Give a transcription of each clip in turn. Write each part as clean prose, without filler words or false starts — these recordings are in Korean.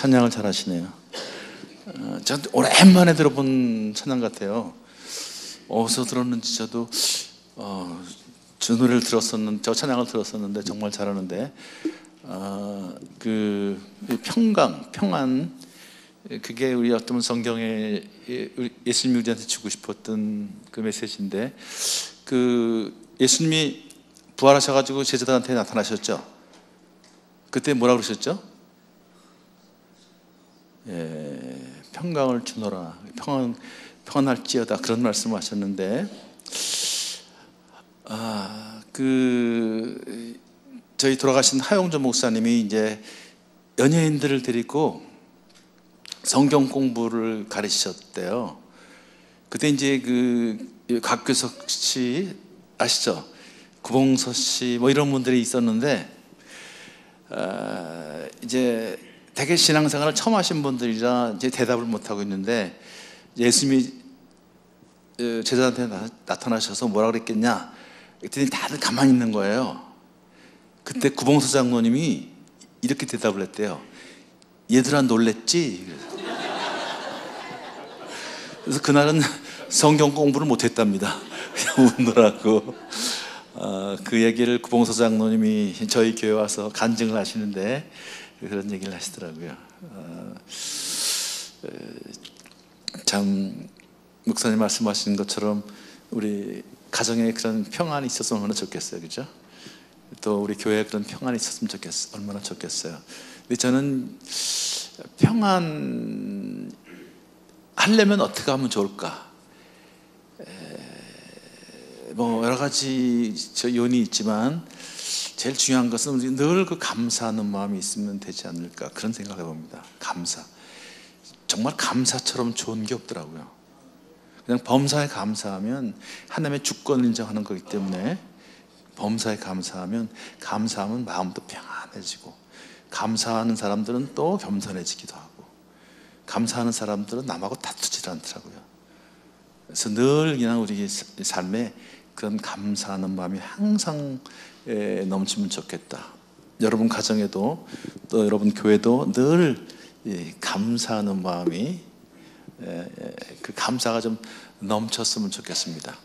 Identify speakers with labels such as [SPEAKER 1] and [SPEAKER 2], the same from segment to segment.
[SPEAKER 1] 찬양을 잘하시네요. 저 오랜만에 들어본 찬양 같아요. 어디서 들었는지 저도 저 노래를 들었었는데, 저 찬양을 들었었는데 정말 잘하는데, 그 평강, 평안, 그게 우리 어떤 성경에 예수님이 우리한테 주고 싶었던 그 메시지인데, 그 예수님이 부활하셔가지고 제자들한테 나타나셨죠. 그때 뭐라 그러셨죠? 평강을 주노라, 평안할지어다, 그런 말씀을 하셨는데, 저희 돌아가신 하용조 목사님이 이제 연예인들을 데리고 성경 공부를 가르치셨대요. 그때 이제 그 곽규석 씨 아시죠? 구봉서 씨 뭐 이런 분들이 있었는데, 이제 대개 신앙생활을 처음 하신 분들이라 이제 대답을 못 하고 있는데, 예수님이 제자한테 나타나셔서 뭐라 그랬겠냐 그랬더니 다들 가만히 있는 거예요. 그때 구봉서 장로님이 이렇게 대답을 했대요. 얘들아 놀랬지? 그래서 그날은 성경 공부를 못했답니다. 그냥 웃느라고. 그 얘기를 구봉서 장로님이 저희 교회 와서 간증을 하시는데 그런 얘기를 하시더라고요. 참 목사님 말씀하신 것처럼 우리 가정에 그런 평안이 있었으면 얼마나 좋겠어요, 그죠? 또 우리 교회에 그런 평안이 있었으면 얼마나 좋겠어요. 근데 저는 평안 하려면 어떻게 하면 좋을까? 뭐 여러 가지 요인이 있지만 제일 중요한 것은 늘 그 감사하는 마음이 있으면 되지 않을까, 그런 생각을 해봅니다. 감사. 정말 감사처럼 좋은 게 없더라고요. 그냥 범사에 감사하면 하나님의 주권을 인정하는 거기 때문에, 범사에 감사하면 마음도 평안해지고, 감사하는 사람들은 또 겸손해지기도 하고, 감사하는 사람들은 남하고 다투지 않더라고요. 그래서 늘 그냥 우리 삶에 그런 감사하는 마음이 항상 넘치면 좋겠다. 여러분 가정에도 또 여러분 교회도 늘 감사하는 마음이, 그 감사가 좀 넘쳤으면 좋겠습니다.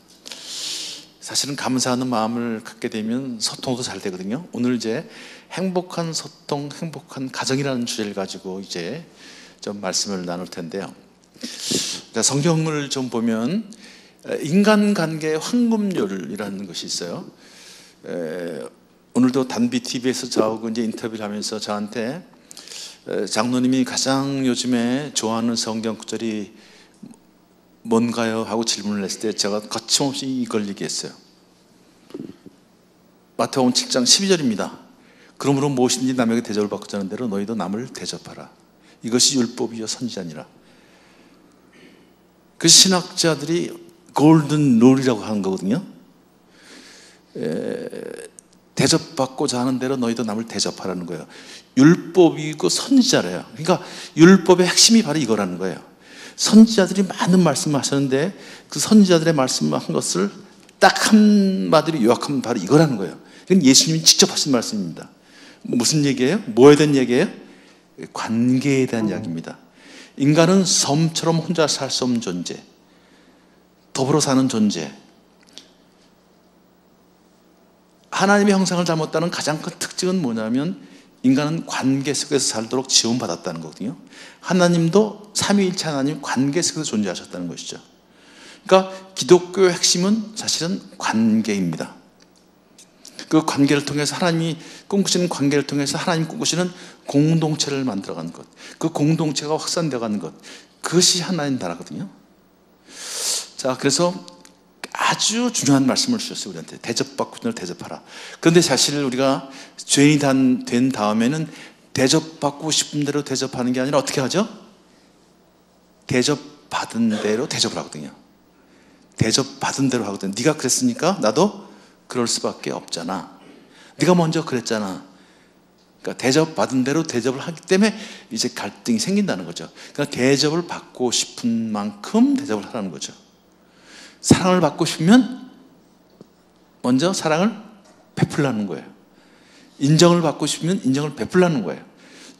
[SPEAKER 1] 사실은 감사하는 마음을 갖게 되면 소통도 잘 되거든요. 오늘 이제 행복한 소통, 행복한 가정이라는 주제를 가지고 이제 좀 말씀을 나눌 텐데요. 성경을 좀 보면 인간관계의 황금률이라는 것이 있어요. 오늘도 단비 TV에서 저하고 이제 인터뷰를 하면서 저한테 장로님이 가장 요즘에 좋아하는 성경 구절이 뭔가요? 하고 질문을 했을 때 제가 거침없이 이걸 얘기했어요. 마태복음 7장 12절입니다. 그러므로 무엇인지 남에게 대접을 받고자 하는 대로 너희도 남을 대접하라. 이것이 율법이요 선지자니라. 그 신학자들이 골든 룰이라고 하는 거거든요. 대접받고자 하는 대로 너희도 남을 대접하라는 거예요. 율법이고 선지자래요. 그러니까 율법의 핵심이 바로 이거라는 거예요. 선지자들이 많은 말씀을 하셨는데 그 선지자들의 말씀한 것을 딱 한마디로 요약하면 바로 이거라는 거예요. 이건 예수님이 직접 하신 말씀입니다. 무슨 얘기예요? 뭐에 대한 얘기예요? 관계에 대한 이야기입니다. 인간은 섬처럼 혼자 살 수 없는 존재, 더불어 사는 존재. 하나님의 형상을 닮았다는 가장 큰 특징은 뭐냐면 인간은 관계 속에서 살도록 지원받았다는 거거든요. 하나님도 삼위일체 하나님 관계 속에서 존재하셨다는 것이죠. 그러니까 기독교의 핵심은 사실은 관계입니다. 그 관계를 통해서 하나님이 꿈꾸시는 관계를 통해서 하나님 꿈꾸시는 공동체를 만들어가는 것, 그 공동체가 확산되어가는 것, 그것이 하나님 나라거든요. 자, 그래서 아주 중요한 말씀을 주셨어요. 우리한테 대접받고 싶은 대로 대접하라. 그런데 사실 우리가 죄인이 된 다음에는 대접받고 싶은 대로 대접하는 게 아니라 어떻게 하죠? 대접받은 대로 대접을 하거든요. 대접받은 대로 하거든요. 네가 그랬으니까 나도 그럴 수밖에 없잖아. 네가 먼저 그랬잖아. 그러니까 대접받은 대로 대접을 하기 때문에 이제 갈등이 생긴다는 거죠. 그러니까 대접을 받고 싶은 만큼 대접을 하라는 거죠. 사랑을 받고 싶으면 먼저 사랑을 베풀라는 거예요. 인정을 받고 싶으면 인정을 베풀라는 거예요.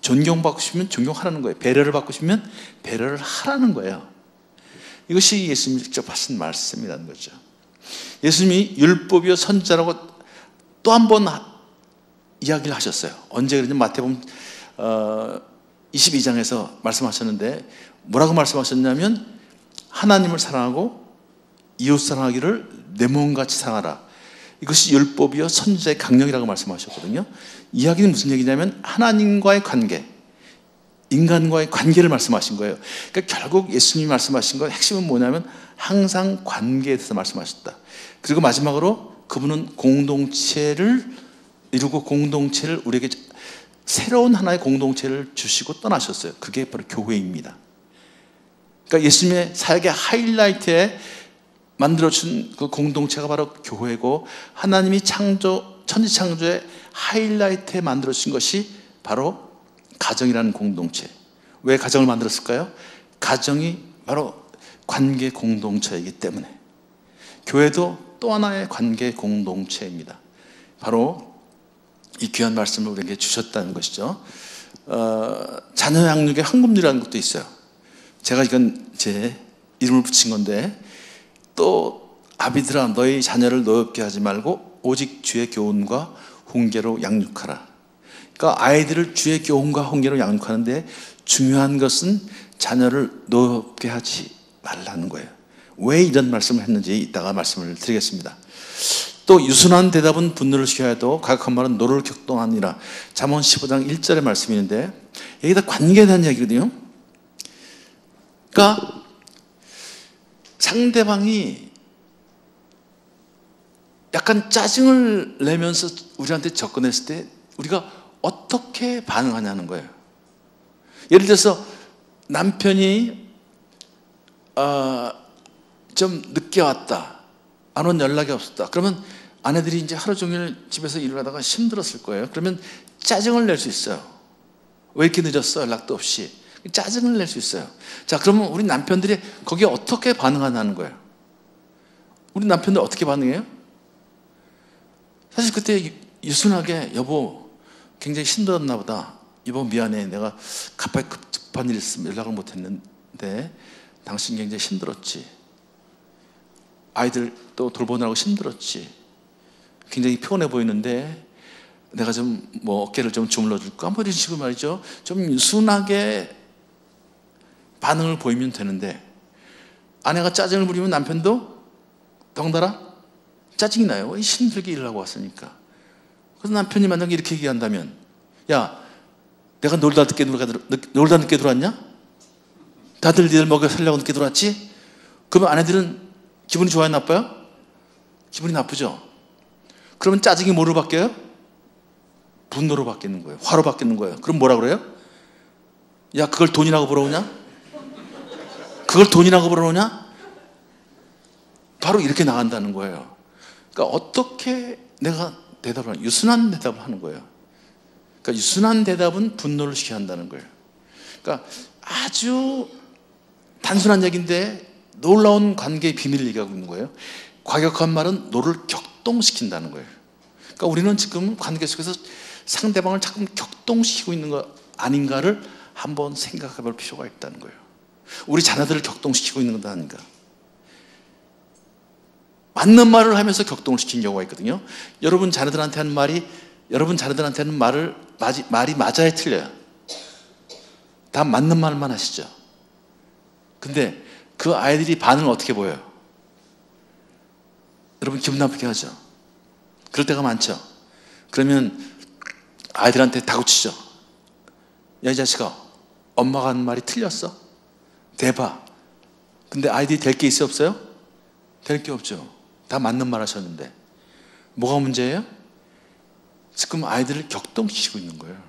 [SPEAKER 1] 존경받고 싶으면 존경하라는 거예요. 배려를 받고 싶으면 배려를 하라는 거예요. 이것이 예수님이 직접 하신 말씀이라는 거죠. 예수님이 율법이요 선지자라고 또 한 번 이야기를 하셨어요. 언제 그러냐면 마태복음 22장에서 말씀하셨는데 뭐라고 말씀하셨냐면 하나님을 사랑하고 이웃 사랑하기를 내 몸같이 사랑하라. 이것이 율법이요 선지자의 강령이라고 말씀하셨거든요. 이야기는 무슨 얘기냐면 하나님과의 관계, 인간과의 관계를 말씀하신 거예요. 그러니까 결국 예수님이 말씀하신 건 핵심은 뭐냐면 항상 관계에 대해서 말씀하셨다. 그리고 마지막으로 그분은 공동체를 이루고 공동체를 우리에게 새로운 하나의 공동체를 주시고 떠나셨어요. 그게 바로 교회입니다. 그러니까 예수님의 사역의 하이라이트에 만들어준 그 공동체가 바로 교회고, 하나님이 천지창조의 하이라이트에 만들어준 것이 바로 가정이라는 공동체. 왜 가정을 만들었을까요? 가정이 바로 관계 공동체이기 때문에. 교회도 또 하나의 관계 공동체입니다. 바로 이 귀한 말씀을 우리에게 주셨다는 것이죠. 자녀 양육의 헌금률이라는 것도 있어요. 제가 이건 제 이름을 붙인 건데, 또 아비들아 너희 자녀를 노엽게 하지 말고 오직 주의 교훈과 훈계로 양육하라. 그러니까 아이들을 주의 교훈과 훈계로 양육하는데 중요한 것은 자녀를 노엽게 하지 말라는 거예요. 왜 이런 말씀을 했는지 이따가 말씀을 드리겠습니다. 또 유순한 대답은 분노를 시켜야 해도 가격한 말은 노를 격동하니라. 잠언 15장 1절의 말씀이 있는데 여기다 관계에 대한 이야기거든요. 그러니까 상대방이 약간 짜증을 내면서 우리한테 접근했을 때 우리가 어떻게 반응하냐는 거예요. 예를 들어서 남편이 좀 늦게 왔다, 안 온 연락이 없었다. 그러면 아내들이 이제 하루 종일 집에서 일을 하다가 힘들었을 거예요. 그러면 짜증을 낼 수 있어요. 왜 이렇게 늦었어? 연락도 없이. 짜증을 낼 수 있어요. 자, 그러면 우리 남편들이 거기에 어떻게 반응하냐는 거예요. 우리 남편들 어떻게 반응해요? 사실 그때 유순하게 여보 굉장히 힘들었나 보다. 여보 미안해. 내가 갑자기 급한 일 있으면 연락을 못 했는데 당신 굉장히 힘들었지. 아이들 또 돌보느라고 힘들었지. 굉장히 피곤해 보이는데 내가 좀 뭐 어깨를 좀 주물러 줄까? 뭐 이런 식으로 말이죠. 좀 유순하게 반응을 보이면 되는데, 아내가 짜증을 부리면 남편도 덩달아 짜증이 나요. 왜 힘들게 일을 하고 왔으니까. 그래서 남편이 만약에 이렇게 얘기한다면, 야 내가 놀다 늦게 들어왔냐? 다들 니들 먹여 살려고 늦게 들어왔지? 그러면 아내들은 기분이 좋아요, 나빠요? 기분이 나쁘죠. 그러면 짜증이 뭐로 바뀌어요? 분노로 바뀌는 거예요. 화로 바뀌는 거예요. 그럼 뭐라 그래요? 야 그걸 돈이라고 벌어오냐? 그걸 돈이라고 벌어오냐? 바로 이렇게 나간다는 거예요. 그러니까 어떻게 내가 대답을 하냐? 유순한 대답을 하는 거예요. 그러니까 유순한 대답은 분노를 시켜야 한다는 거예요. 그러니까 아주 단순한 얘기인데 놀라운 관계의 비밀을 얘기하고 있는 거예요. 과격한 말은 너를 격동시킨다는 거예요. 그러니까 우리는 지금 관계 속에서 상대방을 자꾸 격동시키고 있는 거 아닌가를 한번 생각해 볼 필요가 있다는 거예요. 우리 자녀들을 격동시키고 있는 건 아닌가. 맞는 말을 하면서 격동을 시킨 경우가 있거든요. 여러분 자녀들한테 하는 말이, 여러분 자녀들한테는 말이 맞아야 틀려요. 다 맞는 말만 하시죠. 근데 그 아이들이 반응을 어떻게 보여요? 여러분 기분 나쁘게 하죠. 그럴 때가 많죠. 그러면 아이들한테 다그치죠. 야 이 자식아, 엄마가 하는 말이 틀렸어? 대봐. 근데 아이들이 될 게 있어요, 없어요? 될 게 없죠. 다 맞는 말 하셨는데. 뭐가 문제예요? 지금 아이들을 격동시키고 있는 거예요.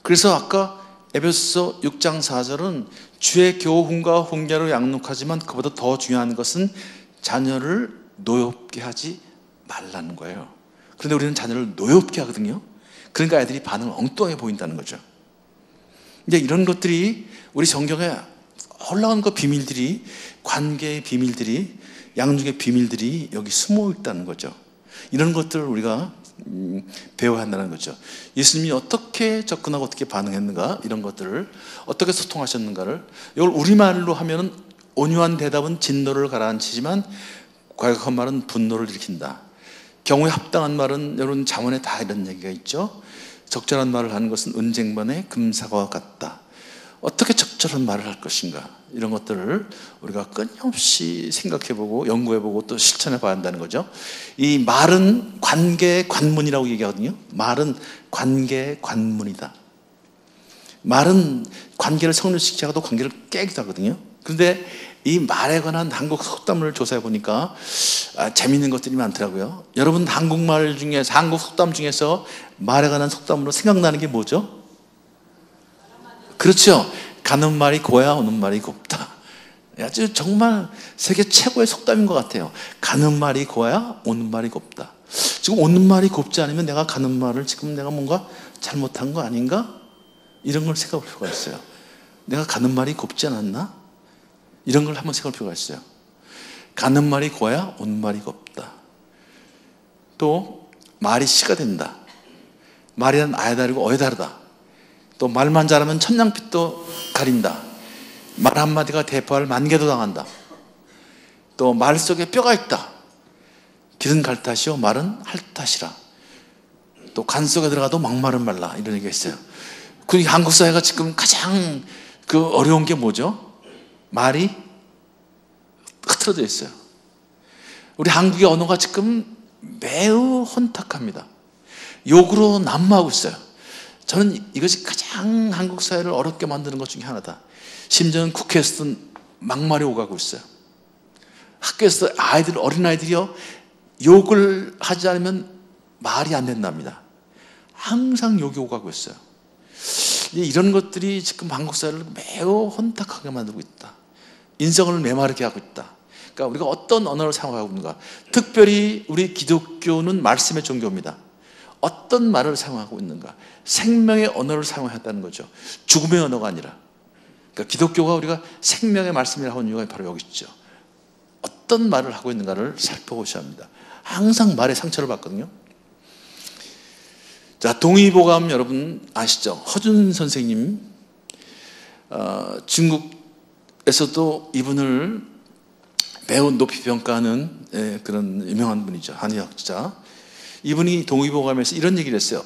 [SPEAKER 1] 그래서 아까 에베소서 6장 4절은 주의 교훈과 훈계로 양육하지만 그보다 더 중요한 것은 자녀를 노엽게 하지 말라는 거예요. 그런데 우리는 자녀를 노엽게 하거든요. 그러니까 아이들이 반응을 엉뚱하게 보인다는 거죠. 이제 이런 것들이 우리 성경에 올라온 그 비밀들이, 관계의 비밀들이, 양육의 비밀들이 여기 숨어 있다는 거죠. 이런 것들을 우리가 배워야 한다는 거죠. 예수님이 어떻게 접근하고 어떻게 반응했는가, 이런 것들을 어떻게 소통하셨는가를, 이걸 우리말로 하면은 온유한 대답은 진노를 가라앉히지만 과격한 말은 분노를 일으킨다. 경우에 합당한 말은 여러분 잠언에 다 이런 얘기가 있죠. 적절한 말을 하는 것은 은쟁반의 금사과와 같다. 어떻게 적절한 말을 할 것인가, 이런 것들을 우리가 끊임없이 생각해보고 연구해보고 또 실천해봐야 한다는 거죠. 이 말은 관계의 관문이라고 얘기하거든요. 말은 관계의 관문이다. 말은 관계를 성립시키기도 하고 관계를 깨기도 하거든요. 그런데 이 말에 관한 한국 속담을 조사해 보니까 재미있는 것들이 많더라고요. 여러분 한국말 중에서, 한국 속담 중에서 말에 관한 속담으로 생각나는 게 뭐죠? 그렇죠. 가는 말이 고야 오는 말이 곱다. 아주 정말 세계 최고의 속담인 것 같아요. 가는 말이 고야 오는 말이 곱다. 지금 오는 말이 곱지 않으면 내가 가는 말을 지금 내가 뭔가 잘못한 거 아닌가? 이런 걸 생각할 필요가 있어요. 내가 가는 말이 곱지 않았나? 이런 걸 한번 생각할 필요가 있어요. 가는 말이 고야 오는 말이 곱다. 또 말이 씨가 된다. 말이란 아에 다르고 어에 다르다. 또 말만 잘하면 천냥빛도 가린다. 말 한마디가 대포할 만개도 당한다. 또 말 속에 뼈가 있다. 길은 갈 탓이요 말은 할 탓이라. 또 간 속에 들어가도 막말은 말라, 이런 얘기가 있어요. 그 한국 사회가 지금 가장 그 어려운 게 뭐죠? 말이 흐트러져 있어요. 우리 한국의 언어가 지금 매우 혼탁합니다. 욕으로 난무하고 있어요. 저는 이것이 가장 한국 사회를 어렵게 만드는 것 중에 하나다. 심지어는 국회에서도 막말이 오가고 있어요. 학교에서 아이들, 어린아이들이요, 욕을 하지 않으면 말이 안 된답니다. 항상 욕이 오가고 있어요. 이런 것들이 지금 한국 사회를 매우 혼탁하게 만들고 있다. 인성을 메마르게 하고 있다. 그러니까 우리가 어떤 언어를 사용하고 있는가. 특별히 우리 기독교는 말씀의 종교입니다. 어떤 말을 사용하고 있는가. 생명의 언어를 사용했다는 거죠. 죽음의 언어가 아니라. 그러니까 기독교가 우리가 생명의 말씀이라고 하는 이유가 바로 여기 있죠. 어떤 말을 하고 있는가를 살펴보셔야 합니다. 항상 말에 상처를 받거든요. 자, 동의보감 여러분 아시죠? 허준 선생님, 중국에서도 이분을 매우 높이 평가하는 그런 유명한 분이죠. 한의학자. 이분이 동의보감에서 이런 얘기를 했어요.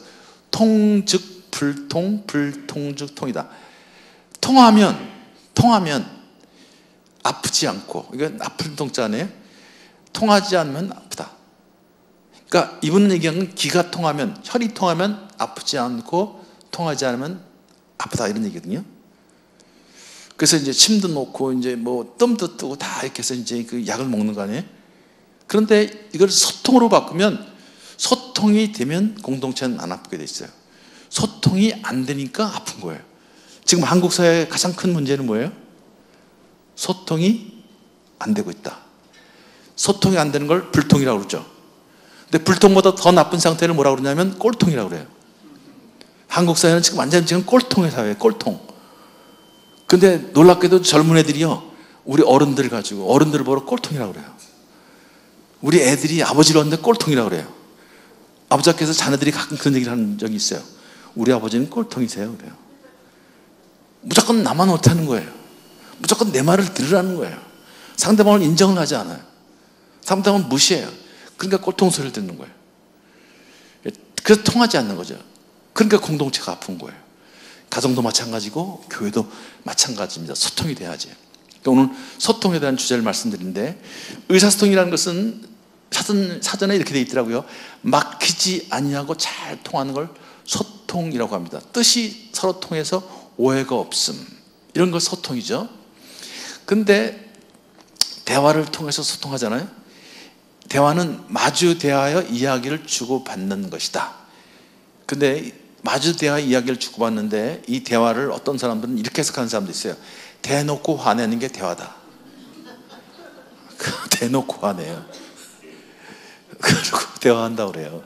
[SPEAKER 1] 통 즉 불통, 불통 즉 통이다. 통하면 아프지 않고, 이건 아픈 통자네요. 통하지 않으면 아프다. 그러니까 이분은 얘기하는 건 기가 통하면, 혈이 통하면 아프지 않고 통하지 않으면 아프다, 이런 얘기거든요. 그래서 이제 침도 놓고 이제 뭐 뜸도 뜨고 다 이렇게 해서 이제 그 약을 먹는 거 아니에요? 그런데 이걸 소통으로 바꾸면, 소통이 되면 공동체는 안 아프게 돼 있어요. 소통이 안 되니까 아픈 거예요. 지금 한국 사회의 가장 큰 문제는 뭐예요? 소통이 안 되고 있다. 소통이 안 되는 걸 불통이라고 그러죠. 근데 불통보다 더 나쁜 상태를 뭐라고 그러냐면 꼴통이라고 그래요. 한국 사회는 지금 완전히 지금 꼴통의 사회예요. 꼴통. 근데 놀랍게도 젊은 애들이요, 우리 어른들 가지고, 어른들을 보러 꼴통이라고 그래요. 우리 애들이 아버지를 얻는데 꼴통이라고 그래요. 아버지께서 자녀들이 가끔 그런 얘기를 한 적이 있어요. 우리 아버지는 꼴통이세요, 그래요. 무조건 나만 옳다는 거예요. 무조건 내 말을 들으라는 거예요. 상대방을 인정을 하지 않아요. 상대방을 무시해요. 그러니까 꼴통 소리를 듣는 거예요. 그래서 통하지 않는 거죠. 그러니까 공동체가 아픈 거예요. 가정도 마찬가지고 교회도 마찬가지입니다. 소통이 돼야지. 그러니까 오늘 소통에 대한 주제를 말씀드리는데, 의사소통이라는 것은 사전에 이렇게 돼 있더라고요. 막히지 아니하고 잘 통하는 걸 소통이라고 합니다. 뜻이 서로 통해서 오해가 없음, 이런 걸 소통이죠. 근데 대화를 통해서 소통하잖아요. 대화는 마주 대하여 이야기를 주고받는 것이다. 근데 마주 대하여 이야기를 주고받는데, 이 대화를 어떤 사람들은 이렇게 해석하는 사람도 있어요. 대놓고 화내는 게 대화다. 대놓고 화내요. 그리고 대화한다고 그래요.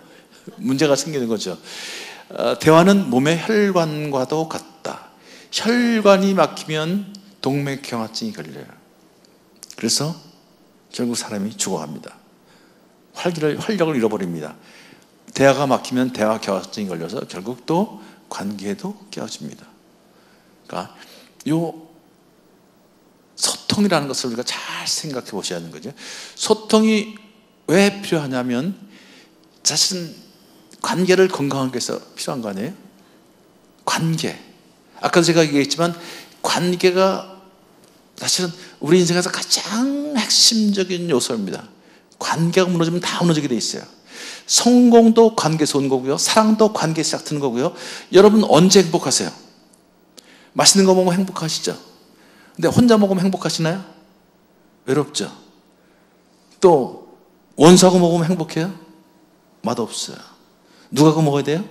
[SPEAKER 1] 문제가 생기는 거죠. 대화는 몸의 혈관과도 같다. 혈관이 막히면 동맥경화증이 걸려요. 그래서 결국 사람이 죽어갑니다. 활력을 잃어버립니다. 대화가 막히면 대화 경화증이 걸려서 결국 또 관계도 깨어집니다. 그러니까 요 소통이라는 것을 우리가 잘 생각해 보셔야 하는 거죠. 소통이 왜 필요하냐면 사실은 관계를 건강하게 해서 필요한 거 아니에요? 관계. 아까도 제가 얘기했지만 관계가 사실은 우리 인생에서 가장 핵심적인 요소입니다. 관계가 무너지면 다 무너지게 돼 있어요. 성공도 관계에서 온 거고요. 사랑도 관계에서 시작되는 거고요. 여러분 언제 행복하세요? 맛있는 거 먹으면 행복하시죠? 근데 혼자 먹으면 행복하시나요? 외롭죠? 또 원수하고 먹으면 행복해요? 맛없어요. 누가 그거 먹어야 돼요?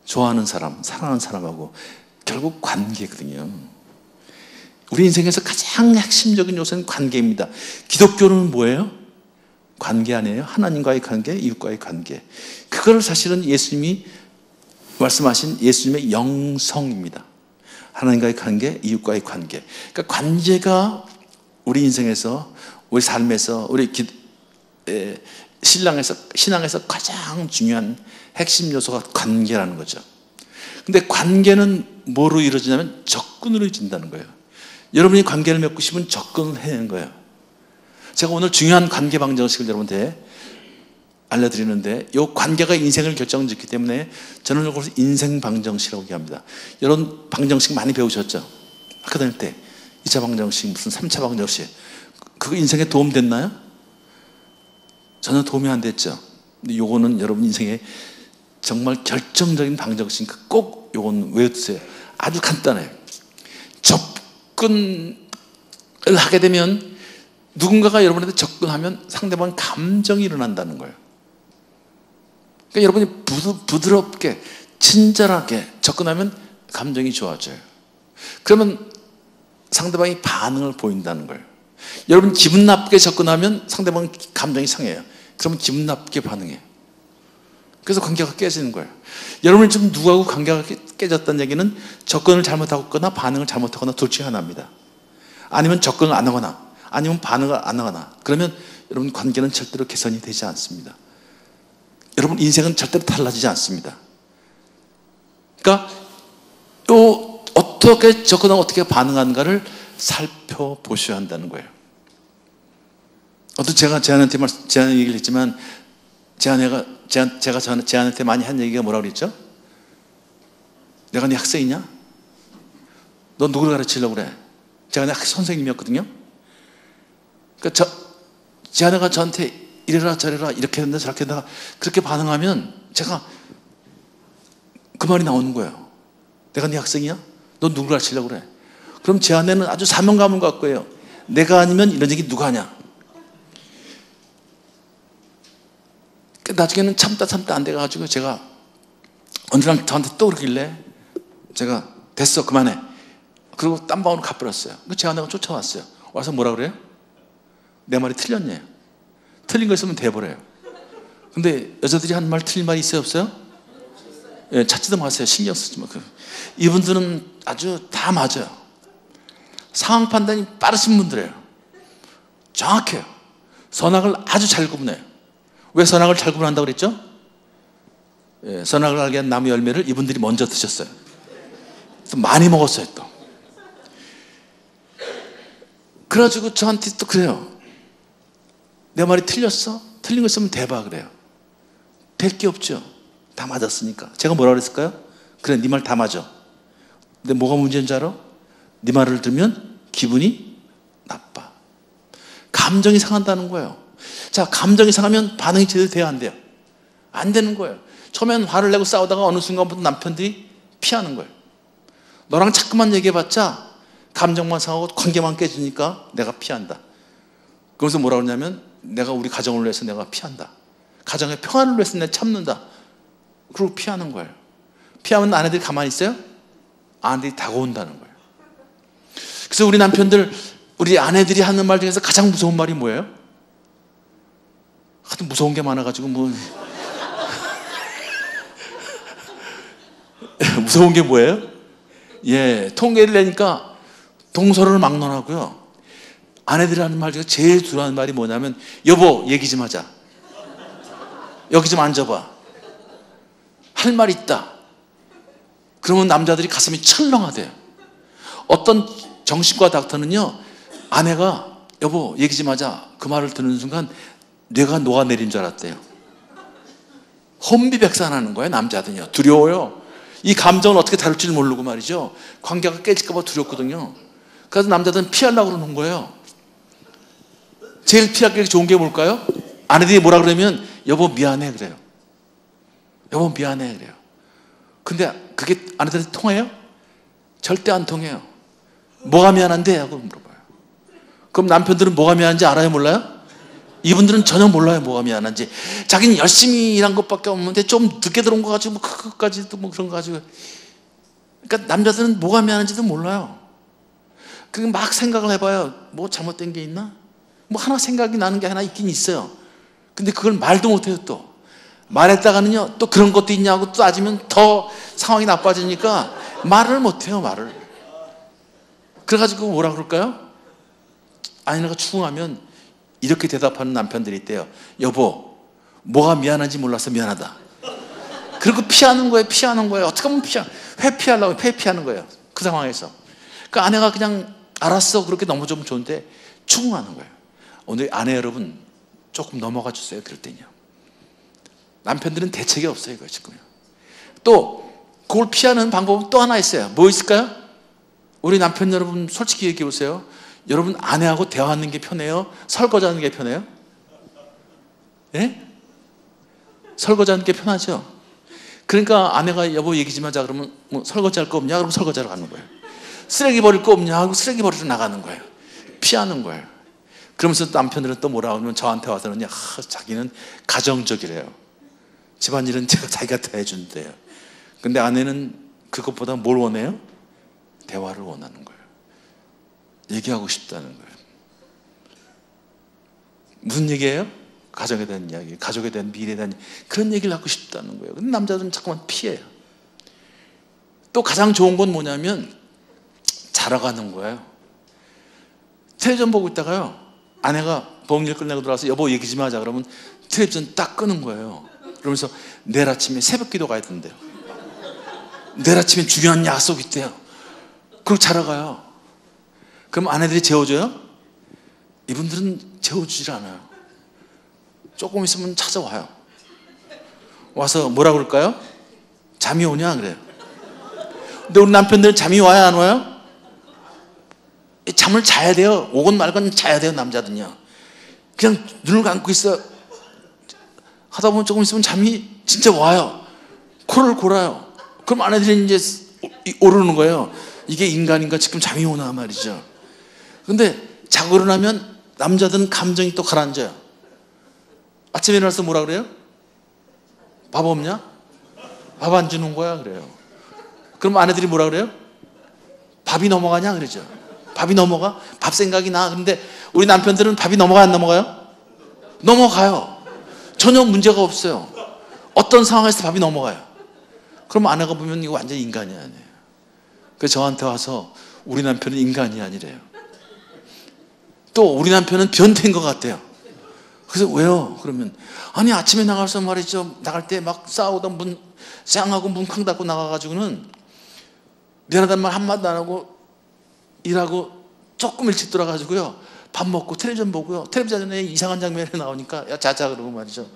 [SPEAKER 1] 좋아하는 사람, 사랑하는 사람하고. 결국 관계거든요. 우리 인생에서 가장 핵심적인 요소는 관계입니다. 기독교는 뭐예요? 관계 아니에요? 하나님과의 관계, 이웃과의 관계. 그걸 사실은 예수님이 말씀하신 예수님의 영성입니다. 하나님과의 관계, 이웃과의 관계. 그러니까 관계가 우리 인생에서, 우리 삶에서, 우리 신앙에서 가장 중요한 핵심 요소가 관계라는 거죠. 근데 관계는 뭐로 이루어지냐면 접근으로 이루어진다는 거예요. 여러분이 관계를 맺고 싶으면 접근을 해야 하는 거예요. 제가 오늘 중요한 관계 방정식을 여러분한테 알려드리는데 이 관계가 인생을 결정짓기 때문에 저는 이것을 인생 방정식이라고 얘기합니다. 여러분 방정식 많이 배우셨죠? 학교 다닐 때 2차 방정식, 무슨 3차 방정식, 그거 인생에 도움 됐나요? 전혀 도움이 안 됐죠. 근데 요거는 여러분 인생에 정말 결정적인 방정식이니까 꼭 요건 외워두세요. 아주 간단해요. 접근을 하게 되면 누군가가 여러분한테 접근하면 상대방 감정이 일어난다는 거예요. 그러니까 여러분이 부드럽게 친절하게 접근하면 감정이 좋아져요. 그러면 상대방이 반응을 보인다는 거예요. 여러분 기분 나쁘게 접근하면 상대방 감정이 상해요. 그러면 기분 나쁘게 반응해요. 그래서 관계가 깨지는 거예요. 여러분이 지금 누구하고 관계가 깨졌다는 얘기는 접근을 잘못하거나 반응을 잘못하거나 둘 중에 하나입니다. 아니면 접근을 안 하거나 아니면 반응을 안 하거나, 그러면 여러분 관계는 절대로 개선이 되지 않습니다. 여러분 인생은 절대로 달라지지 않습니다. 그러니까 또 어떻게 접근하고 어떻게 반응하는가를 살펴보셔야 한다는 거예요. 제가 제안한테 얘기를 했지만 제가 제안한테 많이 한 얘기가 뭐라고 그랬죠? 내가 네 학생이냐? 너 누구를 가르치려고 그래? 제가 내 선생님이었거든요. 그러니까 제아내가 저한테 이래라 저래라 이렇게 했는데 저렇게 했다가 그렇게 반응하면 제가 그 말이 나오는 거예요. 내가 네 학생이야? 너 누구를 가르치려고 그래? 그럼 제 아내는 아주 사명감을 갖고 해요. 내가 아니면 이런 얘기 누가 하냐? 나중에는 참다 안 돼가지고 제가 어느 날 저한테 또 그러길래 제가 됐어 그만해. 그리고 딴방으로 가버렸어요. 제 아내가 쫓아왔어요. 와서 뭐라 그래요? 내 말이 틀렸냐? 틀린 거 있으면 대버려요. 근데 여자들이 한 말 틀린 말이 있어요 없어요? 예, 찾지도 마세요. 신경 쓰지 마. 이분들은 아주 다 맞아요. 상황 판단이 빠르신 분들이에요. 정확해요. 선악을 아주 잘 구분해요. 왜 선악을 잘 구분한다고 그랬죠? 예, 선악을 알게 한 나무 열매를 이분들이 먼저 드셨어요. 또 많이 먹었어요 또. 그래가지고 저한테 또 그래요. 내 말이 틀렸어? 틀린 거 있으면 대봐 그래요. 될 게 없죠. 다 맞았으니까. 제가 뭐라 그랬을까요? 그래 네 말 다 맞아. 근데 뭐가 문제인 줄 알아? 네 말을 들으면 기분이 나빠. 감정이 상한다는 거예요. 자, 감정이 상하면 반응이 제대로 돼야 안 돼요? 안 되는 거예요. 처음엔 화를 내고 싸우다가 어느 순간부터 남편들이 피하는 거예요. 너랑 자꾸만 얘기해봤자 감정만 상하고 관계만 깨지니까 내가 피한다. 그래서 뭐라 그러냐면 내가 우리 가정을 위해서 내가 피한다. 가정의 평화를 위해서 내가 참는다. 그리고 피하는 거예요. 피하면 아내들이 가만히 있어요? 아내들이 다가온다는 거예요. 그래서 우리 남편들, 우리 아내들이 하는 말 중에서 가장 무서운 말이 뭐예요? 하여튼 무서운 게 많아가지고 무서운 게 뭐예요? 예, 통계를 내니까 동서로를 막론하고요. 아내들이 하는 말 중에 제일 두려워하는 말이 뭐냐면 여보 얘기 좀 하자. 여기 좀 앉아봐. 할 말이 있다. 그러면 남자들이 가슴이 철렁하대요. 어떤 정신과 닥터는요, 아내가 여보 얘기 좀 하자 그 말을 듣는 순간 뇌가 녹아내린 줄 알았대요. 혼비백산하는 거예요. 남자들은요, 두려워요. 이 감정을 어떻게 다룰 줄 모르고 말이죠, 관계가 깨질까 봐 두렵거든요. 그래서 남자들은 피하려고 그러는 거예요. 제일 피하기 좋은 게 뭘까요? 아내들이 뭐라 그러면 여보 미안해 그래요. 여보 미안해 그래요. 근데 그게 아내들한테 통해요? 절대 안 통해요. 뭐가 미안한데? 하고 물어봐요. 그럼 남편들은 뭐가 미안한지 알아요? 몰라요? 이분들은 전혀 몰라요. 뭐가 미안한지. 자기는 열심히 일한 것밖에 없는데 좀 늦게 들어온 거 가지고 뭐 그것까지도 뭐 그런 거 가지고. 그러니까 남자들은 뭐가 미안한지도 몰라요. 그 막 생각을 해봐요. 뭐 잘못된 게 있나? 뭐 하나 생각이 나는 게 하나 있긴 있어요. 근데 그걸 말도 못해요. 또 말했다가는요 또 그런 것도 있냐고 또 따지면 더 상황이 나빠지니까 말을 못해요. 말을. 그래가지고 뭐라 그럴까요? 아내가 추궁하면 이렇게 대답하는 남편들이 있대요. 여보 뭐가 미안한지 몰라서 미안하다. 그리고 피하는 거예요. 피하는 거예요. 어떻게 하면 회피하려고 회피하는 거예요. 그 상황에서. 그 아내가 그냥 알았어 그렇게 넘어지면 좋은데 추궁하는 거예요. 오늘 아내 여러분 조금 넘어가 주세요. 그럴 때는요. 남편들은 대책이 없어요. 이거 지금요. 또 그걸 피하는 방법은 또 하나 있어요. 뭐 있을까요? 우리 남편 여러분 솔직히 얘기해 보세요. 여러분 아내하고 대화하는 게 편해요? 설거지하는 게 편해요? 예? 설거지하는 게 편하죠. 그러니까 아내가 여보 얘기 좀 하자 그러면 뭐 설거지할 거 없냐? 그럼 설거지하러 가는 거예요. 쓰레기 버릴 거 없냐? 하고 쓰레기 버리러 나가는 거예요. 피하는 거예요. 그러면서 남편들은 또 뭐라 하면 저한테 와서는 자기는 가정적이래요. 집안일은 자기가 다 해준대요. 근데 아내는 그것보다 뭘 원해요? 대화를 원하는 거예요. 얘기하고 싶다는 거예요. 무슨 얘기예요? 가정에 대한 이야기, 가족에 대한 미래에 대한 그런 얘기를 하고 싶다는 거예요. 근데 남자들은 자꾸만 피해요. 또 가장 좋은 건 뭐냐면 자러 가는 거예요. 텔레비전 보고 있다가요 아내가 봉일 끝내고 들어와서 여보 얘기 좀 하자 그러면 텔레비전 딱 끄는 거예요. 그러면서 내일 아침에 새벽 기도 가야 된대요. 내일 아침에 중요한 약속이 있대요. 그리고 자러 가요. 그럼 아내들이 재워줘요? 이분들은 재워주질 않아요. 조금 있으면 찾아와요. 와서 뭐라 그럴까요? 잠이 오냐 그래요. 근데 우리 남편들은 잠이 와야 안 와요? 잠을 자야 돼요. 오건 말건 자야 돼요. 남자들은요. 그냥 눈을 감고 있어 하다 보면 조금 있으면 잠이 진짜 와요. 코를 골아요. 그럼 아내들이 이제 오르는 거예요. 이게 인간인가 지금 잠이 오나 말이죠. 근데 자고 일어나면 남자들은 감정이 또 가라앉아요. 아침에 일어나서 뭐라 그래요? 밥 없냐? 밥 안 주는 거야 그래요. 그럼 아내들이 뭐라 그래요? 밥이 넘어가냐 그러죠. 밥이 넘어가? 밥 생각이 나. 근데 우리 남편들은 밥이 넘어가요 안 넘어가요? 넘어가요. 전혀 문제가 없어요. 어떤 상황에서 밥이 넘어가요. 그럼 아내가 보면 이거 완전 인간이 아니에요. 그래서 저한테 와서 우리 남편은 인간이 아니래요. 또 우리 남편은 변태인 것 같대요. 그래서 왜요? 그러면 아니 아침에 나가서 말이죠 나갈 때 막 싸우다 문 쌩하고 문 쾅 닫고 나가가지고는 미안하다는 말 한마디도 안 하고 일하고 조금 일찍 돌아가지고요 밥 먹고 텔레비전 보고요 텔레비전에 이상한 장면이 나오니까 야 자자 그러고 말이죠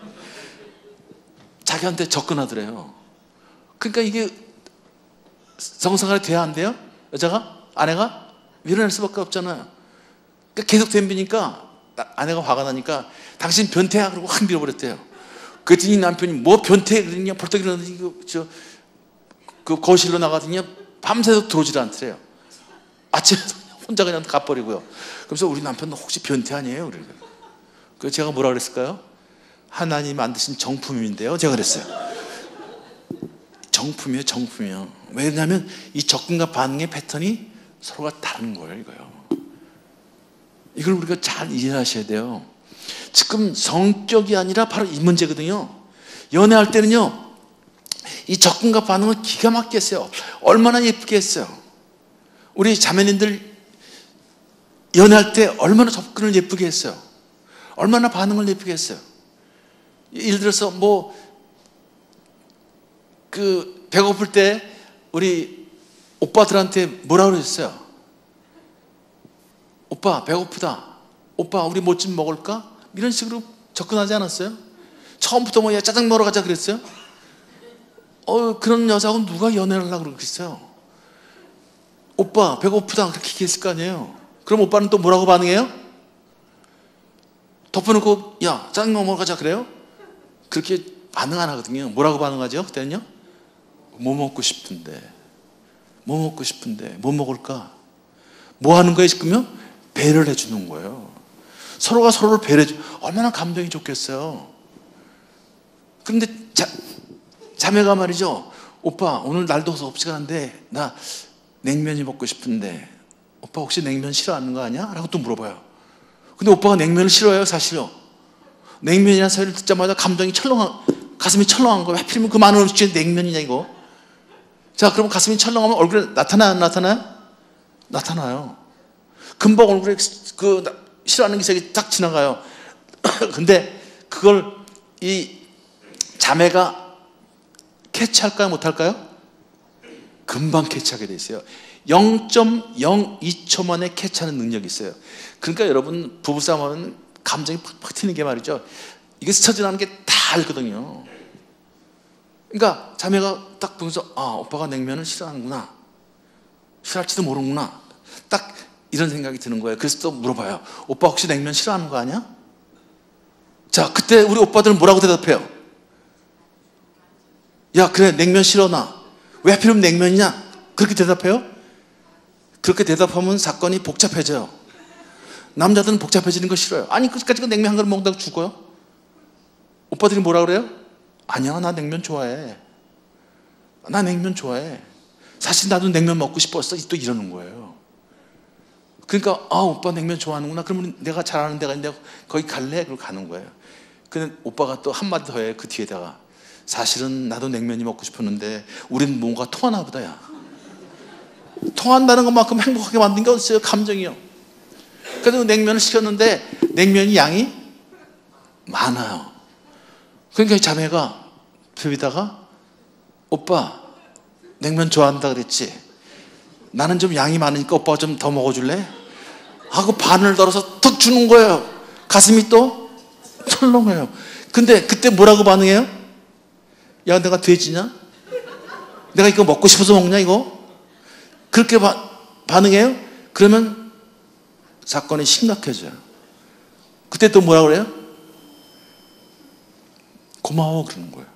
[SPEAKER 1] 자기한테 접근하더래요. 그러니까 이게 성생활이 돼야 안 돼요? 여자가? 아내가? 밀어낼 수밖에 없잖아요. 그러니까 계속 덤비니까 아내가 화가 나니까 당신 변태야 그러고 확 밀어버렸대요. 그랬더니 남편이 뭐 변태 그러냐 벌떡 일어나더니 그 거실로 나가더니 밤새도록 들어오질 않더래요. 아침에 혼자 그냥 가버리고요. 그래서 우리 남편은 혹시 변태 아니에요? 그래서 제가 뭐라 그랬을까요? 하나님 만드신 정품인데요. 제가 그랬어요. 정품이에요, 정품이요. 왜냐하면 이 접근과 반응의 패턴이 서로가 다른 거예요, 이거요. 이걸 우리가 잘 이해하셔야 돼요. 지금 성격이 아니라 바로 이 문제거든요. 연애할 때는요, 이 접근과 반응을 기가 막히게 했어요. 얼마나 예쁘게 했어요. 우리 자매님들 연애할 때 얼마나 접근을 예쁘게 했어요. 얼마나 반응을 예쁘게 했어요. 예를 들어서 그 배고플 때 우리 오빠들한테 뭐라 그러셨어요? 오빠 배고프다. 오빠 우리 뭐 좀 먹을까? 이런 식으로 접근하지 않았어요? 처음부터 뭐 야 짜장 먹으러 가자 그랬어요? 그런 여자하고 누가 연애를 하려고 그러겠어요? 오빠 배고프다 그렇게 얘기했을 거 아니에요? 그럼 오빠는 또 뭐라고 반응해요? 덮어놓고 야 짜장 먹으러 가자 그래요? 그렇게 반응 안 하거든요. 뭐라고 반응하죠? 그때는요? 뭐 먹고 싶은데 뭐 먹을까? 뭐 하는 거예요 지금요? 배려를 해주는 거예요. 서로가 서로를 배려해 얼마나 감동이 좋겠어요. 그런데 자매가 말이죠. 오빠 오늘 날도 덥지가 않은데 나 냉면이 먹고 싶은데 오빠 혹시 냉면 싫어하는 거 아니야? 라고 또 물어봐요. 근데 오빠가 냉면을 싫어해요 사실요. 냉면이라는 소리를 듣자마자 가슴이 철렁한 거예요. 하필이면 그 많은 음식 중에 냉면이냐 이거. 자 그럼 가슴이 철렁하면 얼굴에 나타나요 안 나타나요? 나타나요. 금방 얼굴에 그 싫어하는 기색이 딱 지나가요. 근데 그걸 이 자매가 캐치할까요 못할까요? 금방 캐치하게 돼 있어요. 0.02초 만에 캐치하는 능력이 있어요. 그러니까 여러분 부부싸움하면 감정이 팍팍 튀는 게 말이죠. 이게 스쳐 지나가는 게 다 알거든요. 그러니까 자매가 딱 보면서 오빠가 냉면을 싫어하는구나. 싫어할지도 모르는구나. 딱 이런 생각이 드는 거예요. 그래서 또 물어봐요. 오빠 혹시 냉면 싫어하는 거 아니야? 자 그때 우리 오빠들은 뭐라고 대답해요? 야 그래 냉면 싫어 나. 왜 하필이면 냉면이냐? 그렇게 대답해요? 그렇게 대답하면 사건이 복잡해져요. 남자들은 복잡해지는 거 싫어요. 아니 끝까지 냉면 한 그릇 먹다가 죽어요? 오빠들이 뭐라 그래요? 아니야 나 냉면 좋아해. 나 냉면 좋아해. 사실 나도 냉면 먹고 싶었어. 또 이러는 거예요. 그러니까 오빠 냉면 좋아하는구나. 그러면 내가 잘 아는 데가 있는데 거기 갈래? 그러고 가는 거예요. 근데 오빠가 또 한마디 더 해요. 그 뒤에다가 사실은 나도 냉면이 먹고 싶었는데 우린 뭔가 통하나 보다 야. 통한다는 것만큼 행복하게 만든 게 어딨어요? 감정이요. 그래도 냉면을 시켰는데 냉면이 양이 많아요. 그러니까 자매가 비비다가 오빠 냉면 좋아한다 그랬지? 나는 좀 양이 많으니까 오빠가 좀 더 먹어줄래? 하고 반을 덜어서 턱 주는 거예요. 가슴이 또 철렁해요. 근데 그때 뭐라고 반응해요? 야 내가 돼지냐? 내가 이거 먹고 싶어서 먹냐 이거? 그렇게 반응해요? 그러면 사건이 심각해져요. 그때 또 뭐라 그래요? 고마워 그러는 거예요.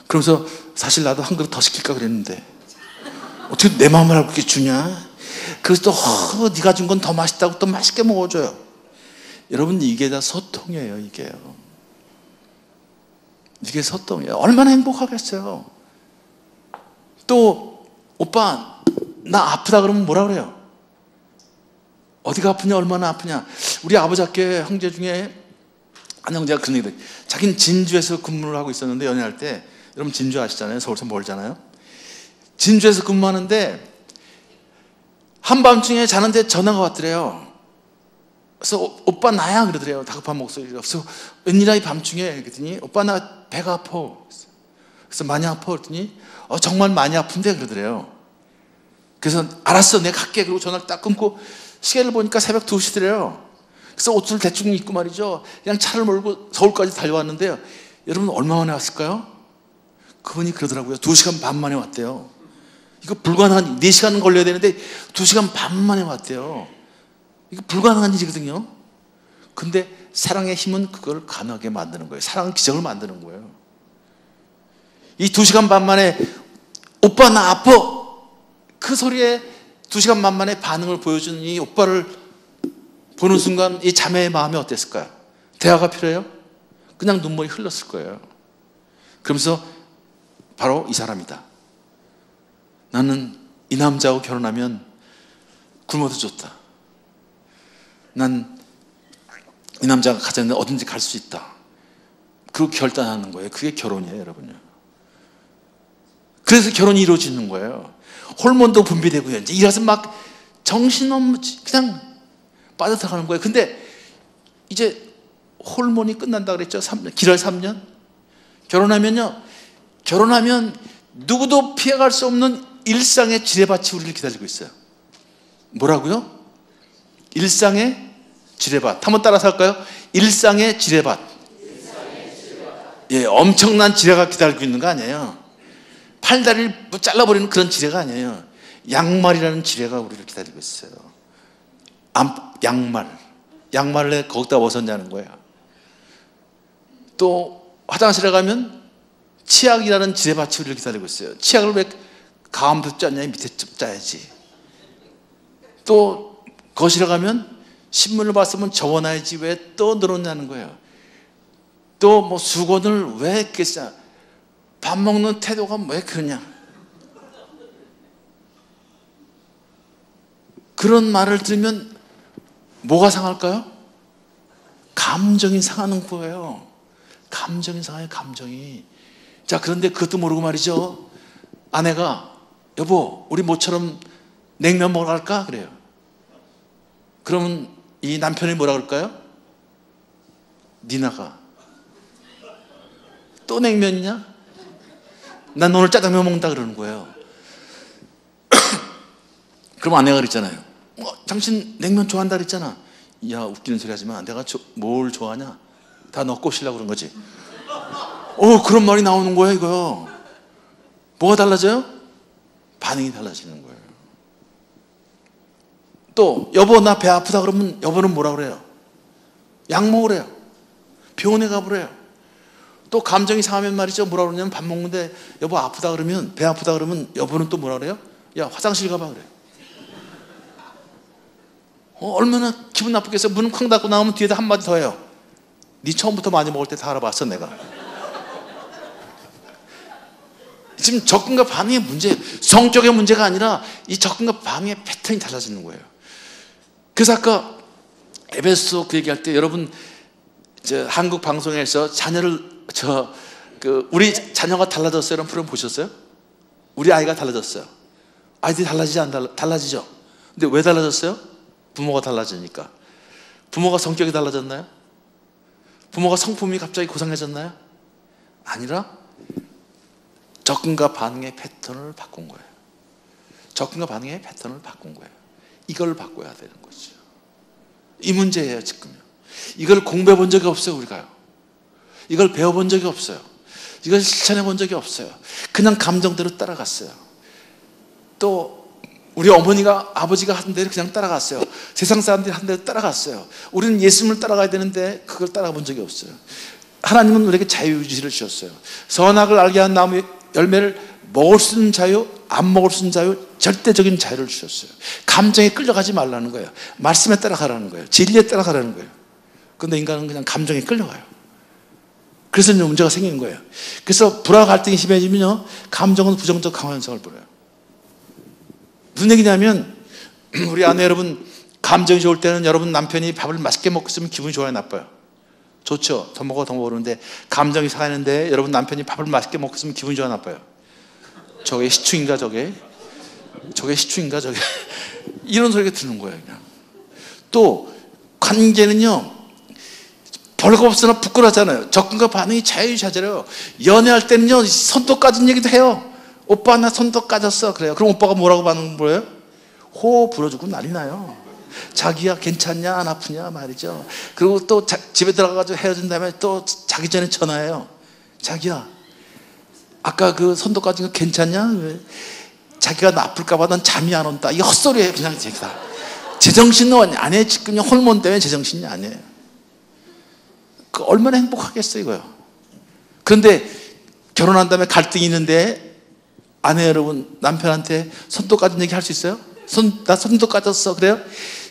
[SPEAKER 1] 그러면서 사실 나도 한 그릇 더 시킬까 그랬는데 어떻게 내 마음을 알고 이렇게 주냐? 그래서 또 네가 준 건 더 맛있다고 또 맛있게 먹어줘요. 여러분 이게 다 소통이에요. 이게 소통이에요. 얼마나 행복하겠어요. 또 오빠 나 아프다 그러면 뭐라 그래요? 어디가 아프냐 얼마나 아프냐. 우리 아버지 학교에 형제 중에 한 형제가 그런 얘기를 해요. 자기는 진주에서 근무를 하고 있었는데 연애할 때 여러분 진주 아시잖아요. 서울에서 멀잖아요. 진주에서 근무하는데 한밤중에 자는데 전화가 왔더래요. 그래서 오빠 나야 그러더래요. 다급한 목소리가. 그래서 웬일이야 이 밤중에 그랬더니 오빠 나 배가 아파. 그래서 많이 아파 그랬더니 정말 많이 아픈데 그러더래요. 그래서 알았어 내가 갈게. 그리고 전화를 딱 끊고 시계를 보니까 새벽 2시더래요. 그래서 옷을 대충 입고 말이죠. 그냥 차를 몰고 서울까지 달려왔는데요. 여러분 얼마 만에 왔을까요? 그분이 그러더라고요. 2시간 반 만에 왔대요. 이거 불가능한 4시간 걸려야 되는데 2시간 반 만에 왔대요. 이거 불가능한 일이거든요. 근데 사랑의 힘은 그걸 가능하게 만드는 거예요. 사랑은 기적을 만드는 거예요. 이 2시간 반 만에 오빠 나 아파 그 소리에 2시간 반 만에 반응을 보여주는 이 오빠를 보는 순간 이 자매의 마음이 어땠을까요? 대화가 필요해요? 그냥 눈물이 흘렀을 거예요. 그러면서 바로 이 사람이다. 나는 이 남자하고 결혼하면 굶어도 좋다. 난 이 남자가 가자는데 어딘지 갈 수 있다. 그리고 결단하는 거예요. 그게 결혼이에요, 여러분요. 그래서 결혼이 이루어지는 거예요. 호르몬도 분비되고요. 이제 이래서 막 정신없이 그냥 빠져들어가는 거예요. 근데 이제 호르몬이 끝난다 그랬죠. 3년, 길어야 3년. 결혼하면 누구도 피해갈 수 없는 일상의 지뢰밭이 우리를 기다리고 있어요. 뭐라고요? 일상의 지뢰밭. 한번 따라서 할까요? 일상의 지뢰밭. 예, 엄청난 지뢰가 기다리고 있는 거 아니에요. 팔다리를 잘라버리는 그런 지뢰가 아니에요. 양말이라는 지뢰가 우리를 기다리고 있어요. 양말을 왜 거기다 벗었냐는 거예요. 또 화장실에 가면 치약이라는 지뢰밭이 우리를 기다리고 있어요. 치약을 왜 가운데 짰냐, 밑에 짜야지. 또 거실에 가면 신문을 봤으면 접어놔야지 왜 또 늘었냐는 거예요. 또 뭐 수건을 왜 이렇게 써? 밥 먹는 태도가 왜 그러냐. 그런 말을 들으면 뭐가 상할까요? 감정이 상하는 거예요. 감정이 상해요, 감정이. 자, 그런데 그것도 모르고 말이죠. 아내가 여보, 우리 모처럼 냉면 먹으러 갈까? 그래요. 그러면 이 남편이 뭐라 그럴까요? 니나가 또 냉면이냐? 난 오늘 짜장면 먹는다 그러는 거예요. 그럼 아내가 그랬잖아요. 당신 냉면 좋아한다 그랬잖아. 야, 웃기는 소리 하지 마. 내가 뭘 좋아하냐? 다 너 꼬시려고 그런 거지. 그런 말이 나오는 거예요, 이거요. 뭐가 달라져요? 반응이 달라지는 거예요. 또 여보, 나 배 아프다 그러면 여보는 뭐라 그래요? 약 먹으래요. 병원에 가보래요. 또 감정이 상하면 말이죠. 뭐라 그러냐면 밥 먹는데 여보 아프다 그러면, 배 아프다 그러면 여보는 또 뭐라 그래요? 야, 화장실 가봐 그래요. 얼마나 기분 나쁘겠어요. 문 쾅 닫고 나오면 뒤에다 한마디 더 해요. 네 처음부터 많이 먹을 때 다 알아봤어 내가. 지금 접근과 반응의 문제, 성적의 문제가 아니라 이 접근과 반응의 패턴이 달라지는 거예요. 그래서 아까 에베소 그 얘기할 때 여러분 한국 방송에서 자녀를 우리 자녀가 달라졌어요 이런 프로그램 보셨어요? 우리 아이가 달라졌어요. 아이들이 달라지지 안 달라지죠? 근데 왜 달라졌어요? 부모가 달라지니까. 부모가 성격이 달라졌나요? 부모가 성품이 갑자기 고상해졌나요? 아니라 접근과 반응의 패턴을 바꾼 거예요. 접근과 반응의 패턴을 바꾼 거예요. 이걸 바꿔야 되는 거죠. 이 문제예요 지금요. 이걸 공부해 본 적이 없어요 우리가요. 이걸 배워본 적이 없어요. 이걸 실천해 본 적이 없어요. 그냥 감정대로 따라갔어요. 또 우리 어머니가 아버지가 하던 대로 그냥 따라갔어요. 세상 사람들이 하던 대로 따라갔어요. 우리는 예수님을 따라가야 되는데 그걸 따라가 본 적이 없어요. 하나님은 우리에게 자유의지를 주셨어요. 선악을 알게 한 나무 열매를 먹을 수 있는 자유, 안 먹을 수 있는 자유, 절대적인 자유를 주셨어요. 감정에 끌려가지 말라는 거예요. 말씀에 따라가라는 거예요. 진리에 따라가라는 거예요. 그런데 인간은 그냥 감정에 끌려가요. 그래서 이제 문제가 생기는 거예요. 그래서 불화 갈등이 심해지면요, 감정은 부정적 강화 현상을 벌여요. 무슨 얘기냐면 우리 아내 여러분, 감정이 좋을 때는 여러분 남편이 밥을 맛있게 먹고 있으면 기분이 좋아요, 나빠요? 좋죠. 더 먹어 그러는데 감정이 상하는데 여러분 남편이 밥을 맛있게 먹고 있으면 기분이 좋아, 나빠요? 저게 시충인가 저게 시충인가 저게 이런 소리가 드는 거예요. 그냥. 또 관계는요, 별거 없으나 부끄러워하잖아요. 접근과 반응이 자유자재로요. 연애할 때는요, 손톱 까진 얘기도 해요. 오빠 나 손톱 까졌어 그래요. 그럼 오빠가 뭐라고 반응 보여요? 호 불어주고 난리 나요. 자기야 괜찮냐 안 아프냐 말이죠. 그리고 또 집에 들어가가지고 헤어진 다음에 또 자기 전에 전화해요. 자기야 아까 그 손톱 까진 거 괜찮냐? 왜? 자기가 나쁠까봐 난 잠이 안 온다. 이게 헛소리예요 그냥. 제가 제정신은 아니에요. 지금 호르몬 때문에 제정신이 아니에요. 그 얼마나 행복하겠어요 이거요. 그런데 결혼한 다음에 갈등이 있는데 아내 여러분 남편한테 손톱 까진 얘기 할 수 있어요? 나 손톱 까졌어 그래요?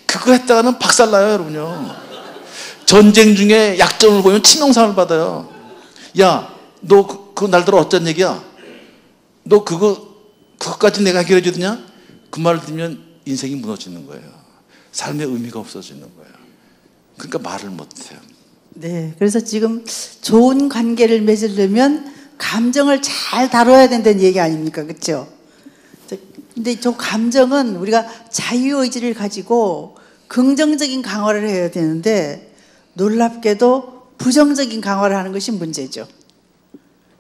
[SPEAKER 1] 그거 했다가는 박살나요 여러분요. 전쟁 중에 약점을 보이면 치명상을 받아요. 야 너 그거 날더러 어쩐 얘기야? 너 그거까지 내가 해결해 주더냐? 그 말을 들으면 인생이 무너지는 거예요. 삶의 의미가 없어지는 거예요. 그러니까 말을 못해요.
[SPEAKER 2] 네, 그래서 지금 좋은 관계를 맺으려면 감정을 잘 다뤄야 된다는 얘기 아닙니까? 그렇죠? 근데 저 감정은 우리가 자유의지를 가지고 긍정적인 강화를 해야 되는데 놀랍게도 부정적인 강화를 하는 것이 문제죠.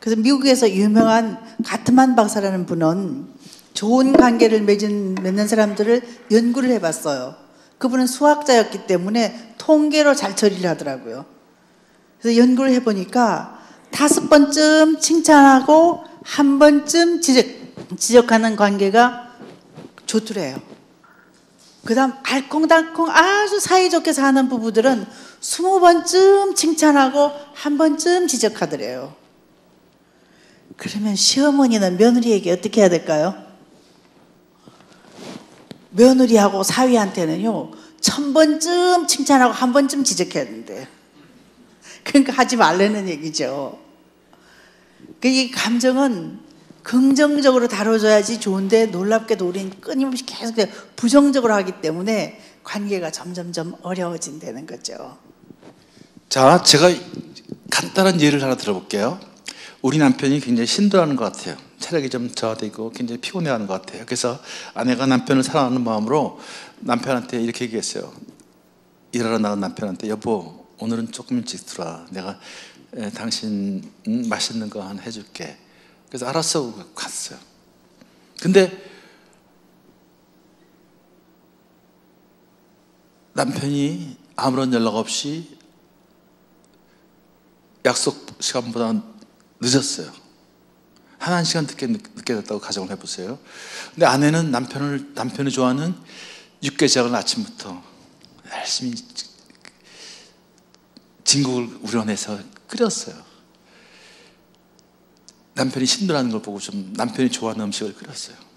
[SPEAKER 2] 그래서 미국에서 유명한 가트만 박사라는 분은 좋은 관계를 맺는 사람들을 연구를 해봤어요. 그분은 수학자였기 때문에 통계로 잘 처리를 하더라고요. 그래서 연구를 해보니까 5번쯤 칭찬하고 1번쯤 지적하는 관계가 좋더래요. 그 다음 알콩달콩 아주 사이좋게 사는 부부들은 20번쯤 칭찬하고 1번쯤 지적하더래요. 그러면 시어머니는 며느리에게 어떻게 해야 될까요? 며느리하고 사위한테는요 1000번쯤 칭찬하고 1번쯤 지적해야 된대. 그러니까 하지 말라는 얘기죠. 이 감정은 긍정적으로 다뤄줘야지 좋은데, 놀랍게도 우리는 끊임없이 계속 부정적으로 하기 때문에 관계가 점점점 어려워진다는 거죠.
[SPEAKER 1] 자, 제가 간단한 예를 하나 들어볼게요. 우리 남편이 굉장히 힘들어하는 것 같아요. 체력이 좀 저하되고 굉장히 피곤해하는 것 같아요. 그래서 아내가 남편을 사랑하는 마음으로 남편한테 이렇게 얘기했어요. 일하러 나간 남편한테, 여보 오늘은 조금 일찍 들어와. 내가 당신 맛있는 거 하나 해줄게. 그래서 알았어 갔어요. 근데 남편이 아무런 연락 없이 약속 시간보다 늦었어요. 한 시간 늦게 됐다고 가정을 해보세요. 근데 아내는 남편이 좋아하는 육개장을 아침부터 열심히 진국을 우려내서 끓였어요. 남편이 힘들어하는 걸 보고 좀 남편이 좋아하는 음식을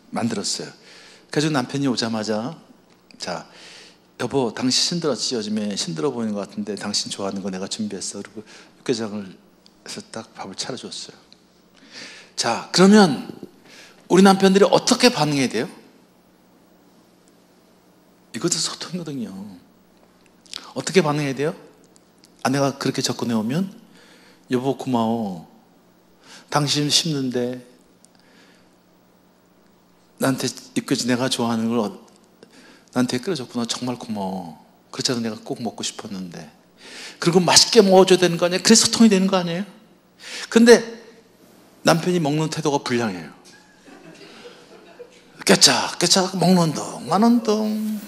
[SPEAKER 1] 만들었어요. 그래서 남편이 오자마자, 자 여보 당신 힘들었지? 요즘에 힘들어 보이는 것 같은데 당신 좋아하는 거 내가 준비했어. 그리고 육개장을 해서 딱 밥을 차려줬어요. 자, 그러면 우리 남편들이 어떻게 반응해야 돼요? 이것도 소통이거든요. 어떻게 반응해야 돼요? 아내가 그렇게 접근해 오면, 여보 고마워. 당신 힘든데 나한테 이까지 내가 좋아하는 걸 나한테 끓여줬구나. 정말 고마워. 그렇지 않아도 내가 꼭 먹고 싶었는데. 그리고 맛있게 먹어줘야 되는 거 아니에요? 그래서 소통이 되는 거 아니에요? 근데 남편이 먹는 태도가 불량해요. 깨짝 먹는 둥 마는 둥,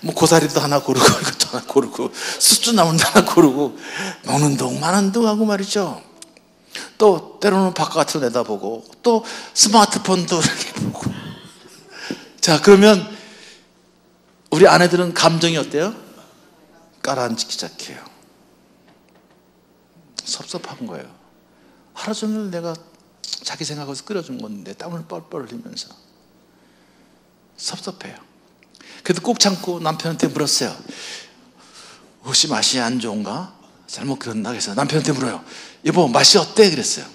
[SPEAKER 1] 뭐 고사리도 하나 고르고 이것도 하나 고르고 수주 나물도 하나 고르고 먹는 둥 마는 둥 하고 말이죠. 또 때로는 바깥으로 내다보고 또 스마트폰도 이렇게 보고. 자, 그러면 우리 아내들은 감정이 어때요? 깔아앉기 시작해요. 섭섭한 거예요. 하루 종일 내가 자기 생각하면서 끓여준 건데 땀을 뻘뻘 흘리면서 섭섭해요. 그래도 꼭 참고 남편한테 물었어요. 혹시 맛이 안 좋은가? 잘못 그랬나? 그래서 남편한테 물어요. 여보 맛이 어때? 그랬어요.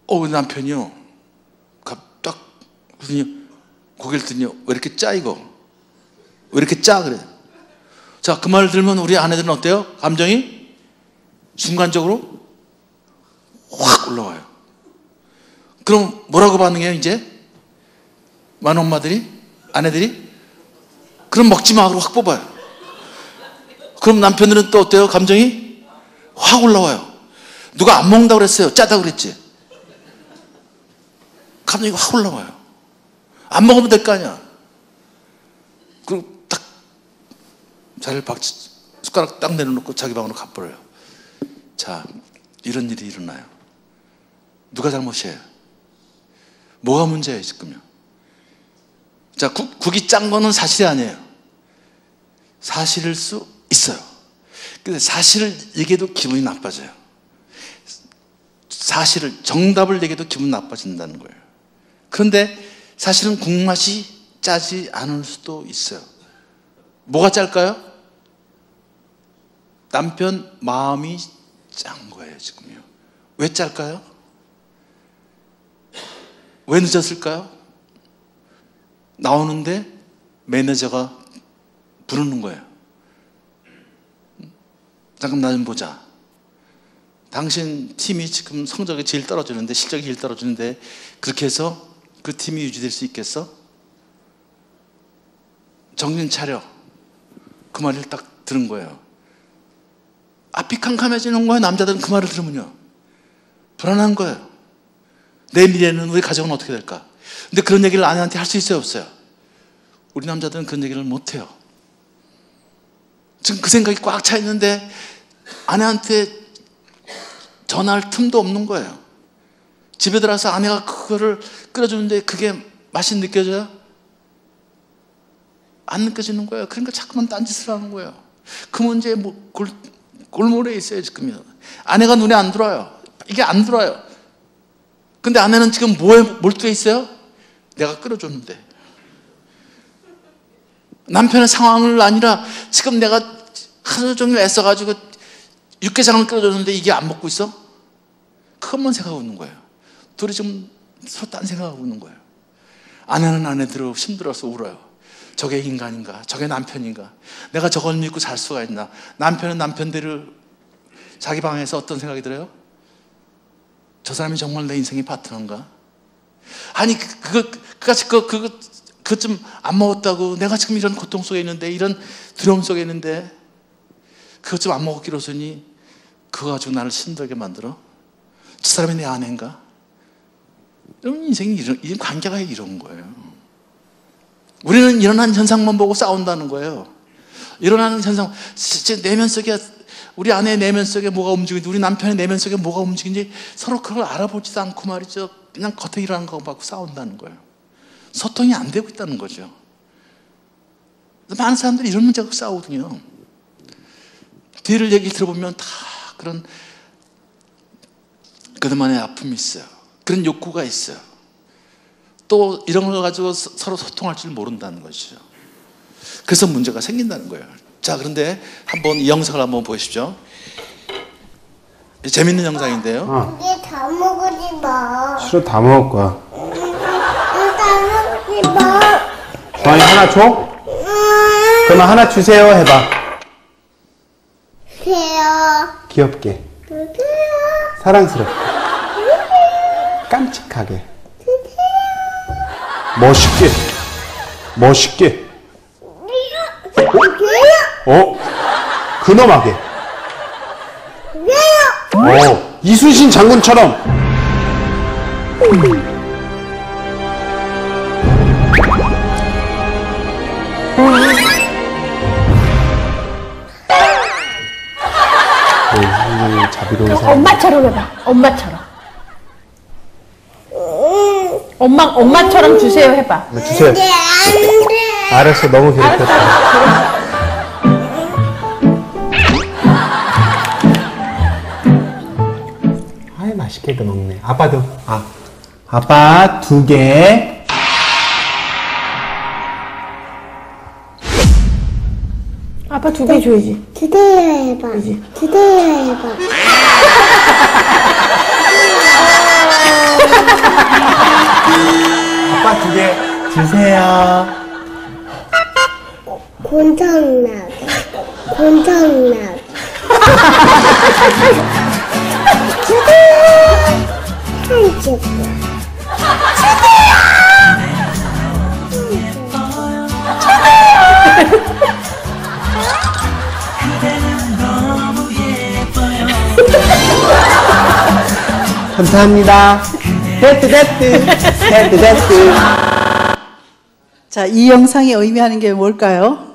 [SPEAKER 1] 남편이요 딱 고개를 들더니 왜 이렇게 짜 이거? 왜 이렇게 짜? 그래. 자, 그 말을 들으면 우리 아내들은 어때요? 감정이 순간적으로 확 올라와요. 그럼 뭐라고 반응해요? 이제 많은 엄마들이, 아내들이 그럼 먹지 마 하고 확 뽑아요. 그럼 남편들은 또 어때요? 감정이 확 올라와요. 누가 안 먹는다고 그랬어요? 짜다고 그랬지? 감정이 확 올라와요. 안 먹으면 될 거 아니야. 그리고 딱 자리를 숟가락 딱 내려놓고 자기 방으로 가버려요. 자, 이런 일이 일어나요. 누가 잘못이에요? 뭐가 문제예요 지금요? 자, 국이 짠 거는 사실이 아니에요. 사실일 수 있어요. 근데 사실을 얘기해도 기분이 나빠져요. 정답을 얘기해도 기분 나빠진다는 거예요. 그런데 사실은 국맛이 짜지 않을 수도 있어요. 뭐가 짤까요? 남편 마음이 짠 거예요 지금요. 왜 짤까요? 왜 늦었을까요? 나오는데 매니저가 부르는 거예요. 잠깐 나 좀 보자. 당신 팀이 지금 성적이 제일 떨어지는데, 실적이 제일 떨어지는데 그렇게 해서 그 팀이 유지될 수 있겠어? 정신 차려. 그 말을 딱 들은 거예요. 앞이 캄캄해지는 거예요. 남자들은 그 말을 들으면요. 불안한 거예요. 내 미래는, 우리 가정은 어떻게 될까? 근데 그런 얘기를 아내한테 할 수 있어요, 없어요? 우리 남자들은 그런 얘기를 못 해요. 지금 그 생각이 꽉 차 있는데 아내한테 전화할 틈도 없는 거예요. 집에 들어와서 아내가 그거를 끓여주는데 그게 맛이 느껴져요? 안 느껴지는 거예요. 그러니까 자꾸만 딴짓을 하는 거예요. 그 문제에 골몰에 있어요, 지금. 아내가 눈에 안 들어와요. 이게 안 들어와요. 근데 아내는 지금 뭐에 몰두해 있어요? 내가 끓여줬는데. 남편의 상황을 아니라 지금 내가 하루 종일 애써가지고 육개장을 끓여줬는데 이게 안 먹고 있어? 그것만 생각하고 있는 거예요. 둘이 지금 서로 딴 생각하고 있는 거예요. 아내는 아내대로 힘들어서 울어요. 저게 인간인가? 저게 남편인가? 내가 저걸 믿고 살 수가 있나? 남편은 남편대로 자기 방에서 어떤 생각이 들어요? 저 사람이 정말 내 인생의 파트너인가? 아니 그것 좀 안 먹었다고 내가 지금 이런 고통 속에 있는데, 이런 두려움 속에 있는데 그것 좀 안 먹었기로서니 그거 가지고 나를 힘들게 만들어? 저 사람이 내 아내인가? 여러분, 인생이 이 관계가 이런 거예요. 우리는 일어난 현상만 보고 싸운다는 거예요. 일어나는 현상, 제 내면 속에, 우리 아내의 내면 속에 뭐가 움직이는지, 우리 남편의 내면 속에 뭐가 움직이는지 서로 그걸 알아보지도 않고 말이죠. 그냥 겉에 일어나는 거 갖고 싸운다는 거예요. 소통이 안 되고 있다는 거죠. 많은 사람들이 이런 문제 갖고 싸우거든요. 뒤를 얘기 들어보면 다 그런 그들만의 아픔이 있어요. 그런 욕구가 있어요. 또 이런 걸 가지고 서로 소통할 줄 모른다는 것이죠. 그래서 문제가 생긴다는 거예요. 자, 그런데 한번 이 영상을 한번 보십시오. 재밌는 영상인데요.
[SPEAKER 3] 이게 다 먹지 마.
[SPEAKER 4] 싫어, 다 먹을 거야.
[SPEAKER 3] 다 먹지 마.
[SPEAKER 4] 주환이 하나 줘? 그러면 하나 주세요 해봐.
[SPEAKER 3] 주세요.
[SPEAKER 4] 귀엽게,
[SPEAKER 3] 주세요.
[SPEAKER 4] 사랑스럽게, 깜찍하게, 멋있게, 멋있게, 근엄하게, 이순신 장군처럼. 자비로운 사람.
[SPEAKER 5] 엄마처럼 해봐. 엄마처럼. 엄마처럼 주세요 해봐.
[SPEAKER 4] 주세요.
[SPEAKER 3] 안 돼.
[SPEAKER 4] 알았어, 너무 괴롭혔다. 아이, 맛있게도 먹네. 아빠도. 아빠 2개.
[SPEAKER 5] 아빠 2개 줘야지.
[SPEAKER 3] 주세요 해봐. 주세요 해봐.
[SPEAKER 4] 아빠 2개 주세요.
[SPEAKER 3] 곤청나게. 곤청나게. 주세요. 한 집.
[SPEAKER 4] 감사합니다. 됐드.
[SPEAKER 2] 자, 이 영상이 의미하는 게 뭘까요?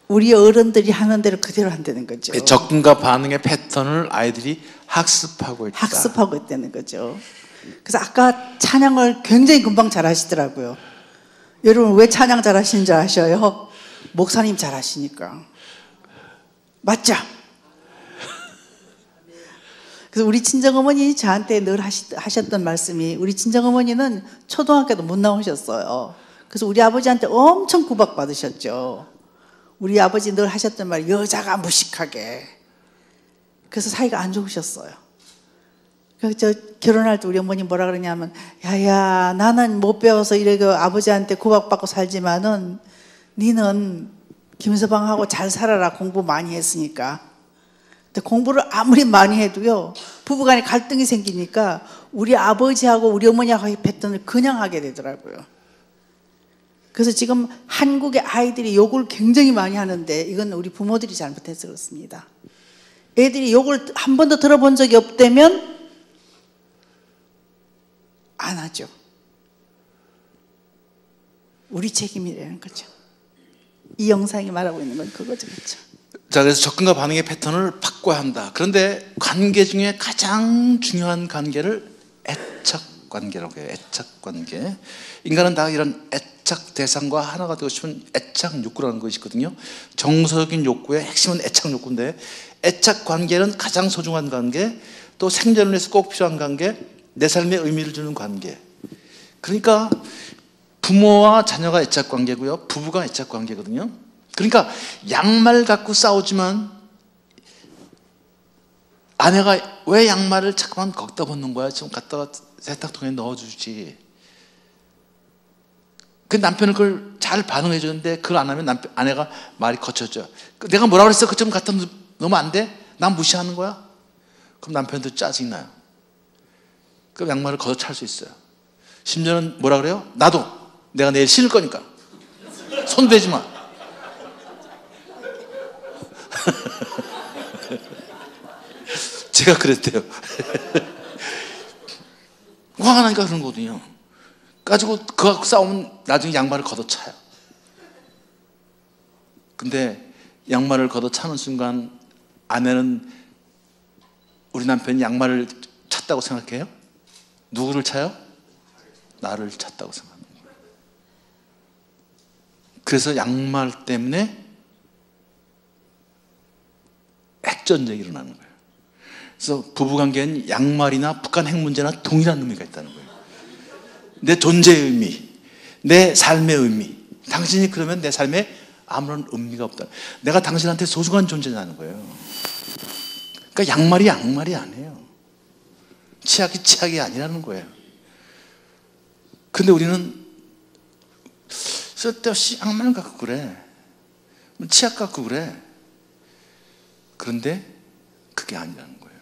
[SPEAKER 2] 우리 어른들이 하는 대로 그대로 한다는 거죠.
[SPEAKER 1] 접근과 반응의 패턴을 아이들이 학습하고 있다.
[SPEAKER 2] 학습하고 있다는 거죠. 그래서 아까 찬양을 굉장히 금방 잘 하시더라고요. 여러분, 왜 찬양 잘 하시는 줄 아셔요? 목사님 잘 하시니까. 맞죠? 그래서 우리 친정어머니 저한테 늘 하셨던 말씀이, 우리 친정어머니는 초등학교도 못 나오셨어요. 그래서 우리 아버지한테 엄청 구박받으셨죠. 우리 아버지 늘 하셨던 말이 여자가 무식하게. 그래서 사이가 안 좋으셨어요. 그래서 저 결혼할 때 우리 어머니 뭐라 그러냐면, 야야, 나는 못 배워서 이렇게 아버지한테 구박받고 살지만은 니는 김서방하고 잘 살아라. 공부 많이 했으니까. 근데 공부를 아무리 많이 해도요, 부부간에 갈등이 생기니까 우리 아버지하고 우리 어머니하고의 패턴을 그냥 하게 되더라고요. 그래서 지금 한국의 아이들이 욕을 굉장히 많이 하는데 이건 우리 부모들이 잘못해서 그렇습니다. 애들이 욕을 한 번도 들어본 적이 없다면 안 하죠. 우리 책임이라는 거죠. 이 영상이 말하고 있는 건 그거죠. 그렇죠?
[SPEAKER 1] 자, 그래서 접근과 반응의 패턴을 바꿔야 한다. 그런데 관계 중에 가장 중요한 관계를 애착 관계라고 해요. 애착 관계. 인간은 다 이런 애착 대상과 하나가 되고 싶은 애착 욕구라는 것이 있거든요. 정서적인 욕구의 핵심은 애착 욕구인데, 애착 관계는 가장 소중한 관계, 또 생존을 위해서 꼭 필요한 관계, 내 삶에 의미를 주는 관계. 그러니까 부모와 자녀가 애착 관계고요, 부부가 애착 관계거든요. 그러니까 양말 갖고 싸우지만 아내가 왜 양말을 자꾸만 거기다 벗는 거야? 지금 갖다가 세탁통에 넣어주지. 그 남편은 그걸 잘 반응해 주는데 그걸 안 하면 아내가 말이 거쳐져. 내가 뭐라 그랬어? 그거 좀 갖다 넣으면 안 돼? 난 무시하는 거야? 그럼 남편도 짜증나요. 그럼 양말을 걷어 찰 수 있어요. 심지어는 뭐라 그래요? 나도 내가 내일 신을 거니까 손 대지 마. 제가 그랬대요. 화가 나니까 그런 거거든요. 가지고 그거 갖고 싸우면 나중에 양말을 걷어차요. 근데 양말을 걷어차는 순간 아내는 우리 남편이 양말을 찼다고 생각해요? 누구를 차요? 나를 찼다고 생각합니다. 그래서 양말 때문에 핵전쟁이 일어나는 거예요. 그래서 부부관계는 양말이나 북한 핵 문제나 동일한 의미가 있다는 거예요. 내 존재의 의미, 내 삶의 의미. 당신이 그러면 내 삶에 아무런 의미가 없다. 내가 당신한테 소중한 존재냐는 거예요. 그러니까 양말이 양말이 아니에요. 치약이 치약이 아니라는 거예요. 근데 우리는 쓸데없이 양말 갖고 그래, 치약 갖고 그래. 그런데 그게 아니라는 거예요.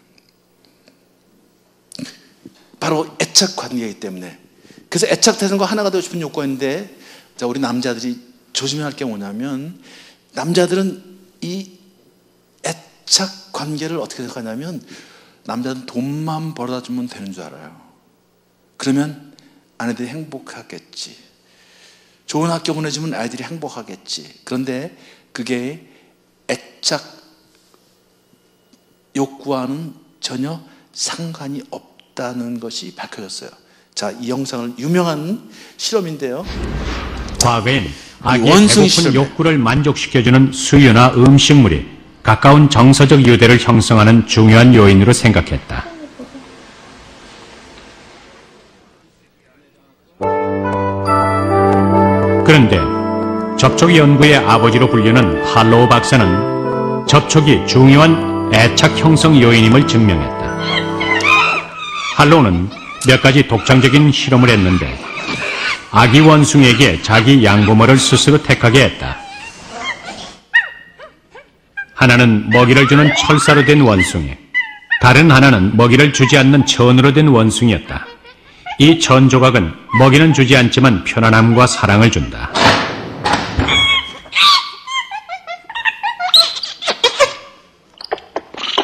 [SPEAKER 1] 바로 애착 관계이기 때문에. 그래서 애착 대상과 하나가 되고 싶은 욕구가 있는데, 자, 우리 남자들이 조심해야 할 게 뭐냐면, 남자들은 이 애착 관계를 어떻게 생각하냐면, 남자는 돈만 벌어다 주면 되는 줄 알아요. 그러면 아내들이 행복하겠지, 좋은 학교 보내주면 아이들이 행복하겠지. 그런데 그게 애착 욕구와는 전혀 상관이 없다는 것이 밝혀졌어요. 자, 이 영상은 유명한 실험인데요.
[SPEAKER 6] 과거엔 아기의
[SPEAKER 1] 원숭이
[SPEAKER 6] 배고픈
[SPEAKER 1] 실험이에요.
[SPEAKER 6] 욕구를 만족시켜주는 수유나 음식물이 가까운 정서적 유대를 형성하는 중요한 요인으로 생각했다. 그런데 접촉 연구의 아버지로 불리는 할로우 박사는 접촉이 중요한 애착 형성 요인임을 증명했다. 할로우는 몇 가지 독창적인 실험을 했는데, 아기 원숭이에게 자기 양부모를 스스로 택하게 했다. 하나는 먹이를 주는 철사로 된 원숭이, 다른 하나는 먹이를 주지 않는 천으로 된 원숭이였다. 이 천 조각은 먹이는 주지 않지만 편안함과 사랑을 준다.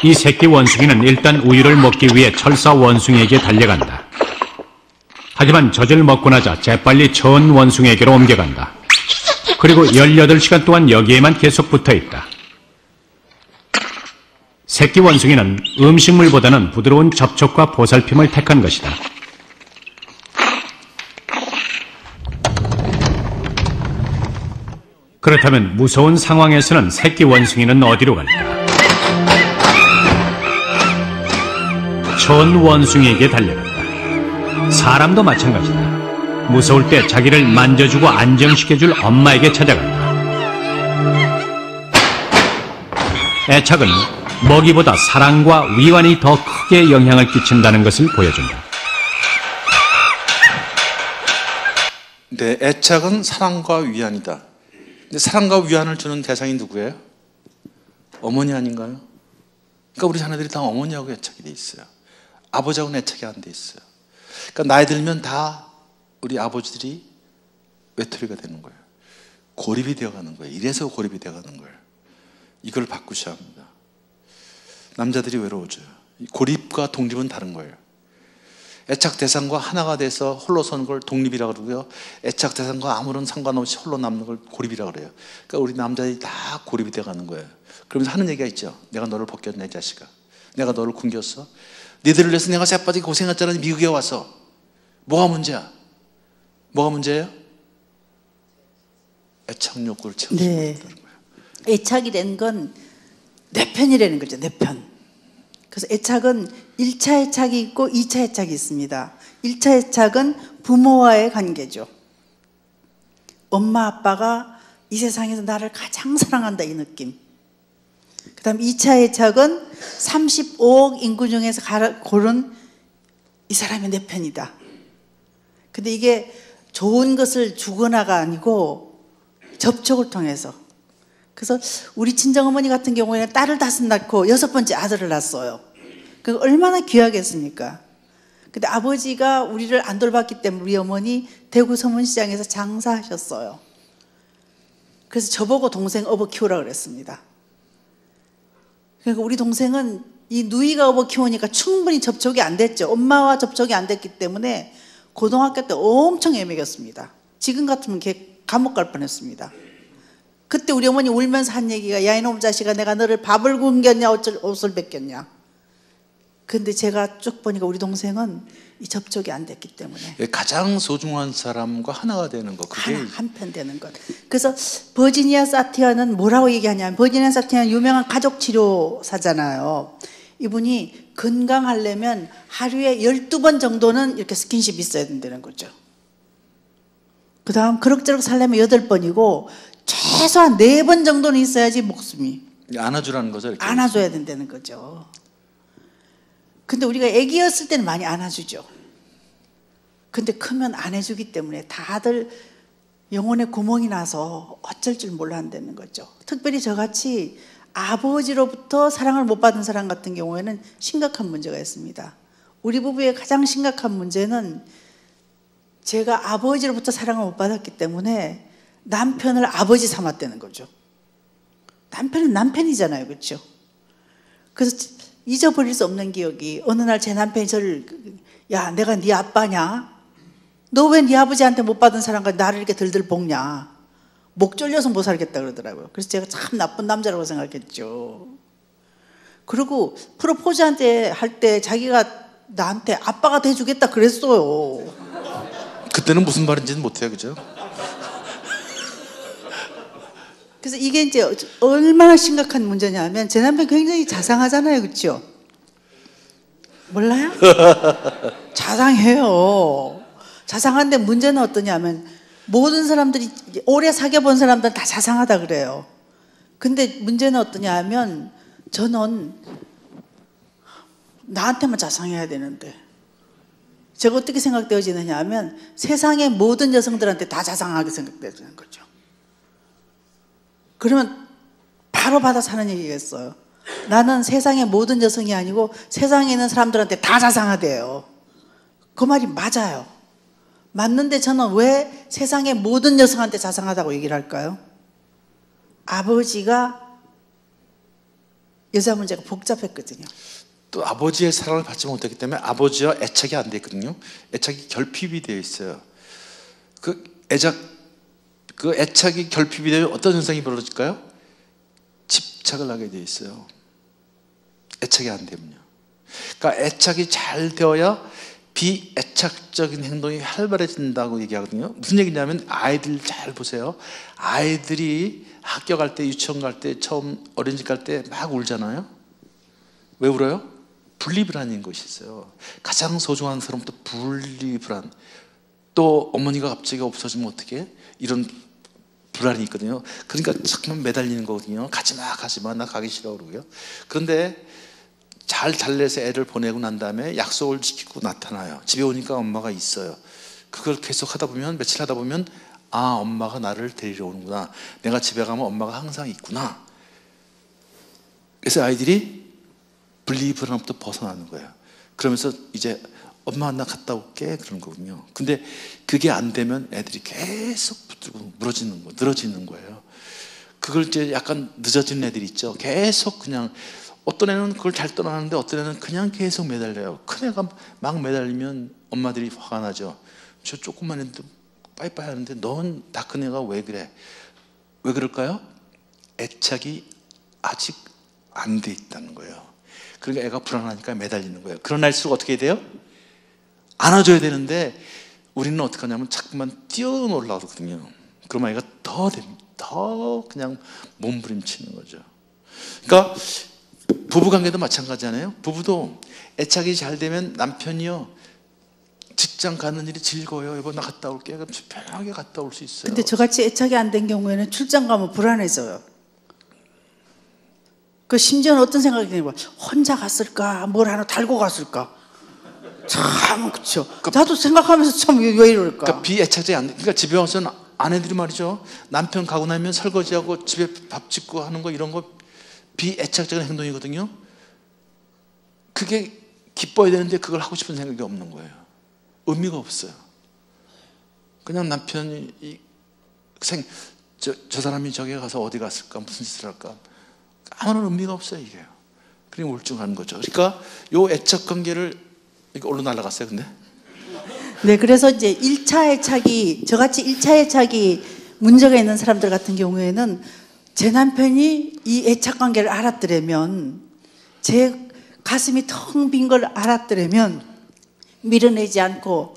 [SPEAKER 6] 이 새끼 원숭이는 일단 우유를 먹기 위해 철사 원숭이에게 달려간다. 하지만 젖을 먹고 나자 재빨리 천 원숭이에게로 옮겨간다. 그리고 18시간 동안 여기에만 계속 붙어있다. 새끼 원숭이는 음식물보다는 부드러운 접촉과 보살핌을 택한 것이다. 그렇다면 무서운 상황에서는 새끼 원숭이는 어디로 갈까? 천 원숭이에게 달려간다. 사람도 마찬가지다. 무서울 때 자기를 만져주고 안정시켜줄 엄마에게 찾아간다. 애착은 먹이보다 사랑과 위안이 더 크게 영향을 끼친다는 것을 보여준다.
[SPEAKER 1] 네, 애착은 사랑과 위안이다. 근데 사랑과 위안을 주는 대상이 누구예요? 어머니 아닌가요? 그러니까 우리 자녀들이 다 어머니하고 애착이 돼 있어요. 아버지하고는 애착이 안 돼 있어요. 그러니까 나이 들면 다 우리 아버지들이 외톨이가 되는 거예요. 고립이 되어가는 거예요. 이래서 고립이 되어가는 거예요. 이걸 바꾸셔야 합니다. 남자들이 외로워져요. 고립과 독립은 다른 거예요. 애착 대상과 하나가 돼서 홀로 서는 걸 독립이라고 그러고요. 애착 대상과 아무런 상관없이 홀로 남는 걸 고립이라고 그래요. 그러니까 우리 남자들이 다 고립이 돼가는 거예요. 그러면서 하는 얘기가 있죠. 내가 너를 벗겼냐 이 자식아. 내가 너를 굶겼어. 니들을 위해서 내가 새빠지게 고생했잖아. 미국에 와서. 뭐가 문제야? 뭐가 문제예요? 애착 욕구를 채우지
[SPEAKER 2] 네.
[SPEAKER 1] 못한다는 거예요.
[SPEAKER 2] 애착이라는 건 내 편이라는 거죠. 내 편. 그래서 애착은 1차 애착이 있고 2차 애착이 있습니다. 1차 애착은 부모와의 관계죠. 엄마 아빠가 이 세상에서 나를 가장 사랑한다 이 느낌. 그 다음 2차 애착은 35억 인구 중에서 고른 이 사람이 내 편이다. 근데 이게 좋은 것을 주거나가 아니고 접촉을 통해서. 그래서 우리 친정어머니 같은 경우에는 딸을 5 낳고 6번째 아들을 낳았어요. 그 얼마나 귀하겠습니까? 근데 아버지가 우리를 안 돌봤기 때문에 우리 어머니 대구 서문시장에서 장사하셨어요. 그래서 저보고 동생 업어 키우라 그랬습니다. 그러니까 우리 동생은 이 누이가 업어 키우니까 충분히 접촉이 안 됐죠. 엄마와 접촉이 안 됐기 때문에 고등학교 때 엄청 애매겼습니다. 지금 같으면 걔 감옥 갈 뻔했습니다. 그때 우리 어머니 울면서 한 얘기가 야 이놈 자식아 내가 너를 밥을 굶겼냐 옷을 벗겼냐. 근데 제가 쭉 보니까 우리 동생은 이 접촉이 안 됐기 때문에
[SPEAKER 1] 가장 소중한 사람과 하나가 되는 것. 그게
[SPEAKER 2] 한편 되는 것. 그래서 버지니아 사티아는 뭐라고 얘기하냐면 버지니아 사티아는 유명한 가족 치료사잖아요. 이분이 건강하려면 하루에 12번 정도는 이렇게 스킨십 있어야 된다는 거죠. 그 다음 그럭저럭 살려면 8번이고 최소한 4번 정도는 있어야지 목숨이
[SPEAKER 1] 안아주라는 거죠. 이렇게.
[SPEAKER 2] 안아줘야 된다는 거죠. 근데 우리가 애기였을 때는 많이 안아주죠. 근데 크면 안 해주기 때문에 다들 영혼에 구멍이 나서 어쩔 줄 몰라 한다는 거죠. 특별히 저같이 아버지로부터 사랑을 못 받은 사람 같은 경우에는 심각한 문제가 있습니다. 우리 부부의 가장 심각한 문제는 제가 아버지로부터 사랑을 못 받았기 때문에 남편을 아버지 삼았다는 거죠. 남편은 남편이잖아요. 그렇죠? 그래서 잊어버릴 수 없는 기억이 어느 날 제 남편이 저를 야 내가 네 아빠냐? 너 왜 네 아버지한테 못 받은 사람과 나를 이렇게 들들 볶냐? 목 졸려서 못 살겠다 그러더라고요. 그래서 제가 참 나쁜 남자라고 생각했죠. 그리고 프로포즈한테 할 때 자기가 나한테 아빠가 돼주겠다 그랬어요.
[SPEAKER 1] 그때는 무슨 말인지는 못해요. 그죠?
[SPEAKER 2] 그래서 이게 이제 얼마나 심각한 문제냐면 제 남편 굉장히 자상하잖아요. 그렇죠? 몰라요? 자상해요. 자상한데 문제는 어떠냐면 모든 사람들이 오래 사귀어 본 사람들은 다 자상하다 그래요. 근데 문제는 어떠냐면 저는 나한테만 자상해야 되는데 제가 어떻게 생각되어지느냐 하면 세상의 모든 여성들한테 다 자상하게 생각되어지는 거죠. 그러면 바로 받아서 하는 얘기가 있어요. 나는 세상의 모든 여성이 아니고 세상에 있는 사람들한테 다 자상하대요. 그 말이 맞아요. 맞는데 저는 왜 세상의 모든 여성한테 자상하다고 얘기를 할까요? 아버지가 여자 문제가 복잡했거든요.
[SPEAKER 1] 또 아버지의 사랑을 받지 못했기 때문에 아버지와 애착이 안 됐거든요. 애착이 결핍이 되어 있어요. 그 애착이 결핍이 되면 어떤 현상이 벌어질까요? 집착을 하게 되어 있어요. 애착이 안 되면요. 그러니까 애착이 잘 되어야 비애착적인 행동이 활발해진다고 얘기하거든요. 무슨 얘기냐면 아이들 잘 보세요. 아이들이 학교 갈 때, 유치원 갈 때, 처음 어린이집 갈 때 막 울잖아요. 왜 울어요? 분리불안인 것이 있어요. 가장 소중한 사람부터 분리불안. 또 어머니가 갑자기 없어지면 어떻게? 이런 불안이 있거든요. 그러니까 자꾸만 매달리는 거거든요. 가지마 나 가기 싫어 그러고요. 그런데 잘 달래서 애를 보내고 난 다음에 약속을 지키고 나타나요. 집에 오니까 엄마가 있어요. 그걸 계속 하다 보면 며칠 하다 보면 아 엄마가 나를 데리러 오는구나. 내가 집에 가면 엄마가 항상 있구나. 그래서 아이들이 분리불안부터 벗어나는 거예요. 그러면서 이제 엄마 나 갔다 올게 그런 거군요. 근데 그게 안 되면 애들이 계속 붙들고 늘어지는 거예요. 그걸 이제 약간 늦어지는 애들이 있죠. 계속 그냥 어떤 애는 그걸 잘 떠나는데 어떤 애는 그냥 계속 매달려요. 큰 애가 막 매달리면 엄마들이 화가 나죠. 저 조그만 애도 빠이빠이 하는데 넌 다 큰 애가 왜 그래? 왜 그럴까요? 애착이 아직 안 돼 있다는 거예요. 그러니까 애가 불안하니까 매달리는 거예요. 그런 날수록 어떻게 돼요? 안아줘야 되는데 우리는 어떻게 하냐면 자꾸만 뛰어놀라고 그러거든요. 그럼 아이가 더 그냥 몸부림치는 거죠. 그러니까 부부관계도 마찬가지잖아요. 부부도 애착이 잘 되면 남편이요 직장 가는 일이 즐거워요. 여보 나 갔다 올게. 그럼 편하게 갔다 올 수 있어요.
[SPEAKER 2] 근데 저같이 애착이 안 된 경우에는 출장 가면 불안해져요. 그 심지어는 어떤 생각이 드는 거야? 혼자 갔을까? 뭘 하나 달고 갔을까? 참 그렇죠. 나도 생각하면서 참 왜 이럴까?
[SPEAKER 1] 그러니까 비애착이 안 돼. 그러니까 집에 와서는 아내들이 말이죠. 남편 가고 나면 설거지하고 집에 밥 짓고 하는 거 이런 거 비애착적인 행동이거든요. 그게 기뻐야 되는데 그걸 하고 싶은 생각이 없는 거예요. 의미가 없어요. 그냥 남편이 저 사람이 저기 가서 어디 갔을까? 무슨 짓을 할까? 아무런 의미가 없어요, 이게. 그냥 우울증하는 거죠. 그러니까 요 애착 관계를 이거 올라 날아갔어요, 근데.
[SPEAKER 2] 네, 그래서 이제 1차 애착이 저같이 1차 애착이 문제가 있는 사람들 같은 경우에는 제 남편이 이 애착 관계를 알았더라면 제 가슴이 텅 빈 걸 알았더라면 밀어내지 않고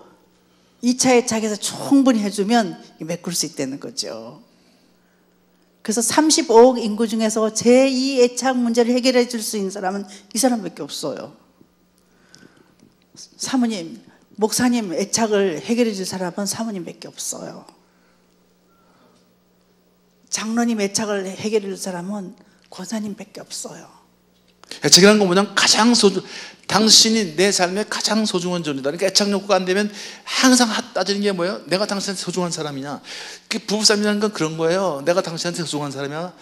[SPEAKER 2] 2차 애착에서 충분히 해주면 메꿀 수 있다는 거죠. 그래서 35억 인구 중에서 제2 애착 문제를 해결해 줄 수 있는 사람은 이 사람밖에 없어요. 사모님, 목사님 애착을 해결해 줄 사람은 사모님밖에 없어요. 장로님 애착을 해결해 줄 사람은 권사님밖에 없어요.
[SPEAKER 1] 애착이라는 건 뭐냐면 당신이 내 삶의 가장 소중한 존재다. 그러니까 애착 욕구가 안 되면 항상 따지는 게 뭐예요? 내가 당신한테 소중한 사람이냐? 부부싸움이라는 건 그런 거예요. 내가 당신한테 소중한 사람이야?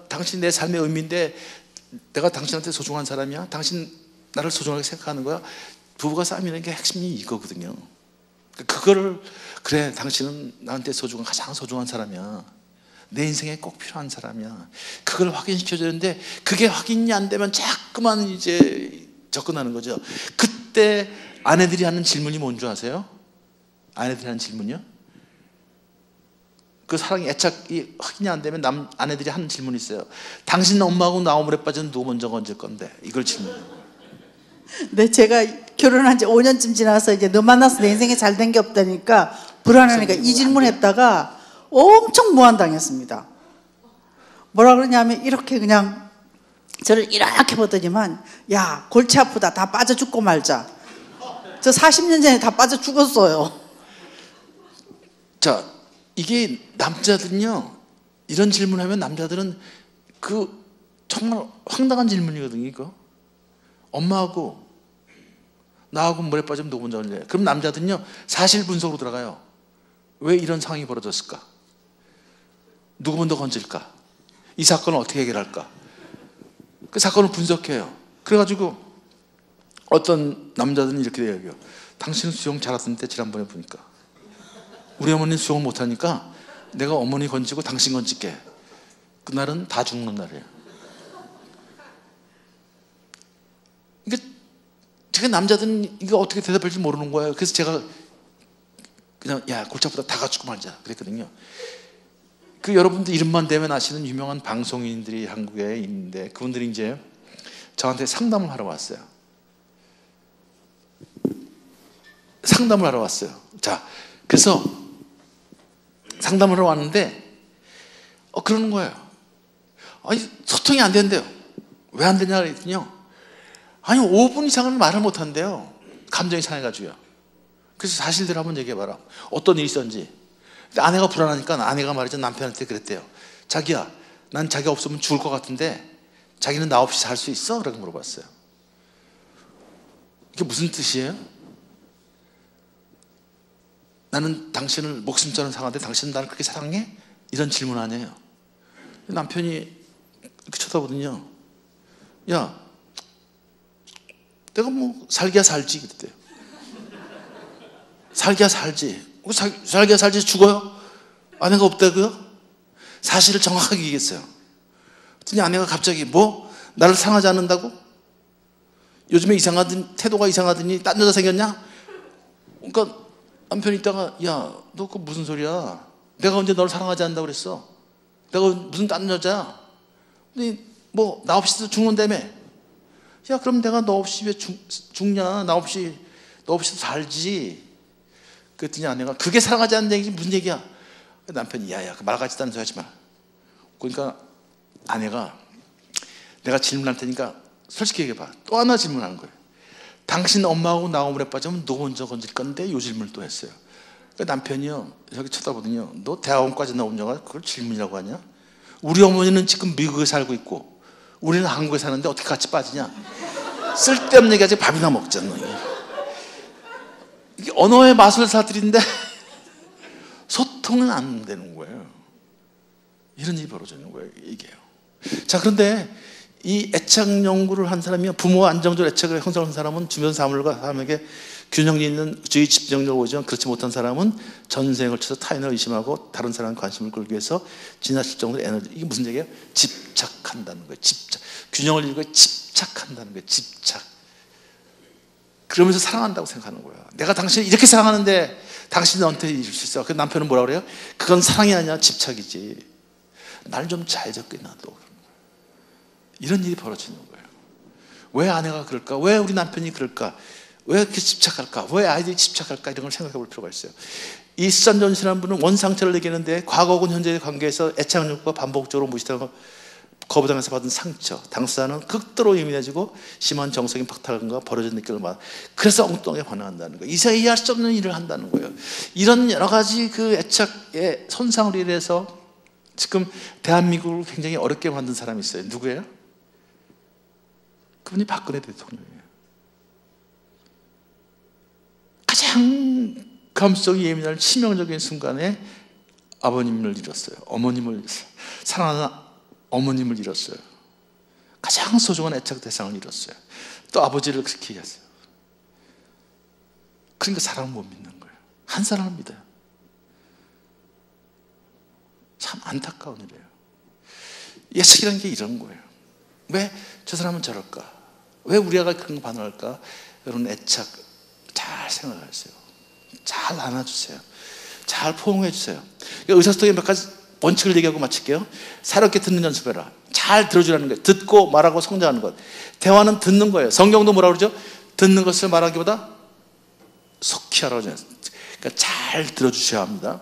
[SPEAKER 1] 당신 내 삶의 의미인데 내가 당신한테 소중한 사람이야? 당신 나를 소중하게 생각하는 거야? 부부가 싸움이라는 게 핵심이 이거거든요. 그거를 그래 당신은 나한테 가장 소중한 사람이야. 내 인생에 꼭 필요한 사람이야. 그걸 확인시켜줘야 되는데 그게 확인이 안 되면 자꾸만 이제 접근하는 거죠. 그때 아내들이 하는 질문이 뭔 줄 아세요? 아내들이 하는 질문이요? 그 사랑이 애착이 확인이 안 되면 아내들이 하는 질문이 있어요. 당신 엄마하고 나 오물에 빠지는 누구 먼저 건질 건데? 이걸 질문해요.
[SPEAKER 2] 네, 제가 결혼한 지 5년쯤 지나서 이제 너 만나서 내 인생에 잘 된 게 없다니까 불안하니까 이 질문 했다가 엄청 무한당했습니다. 뭐라 그러냐면 이렇게 그냥 저를 이렇게 보더니만 야 골치 아프다 다 빠져 죽고 말자. 저 40년 전에 다 빠져 죽었어요.
[SPEAKER 1] 자, 이게 남자들은요 이런 질문하면 남자들은 그 정말 황당한 질문이거든요. 이거 엄마하고 나하고 물에 빠지면 누구 먼저 걸려요? 그럼 남자들은요 사실 분석으로 들어가요. 왜 이런 상황이 벌어졌을까? 누구 먼저 건질까? 이 사건을 어떻게 해결할까? 그 사건을 분석해요. 그래가지고 어떤 남자들은 이렇게 얘기해요. 당신은 수영 잘하던데 지난번에 보니까 우리 어머니는 수영을 못하니까 내가 어머니 건지고 당신 건질게. 그날은 다 죽는 날이에요. 그러니까 제가 남자들은 이거 어떻게 대답할지 모르는 거예요. 그래서 제가 그냥 야 골치 아프다 다 가지고 말자 그랬거든요. 그 여러분들 이름만 대면 아시는 유명한 방송인들이 한국에 있는데 그분들이 이제 저한테 상담을 하러 왔어요. 상담을 하러 왔어요. 자, 그래서 상담을 하러 왔는데 그러는 거예요. 아니 소통이 안 된대요. 왜 안 되냐 그랬더니요. 아니 5분 이상은 말을 못 한대요. 감정이 상해가지고요. 그래서 사실대로 한번 얘기해봐라. 어떤 일이 있었는지. 아내가 불안하니까 아내가 말이죠 남편한테 그랬대요. 자기야, 난 자기 없으면 죽을 것 같은데 자기는 나 없이 살 수 있어? 라고 물어봤어요. 이게 무슨 뜻이에요? 나는 당신을 목숨처럼 사랑하는데 당신은 나를 그렇게 사랑해? 이런 질문 아니에요. 남편이 이렇게 쳐다보더니요. 야, 내가 뭐 살기야 살지 그랬대요. 살기야 살지. 살기야 살지 죽어요? 아내가 없다고요? 사실을 정확하게 얘기했어요. 그랬더니 아내가 갑자기 뭐? 나를 사랑하지 않는다고? 요즘에 태도가 이상하더니 딴 여자 생겼냐? 그러니까 남편이 있다가 야, 너 그거 무슨 소리야? 내가 언제 너를 사랑하지 않는다고 그랬어? 내가 무슨 딴 여자야? 근데 뭐 나 없이도 죽는다며? 야, 그럼 내가 너 없이 왜 죽냐? 나 없이도 살지. 그랬더니 아내가 그게 사랑하지 않는 얘기지 무슨 얘기야? 남편이 야야 그 말 같지도 않은 소리 하지 마. 그러니까 아내가 내가 질문할 테니까 솔직히 얘기해봐. 또 하나 질문하는 거예요. 당신 엄마하고 나 오물에 빠지면 너 먼저 건질 건데 요 질문을 또 했어요. 그러니까 남편이요 저기 쳐다보더니요 너 대학원까지 나온 여가 그걸 질문이라고 하냐? 우리 어머니는 지금 미국에 살고 있고 우리는 한국에 사는데 어떻게 같이 빠지냐? 쓸데없는 얘기하지 밥이나 먹잖아. 이게 언어의 마술사들인데 소통은 안 되는 거예요. 이런 일이 벌어지는 거예요. 이게요. 자, 그런데 이 애착 연구를 한 사람이요 부모와 안정적으로 애착을 형성한 사람은 주변 사물과 사람에게 균형이 있는 주의 집중력을 보이지만 그렇지 못한 사람은 전생을 쳐서 타인을 의심하고 다른 사람의 관심을 끌기 위해서 지나칠 정도의 에너지. 이게 무슨 얘기예요? 집착한다는 거예요. 집착. 균형을 잃고 집착한다는 거예요. 집착. 그러면서 사랑한다고 생각하는 거예요. 내가 당신을 이렇게 사랑하는데 당신이 너한테 이럴 수 있어. 그 남편은 뭐라 그래요? 그건 사랑이 아니라 집착이지. 날 좀 잘 적게 놔둬. 이런 일이 벌어지는 거예요. 왜 아내가 그럴까? 왜 우리 남편이 그럴까? 왜 이렇게 집착할까? 왜 아이들이 집착할까? 이런 걸 생각해 볼 필요가 있어요. 이 수잔존이라는 분은 원상태를 얘기하는데 과거 혹은 현재의 관계에서 애착욕과 반복적으로 무시당하고 거부당해서 받은 상처, 당사자는 극도로 예민해지고 심한 정서적인 박탈감과 벌어진 느낌을 받아. 그래서 엉뚱하게 반응한다는 거예요. 이세에 이해할 수 없는 일을 한다는 거예요. 이런 여러 가지 그 애착의 손상으로 인해서 지금 대한민국을 굉장히 어렵게 만든 사람이 있어요. 누구예요? 그분이 박근혜 대통령이에요. 가장 감성이 예민한 치명적인 순간에 아버님을 잃었어요. 어머님을 잃었어요. 사랑하는 어머님을 잃었어요. 가장 소중한 애착 대상을 잃었어요. 또 아버지를 그렇게 얘기했어요. 그러니까 사람을 못 믿는 거예요. 한 사람을 믿어요. 참 안타까운 일이에요. 예측이라는 게 이런 거예요. 왜 저 사람은 저럴까? 왜 우리 아가 그런 거 반응할까? 여러분 애착 잘 생각하세요. 잘 안아주세요. 잘 포옹해 주세요. 의사소통의 몇 가지 원칙을 얘기하고 마칠게요. 새롭게 듣는 연습해라. 잘 들어주라는 거예요. 듣고 말하고 성장하는 것. 대화는 듣는 거예요. 성경도 뭐라고 그러죠? 듣는 것을 말하기보다 속히 하라고 하잖아요. 그러니까 잘 들어주셔야 합니다.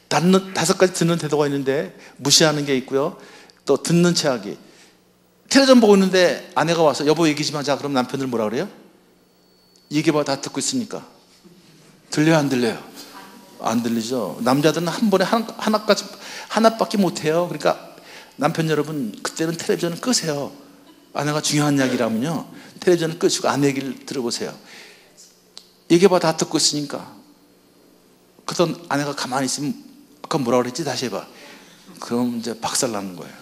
[SPEAKER 1] 다섯 가지 듣는 태도가 있는데 무시하는 게 있고요. 또 듣는 체하기. 텔레비전 보고 있는데 아내가 와서 여보 얘기 좀 하자. 그럼 남편들 뭐라 그래요? 얘기해봐. 다 듣고 있으니까. 들려요 안 들려요? 안 들리죠. 남자들은 한 번에 하나밖에 못해요. 그러니까 남편 여러분 그때는 텔레비전을 끄세요. 아내가 중요한 이야기라면요 텔레비전을 끄시고 아내 얘기를 들어보세요. 얘기해봐. 다 듣고 있으니까. 그러던 아내가 가만히 있으면 아까 뭐라 그랬지? 다시 해봐. 그럼 이제 박살나는 거예요.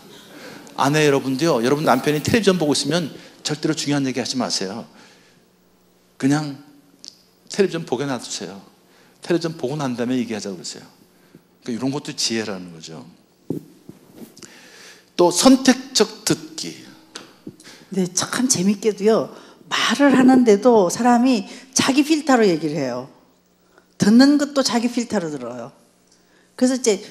[SPEAKER 1] 아내 여러분도요, 여러분 남편이 텔레비전 보고 있으면 절대로 중요한 얘기 하지 마세요. 그냥 텔레비전 보게 놔두세요. 텔레비전 보고 난 다음에 얘기하자고 그러세요. 그러니까 이런 것도 지혜라는 거죠. 또 선택적 듣기.
[SPEAKER 2] 네, 참 재밌게도요. 말을 하는데도 사람이 자기 필터로 얘기를 해요. 듣는 것도 자기 필터로 들어요. 그래서 이제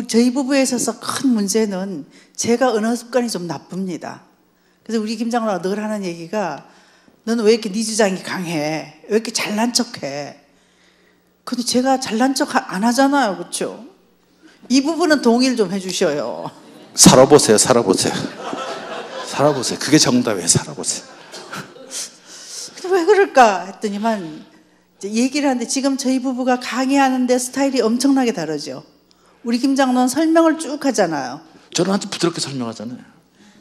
[SPEAKER 2] 저희 부부에 있어서 큰 문제는 제가 언어 습관이 좀 나쁩니다. 그래서 우리 김 장로가 늘 하는 얘기가 너는 왜 이렇게 네 주장이 강해? 왜 이렇게 잘난 척해? 근데 제가 잘난 척 안 하잖아요. 그렇죠? 이 부분은 동의를 좀 해주셔요.
[SPEAKER 1] 살아보세요. 살아보세요. 살아보세요. 그게 정답이에요. 살아보세요.
[SPEAKER 2] 왜 그럴까 했더니만 이제 얘기를 하는데 지금 저희 부부가 강의하는데 스타일이 엄청나게 다르죠. 우리 김 장로는 설명을 쭉 하잖아요.
[SPEAKER 1] 저는 아주 부드럽게 설명하잖아요.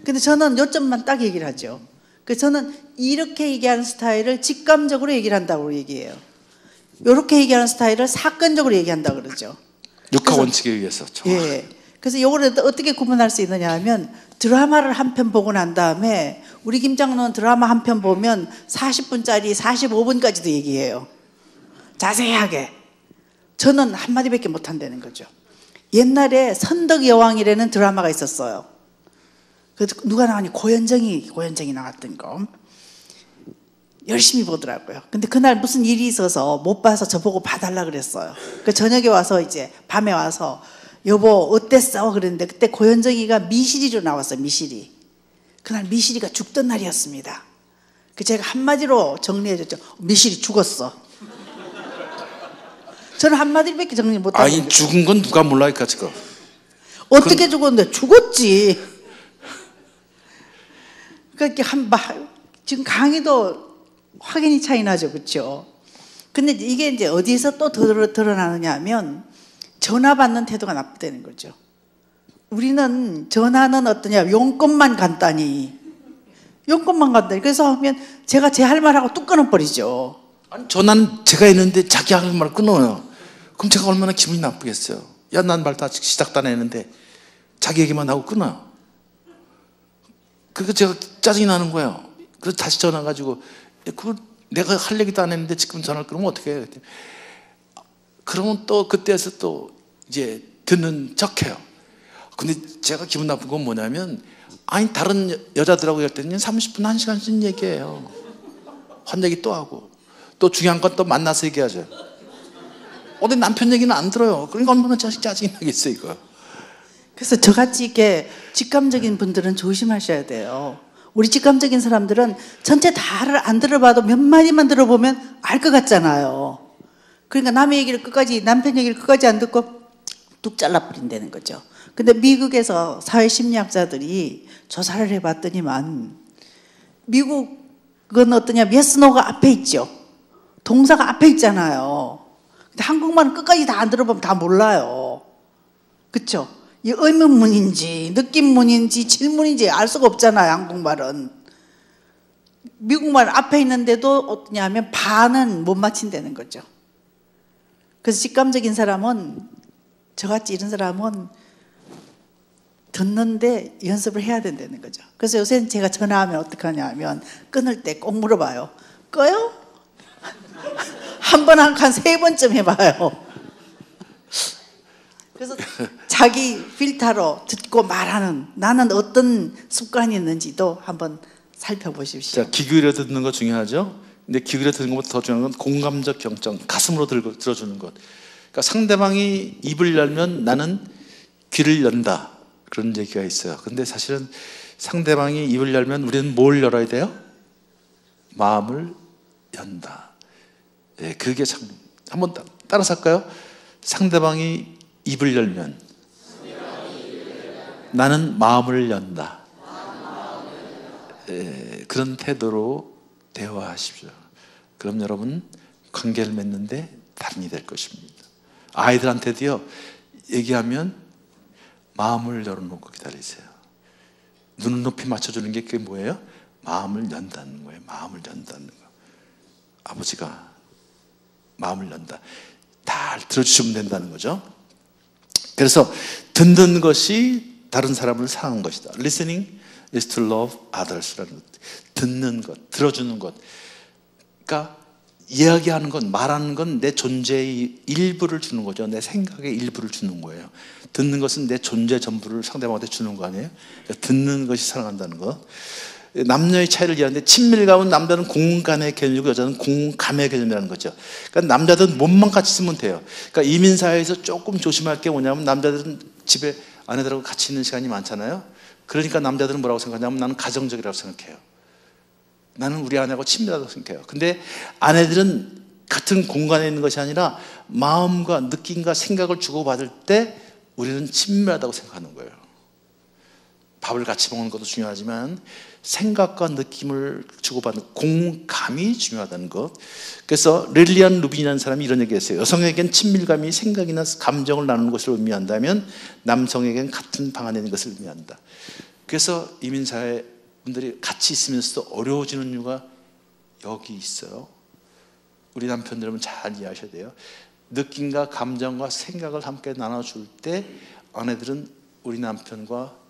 [SPEAKER 2] 근데 저는 요점만 딱 얘기를 하죠. 그래서 저는 이렇게 얘기하는 스타일을 직감적으로 얘기를 한다고 얘기해요. 이렇게 얘기하는 스타일을 사건적으로 얘기한다고 그러죠.
[SPEAKER 1] 육하 원칙에 의해서.
[SPEAKER 2] 예. 그래서 이거를 어떻게 구분할 수 있느냐 하면 드라마를 한 편 보고 난 다음에 우리 김 장로는 드라마 한 편 보면 40분짜리 45분까지도 얘기해요. 자세하게. 저는 한마디밖에 못 한다는 거죠. 옛날에 선덕여왕이라는 드라마가 있었어요. 그래서 누가 나왔니? 고현정이 나왔던 거. 열심히 보더라고요. 근데 그날 무슨 일이 있어서 못 봐서 저보고 봐달라 그랬어요. 그 저녁에 와서 이제 밤에 와서 여보 어땠어? 그랬는데 그때 고현정이가 미실이로 나왔어요. 미실이. 그날 미실이가 죽던 날이었습니다. 그 제가 한마디로 정리해줬죠. 미실이 죽었어. 저는 한마디밖에 정리 못하고.
[SPEAKER 1] 아니 죽은 건 누가 몰라니까 지금.
[SPEAKER 2] 어떻게 죽었는데? 죽었지. 그러니까 지금 강의도 확연히 차이 나죠, 그렇죠? 근데 이게 이제 어디서 또 드러나느냐 하면 전화 받는 태도가 나쁘다는 거죠. 우리는 전화는 어떠냐? 용건만 간단히. 그래서 하면 제가 제 할 말하고 뚝 끊어버리죠.
[SPEAKER 1] 아니 전화는 제가 했는데 자기 할 말을 끊어요. 그럼 제가 얼마나 기분이 나쁘겠어요. 야, 난 말 다 시작도 안 했는데 자기 얘기만 하고 끊어. 그래서 제가 짜증이 나는 거예요. 그래서 다시 전화 가지고 그걸 내가 할 얘기도 안 했는데 지금 전화를 끊으면 어떻게 해요? 그러면 또 그때에서 또 이제 듣는 척해요. 근데 제가 기분 나쁜 건 뭐냐면 아니 다른 여자들하고 할 때는 30분 1시간씩 얘기해요. 한 얘기 또 하고 또 중요한 건 또 만나서 얘기하죠. 어디 남편 얘기는 안 들어요. 그러니까 얼마나 짜증이 나겠어요 이거.
[SPEAKER 2] 그래서 저같이 이렇게 직감적인 분들은 조심하셔야 돼요. 우리 직감적인 사람들은 전체 다를 안 들어봐도 몇 마디만 들어보면 알 것 같잖아요. 그러니까 남의 얘기를 끝까지, 남편 얘기를 끝까지 안 듣고 뚝 잘라버린다는 거죠. 근데 미국에서 사회심리학자들이 조사를 해봤더니만 미국은 어떠냐? yes, no가 앞에 있죠. 동사가 앞에 있잖아요. 근데 한국말은 끝까지 다 안 들어보면 다 몰라요. 그렇죠? 이 의문문인지 느낌문인지 질문인지 알 수가 없잖아요. 한국말은. 미국말 앞에 있는데도 어떠냐 하면 반은 못 맞힌다는 거죠. 그래서 직감적인 사람은 저같이 이런 사람은 듣는데 연습을 해야 된다는 거죠. 그래서 요새는 제가 전화하면 어떻게 하냐 하면 끊을 때 꼭 물어봐요. 꺼요? 한 번 한 3번쯤 해봐요. 그래서 자기 필터로 듣고 말하는 나는 어떤 습관이 있는지도 한번 살펴보십시오.
[SPEAKER 1] 자, 귀 기울여 듣는 거 중요하죠. 근데 귀 기울여 듣는 것보다 더 중요한 건 공감적 경청, 가슴으로 들어주는 것. 그러니까 상대방이 입을 열면 나는 귀를 연다. 그런 얘기가 있어요. 근데 사실은 상대방이 입을 열면 우리는 뭘 열어야 돼요? 마음을 연다. 예, 그게 참 한번 따라서 할까요? 상대방이 입을 열면 나는 마음을 연다. 예, 그런 태도로 대화하십시오. 그럼 여러분 관계를 맺는데 답이 될 것입니다. 아이들한테도요 얘기하면 마음을 열어놓고 기다리세요. 눈을 높이 맞춰주는 게 그게 뭐예요? 마음을 연다는 거예요. 마음을 연다는 거. 아버지가 마음을 연다. 다 들어주시면 된다는 거죠. 그래서 듣는 것이 다른 사람을 사랑하는 것이다. Listening is to love others라는 것. 듣는 것, 들어주는 것. 그러니까 이야기하는 건, 말하는 건 내 존재의 일부를 주는 거죠. 내 생각의 일부를 주는 거예요. 듣는 것은 내 존재 전부를 상대방한테 주는 거 아니에요? 그러니까 듣는 것이 사랑한다는 것. 남녀의 차이를 이해하는데 친밀감은 남자는 공간의 개념이고 여자는 공감의 개념이라는 거죠. 그러니까 남자들은 몸만 같이 있으면 돼요. 그러니까 이민사회에서 조금 조심할 게 뭐냐면 남자들은 집에 아내들하고 같이 있는 시간이 많잖아요. 그러니까 남자들은 뭐라고 생각하냐면 나는 가정적이라고 생각해요. 나는 우리 아내하고 친밀하다고 생각해요. 근데 아내들은 같은 공간에 있는 것이 아니라 마음과 느낌과 생각을 주고받을 때 우리는 친밀하다고 생각하는 거예요. 밥을 같이 먹는 것도 중요하지만 생각과 느낌을 주고받는 공감이 중요하다는 것. 그래서 릴리안 루빈이라는 사람이 이런 얘기했어요. 여성에겐 친밀감이 생각이나 감정을 나누는 것을 의미한다면 남성에겐 같은 방 안에 있는 것을 의미한다. 그래서 이민사회 분들이 같이 있으면서도 어려워지는 이유가 여기 있어요. 우리 남편들 여러분 잘 이해하셔야 돼요. 느낌과 감정과 생각을 함께 나눠줄 때 아내들은 우리 남편과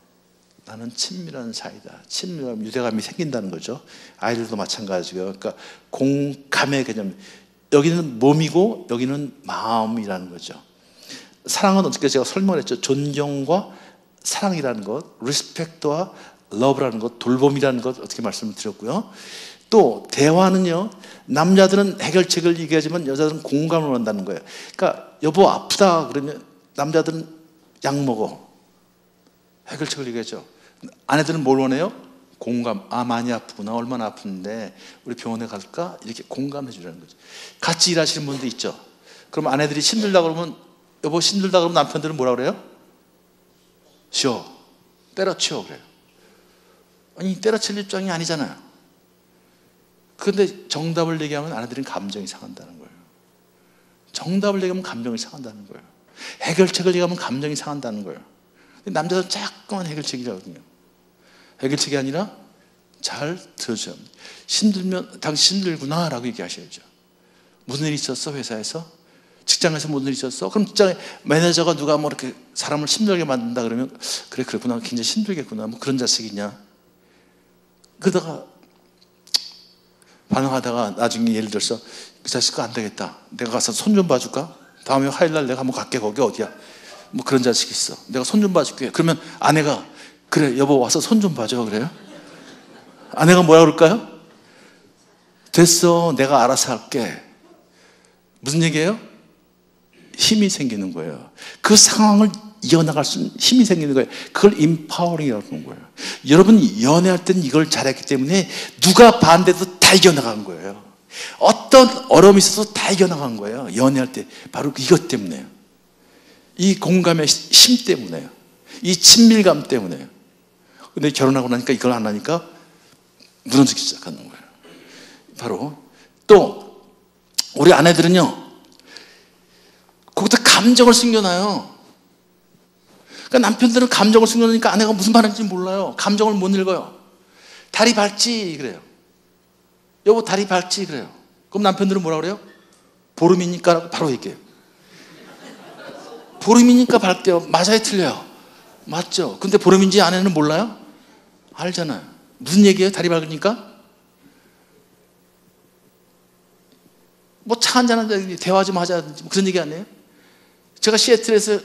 [SPEAKER 1] 나는 친밀한 사이다. 친밀감, 유대감이 생긴다는 거죠. 아이들도 마찬가지고요. 그러니까 공감의 개념. 여기는 몸이고 여기는 마음이라는 거죠. 사랑은 어떻게 제가 설명을 했죠. 존경과 사랑이라는 것, 리스펙트와 러브라는 것, 돌봄이라는 것 어떻게 말씀을 드렸고요. 또 대화는요, 남자들은 해결책을 얘기하지만 여자들은 공감을 한다는 거예요. 그러니까 여보 아프다 그러면 남자들은 약 먹어, 해결책을 얘기하죠. 아내들은 뭘 원해요? 공감. 아, 많이 아프구나, 얼마나 아픈데 우리 병원에 갈까? 이렇게 공감해 주라는 거죠. 같이 일하시는 분도 있죠. 그럼 아내들이 힘들다 그러면 여보 힘들다 그러면 남편들은 뭐라 그래요? 쉬어, 때려치워 그래요. 아니 때려칠 입장이 아니잖아요. 그런데 정답을 얘기하면 아내들은 감정이 상한다는 거예요. 정답을 얘기하면 감정이 상한다는 거예요. 해결책을 얘기하면 감정이 상한다는 거예요. 근데 남자들은 자꾸만 해결책이라거든요. 해결책이 아니라 잘 들어줘야 합니다. 힘들면 당신 힘들구나 라고 얘기하셔야죠. 무슨 일이 있었어? 회사에서? 직장에서 무슨 일이 있었어? 그럼 직장에 매니저가 누가 뭐 이렇게 사람을 힘들게 만든다 그러면 그래 그랬구나, 굉장히 힘들겠구나, 뭐 그런 자식이냐. 그러다가 반응하다가 나중에 예를 들어서 그 자식 거 안 되겠다, 내가 가서 손 좀 봐줄까? 다음에 화요일날 내가 한번 갈게. 거기 어디야? 뭐 그런 자식이 있어. 내가 손 좀 봐줄게. 그러면 아내가 그래 여보 와서 손 좀 봐줘 그래요? 아내가 뭐라 그럴까요? 됐어 내가 알아서 할게. 무슨 얘기예요? 힘이 생기는 거예요. 그 상황을 이어나갈 수 있는 힘이 생기는 거예요. 그걸 인파워링이라고 하는 거예요. 여러분 연애할 때는 이걸 잘했기 때문에 누가 반대도 다 이겨나간 거예요. 어떤 어려움이 있어도 다 이겨나간 거예요. 연애할 때 바로 이것 때문에요. 이 공감의 힘 때문에요. 이 친밀감 때문에요. 근데 결혼하고 나니까 이걸 안 하니까 무너지기 시작하는 거예요. 바로 또 우리 아내들은요, 거기다 감정을 숨겨놔요. 그러니까 남편들은 감정을 숨겨놓으니까 아내가 무슨 말인지 몰라요. 감정을 못 읽어요. 다리 밟지 그래요. 여보 다리 밟지 그래요. 그럼 남편들은 뭐라 그래요? 보름이니까 바로 얘기해요. 보름이니까 밟대요. 맞아요 틀려요? 맞죠. 근데 보름인지 아내는 몰라요? 알잖아요. 무슨 얘기예요? 다리 밟으니까? 뭐 차 한잔 대화 좀 하자 뭐 그런 얘기 아니에요? 제가 시애틀에서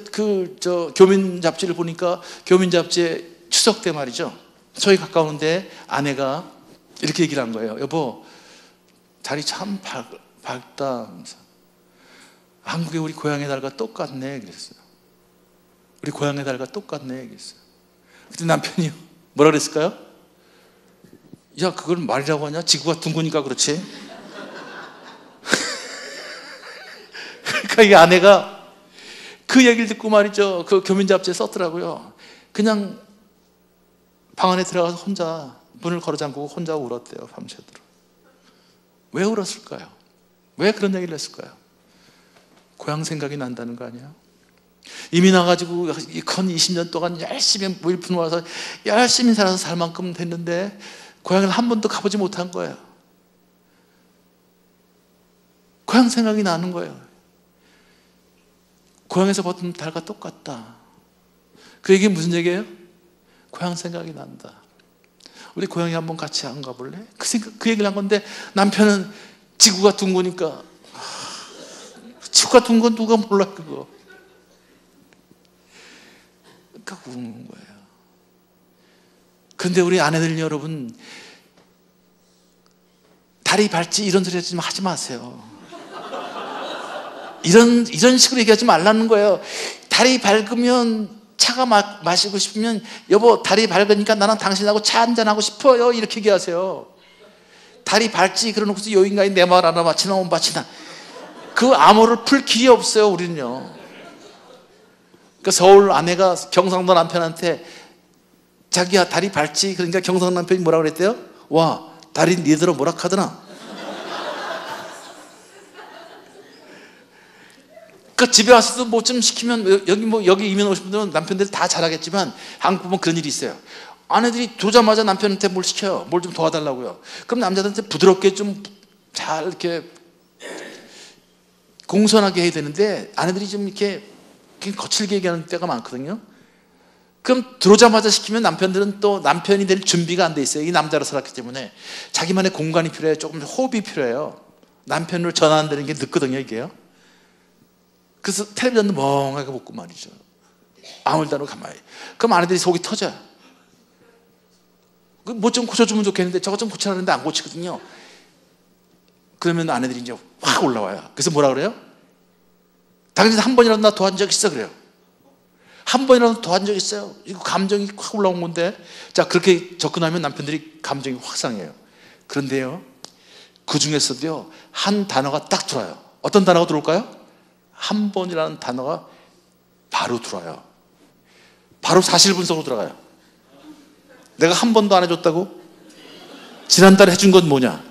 [SPEAKER 1] 교민 잡지를 보니까 교민 잡지에 추석 때 말이죠, 저희 가까운데 아내가 이렇게 얘기를 한 거예요. 여보 다리 참 밝다. 한국에 우리 고향의 달과 똑같네 그랬어요. 우리 고향의 달과 똑같네 그랬어요. 그때 남편이 뭐라 그랬을까요? 야 그걸 말이라고 하냐? 지구가 둥그니까 그렇지. 그러니까 이 아내가 그 얘기를 듣고 말이죠, 그 교민 잡지에 썼더라고요. 그냥 방 안에 들어가서 혼자 문을 걸어 잠그고 혼자 울었대요. 밤새도록. 왜 울었을까요? 왜 그런 얘기를 했을까요? 고향 생각이 난다는 거 아니에요? 이미 나가지고 건 20년 동안 열심히 무일푼 와서 열심히 살아서 살 만큼 됐는데 고향을 한 번도 가보지 못한 거예요. 고향 생각이 나는 거예요. 고향에서 보던 달과 똑같다. 그 얘기 무슨 얘기예요? 고향 생각이 난다. 우리 고향에 한번 같이 안 가볼래? 그 얘기를 한 건데 남편은 지구가 둥그니까, 지구가 둥근 건 누가 몰라 그거. 그러니까 우는 거예요. 그런데 우리 아내들 여러분, 다리 밟지 이런 소리 하지 마세요. 이런 식으로 얘기하지 말라는 거예요. 다리 밟으면 차가 마시고 싶으면 여보 다리 밟으니까 나는 당신하고 차 한잔하고 싶어요 이렇게 얘기하세요. 다리 밟지 그러놓고서 여인가에 내 말 하나 바치나 못 바치나, 그 암호를 풀 길이 없어요 우리는요. 그러니까 서울 아내가 경상도 남편한테 자기야 다리 밟지 그러니까 경상도 남편이 뭐라 그랬대요? 와 다리 니들어 뭐라 하더나. 그러니까 집에 와서도 뭐 좀 시키면 여기 이민 오신 분들은 남편들 다 잘하겠지만 한국 보면 그런 일이 있어요. 아내들이 들어오자마자 남편한테 뭘 시켜요. 뭘 좀 도와달라고요. 그럼 남자들한테 부드럽게 좀 잘 이렇게 공손하게 해야 되는데 아내들이 좀 이렇게 거칠게 얘기하는 때가 많거든요. 그럼 들어오자마자 시키면 남편들은 또 남편이 될 준비가 안 돼 있어요. 이 남자로 살았기 때문에 자기만의 공간이 필요해요. 조금 호흡이 필요해요. 남편으로 전화 안 되는 게 늦거든요 이게요. 그래서 텔레비전도 멍하게 보고 말이죠. 아무 일도 안 하고 가만히. 그럼 아내들이 속이 터져요. 뭐 좀 고쳐주면 좋겠는데 저거 좀 고치라 그러는데 안 고치거든요. 그러면 아내들이 이제 확 올라와요. 그래서 뭐라 그래요? 당신 한 번이라도 나 도와준 적 있어? 그래요. 한 번이라도 도와준 적 있어요? 이거 감정이 확 올라온 건데. 자, 그렇게 접근하면 남편들이 감정이 확 상해요. 그런데요, 그 중에서도요, 한 단어가 딱 들어와요. 어떤 단어가 들어올까요? 한 번이라는 단어가 바로 들어와요. 바로 사실 분석으로 들어가요. 내가 한 번도 안 해줬다고? 지난달에 해준 건 뭐냐?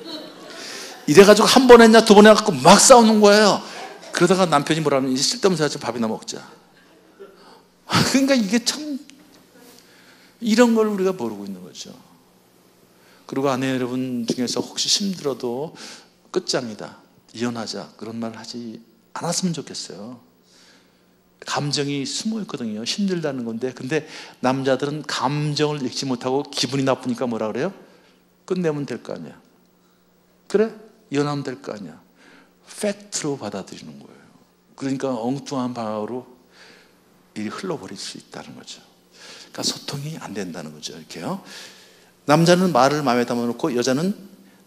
[SPEAKER 1] 이래가지고 한 번 했냐 두 번 해갖고 막 싸우는 거예요. 그러다가 남편이 뭐라면 이제 쓸데없는 소리 하지 밥이나 먹자. 그러니까 이게 참 이런 걸 우리가 모르고 있는 거죠. 그리고 아내 여러분 중에서 혹시 힘들어도 끝장이다, 이혼하자, 그런 말 하지 않았으면 좋겠어요. 감정이 숨어 있거든요. 힘들다는 건데, 근데 남자들은 감정을 읽지 못하고 기분이 나쁘니까 뭐라 그래요? 끝내면 될 거 아니야. 그래? 이혼하면 될 거 아니야. 팩트로 받아들이는 거예요. 그러니까 엉뚱한 방향으로 일이 흘러버릴 수 있다는 거죠. 그러니까 소통이 안 된다는 거죠. 이렇게요. 남자는 말을 마음에 담아놓고 여자는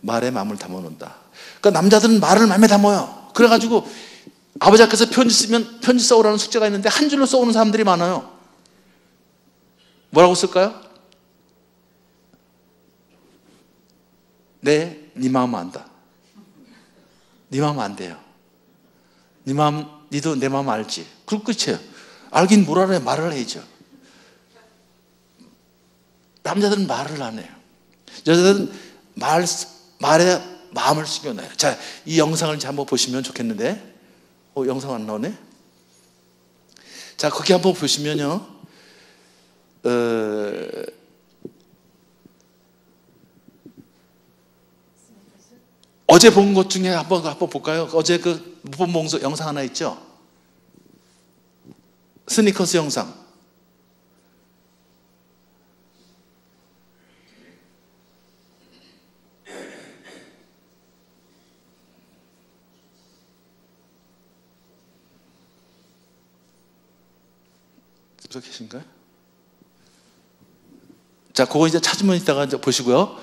[SPEAKER 1] 말에 마음을 담아놓는다. 그러니까 남자들은 말을 마음에 담아요. 그래가지고 아버지 앞에서 편지 써오라는 숙제가 있는데 한 줄로 써오는 사람들이 많아요. 뭐라고 쓸까요? 네 마음 안다. 네 마음 안 돼요. 네 마음, 니도 내 마음 알지. 그럼 끝이에요. 알긴 뭘 알아요? 말을 해야죠. 남자들은 말을 안 해요. 여자들은 말에 마음을 숨겨놔요. 자, 이 영상을 이제 한번 보시면 좋겠는데, 영상 안 나오네? 자, 거기 한번 보시면요, 어제 본 것 중에 한번 볼까요? 어제 그 못 본 영상 하나 있죠? 스니커스 영상. 저 계신가요? 자, 그거 이제 찾으면 이따가 이제 보시고요.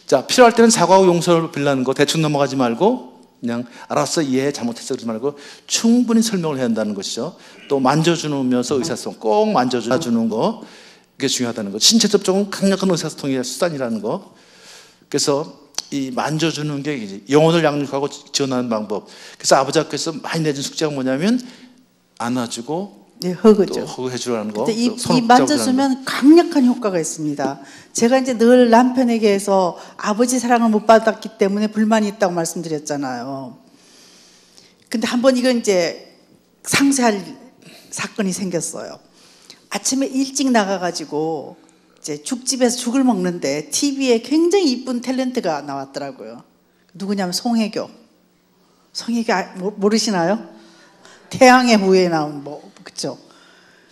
[SPEAKER 1] 자, 필요할 때는 사과하고 용서를 빌라는 거 대충 넘어가지 말고 그냥 알았어, 이해해, 잘못했어 그러지 말고 충분히 설명을 해야 한다는 것이죠. 또 만져주면서 의사소통, 꼭 만져주는 거, 그게 중요하다는 거. 신체 접촉은 강력한 의사소통의 수단이라는 거. 그래서 이 만져주는 게 이제 영혼을 양육하고 지원하는 방법. 그래서 아버지께서 많이 내준 숙제가 뭐냐면 안아주고,
[SPEAKER 2] 네, 허그죠.
[SPEAKER 1] 또 허그해주라는 거.
[SPEAKER 2] 이 만져주면 강력한 효과가 있습니다. 제가 이제 늘 남편에게 해서 아버지 사랑을 못 받았기 때문에 불만이 있다고 말씀드렸잖아요. 근데 한번 이건 이제 상세할 사건이 생겼어요. 아침에 일찍 나가가지고 이제 죽집에서 죽을 먹는데 TV에 굉장히 이쁜 탤런트가 나왔더라고요. 누구냐면 송혜교. 송혜교 모르시나요? 태양의 후예에 나온 그쵸?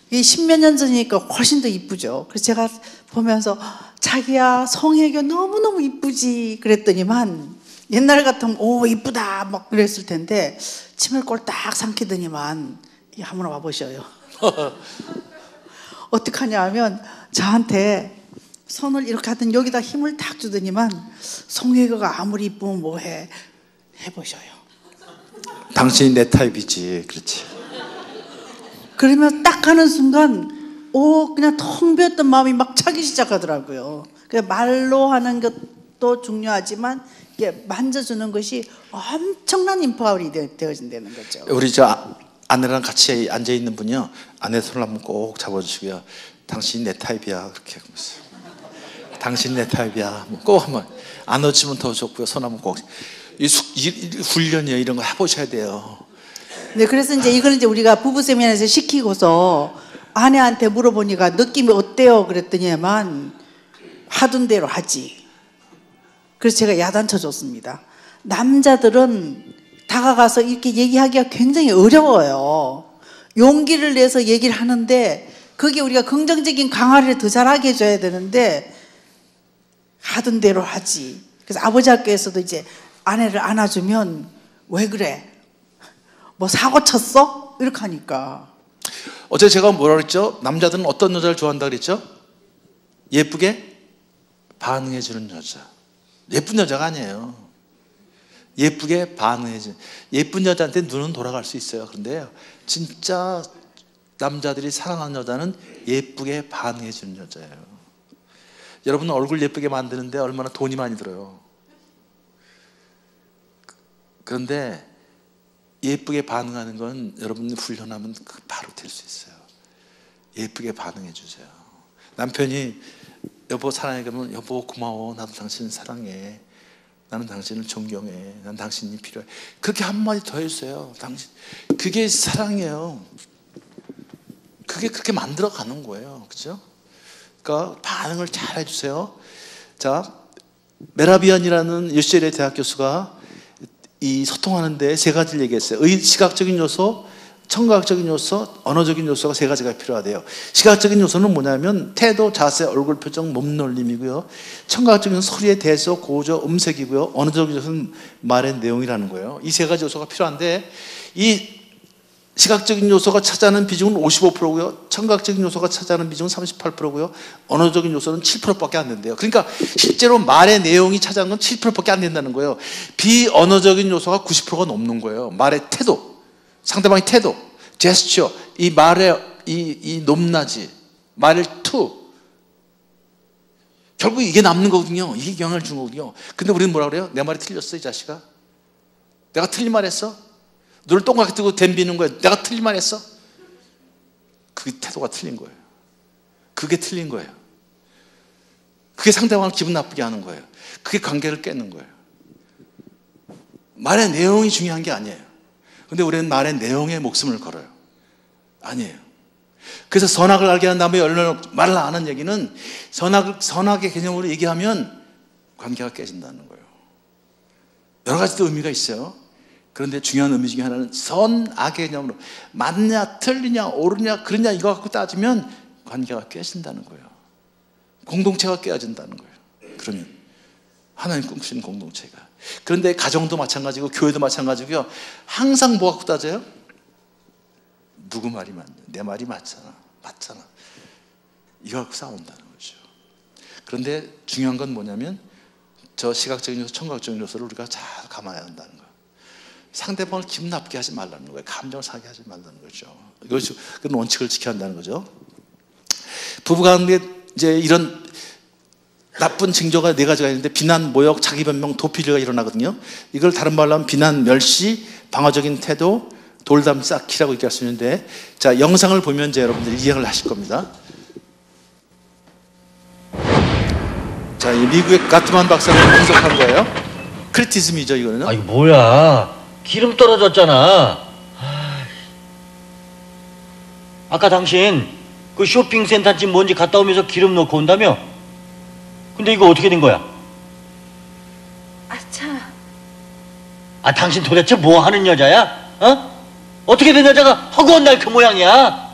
[SPEAKER 2] 이게 10몇 년 전이니까 훨씬 더 이쁘죠. 그래서 제가 보면서 자기야, 송혜교 너무너무 이쁘지 그랬더니만 옛날 같으면 오 이쁘다 막 그랬을 텐데 침을 꼴딱 삼키더니만 한번 와보셔요. 어떻게 하냐 하면 저한테 손을 이렇게 하더니 여기다 힘을 탁 주더니만 송혜교가 아무리 이쁘면 뭐해 해보셔요.
[SPEAKER 1] 당신이 내 타입이지. 그렇지.
[SPEAKER 2] 그러면 딱 하는 순간 그냥 텅 비었던 마음이 막 차기 시작하더라고요. 말로 하는 것도 중요하지만 이게 만져주는 것이 엄청난 인파울이 되어진다는 거죠.
[SPEAKER 1] 우리 저 아내랑 같이 앉아 있는 분이요, 아내 손을 한번 꼭 잡아주시고요. 당신이 내 타입이야 그렇게 하고 있어요. 당신이 내 타입이야. 꼭 한번 안아주면 더 좋고요. 손 한번 꼭. 이 훈련이에요. 이런 거 해보셔야 돼요.
[SPEAKER 2] 네, 그래서 이제 이걸 이제 우리가 부부 세미나에서 시키고서 아내한테 물어보니까 느낌이 어때요? 그랬더니만 하던 대로 하지. 그래서 제가 야단쳐 줬습니다. 남자들은 다가가서 이렇게 얘기하기가 굉장히 어려워요. 용기를 내서 얘기를 하는데 그게 우리가 긍정적인 강화를 더 잘하게 해줘야 되는데 하던 대로 하지. 그래서 아버지 학교에서도 이제 아내를 안아주면 왜 그래? 뭐 사고 쳤어? 이렇게 하니까.
[SPEAKER 1] 어제 제가 뭐라 그랬죠? 남자들은 어떤 여자를 좋아한다 그랬죠? 예쁘게 반응해주는 여자. 예쁜 여자가 아니에요. 예쁘게 반응해주는. 예쁜 여자한테 눈은 돌아갈 수 있어요. 그런데 진짜 남자들이 사랑하는 여자는 예쁘게 반응해주는 여자예요. 여러분 얼굴 예쁘게 만드는데 얼마나 돈이 많이 들어요. 그런데 예쁘게 반응하는 건 여러분이 훈련하면 바로 될 수 있어요. 예쁘게 반응해 주세요. 남편이 여보 사랑해 그러면 여보 고마워. 나도 당신을 사랑해. 나는 당신을 존경해. 난 당신이 필요해. 그렇게 한마디 더 해주세요. 당신 그게 사랑이에요. 그게 그렇게 만들어 가는 거예요. 그죠? 그러니까 반응을 잘 해주세요. 자, 메라비안이라는 UCLA 대학 교수가 이 소통하는데 세 가지를 얘기했어요. 시각적인 요소, 청각적인 요소, 언어적인 요소가 세 가지가 필요하대요. 시각적인 요소는 뭐냐면 태도, 자세, 얼굴 표정, 몸놀림이고요. 청각적인 요소는 소리의 대소, 고조, 음색이고요. 언어적인 요소는 말의 내용이라는 거예요. 이 세 가지 요소가 필요한데 이 시각적인 요소가 차지하는 비중은 55%고요. 청각적인 요소가 차지하는 비중은 38%고요. 언어적인 요소는 7%밖에 안 된대요. 그러니까 실제로 말의 내용이 차지하는 건 7%밖에 안 된다는 거예요. 비언어적인 요소가 90%가 넘는 거예요. 말의 태도, 상대방의 태도, 제스처, 이 말의 이 높낮이, 말의 투. 결국 이게 남는 거거든요. 이게 영향을 주는 거거든요. 근데 우리는 뭐라 그래요? 내 말이 틀렸어 이 자식아. 내가 틀린 말 했어? 눈을 동그랗게 뜨고 덤비는 거예요. 내가 틀린 말 했어? 그게 태도가 틀린 거예요. 그게 틀린 거예요. 그게 상대방을 기분 나쁘게 하는 거예요. 그게 관계를 깨는 거예요. 말의 내용이 중요한 게 아니에요. 근데 우리는 말의 내용에 목숨을 걸어요. 아니에요. 그래서 선악을 알게 한 다음에 말을 안 하는 얘기는 선악의 개념으로 얘기하면 관계가 깨진다는 거예요. 여러 가지 또 의미가 있어요. 그런데 중요한 의미 중에 하나는 선악의 개념으로 맞냐 틀리냐 옳으냐 그러냐 이거 갖고 따지면 관계가 깨진다는 거예요. 공동체가 깨어진다는 거예요. 그러면 하나님 꿈꾸시는 공동체가. 그런데 가정도 마찬가지고 교회도 마찬가지고요. 항상 뭐 갖고 따져요? 누구 말이 맞냐? 내 말이 맞잖아. 이거 갖고 싸운다는 거죠. 그런데 중요한 건 뭐냐면 저 시각적인 요소, 청각적인 요소를 우리가 잘 감안해야 한다는 거예요. 상대방을 기분 나쁘게 하지 말라는 거예요. 감정을 상하게 하지 말라는 거죠. 이것이 그런 원칙을 지켜야 한다는 거죠. 부부간에 이제 이런 나쁜 징조가 네 가지가 있는데 비난, 모욕, 자기 변명, 도피가 일어나거든요. 이걸 다른 말로 하면 비난, 멸시, 방어적인 태도, 돌담 쌓기라고 얘기할 수 있는데, 자 영상을 보면 이제 여러분들이 이해를 하실 겁니다. 자, 이 미국의 가트만 박사가 분석한 거예요. 크리티즘이죠 이거는.
[SPEAKER 7] 아 이거 뭐야? 기름 떨어졌잖아. 아까 당신 그 쇼핑센터집 뭔지 갔다 오면서 기름 넣고 온다며? 근데 이거 어떻게 된 거야?
[SPEAKER 5] 아차.
[SPEAKER 7] 아 당신 도대체 뭐 하는 여자야? 어? 어떻게 된 여자가 허구한 날 그 모양이야?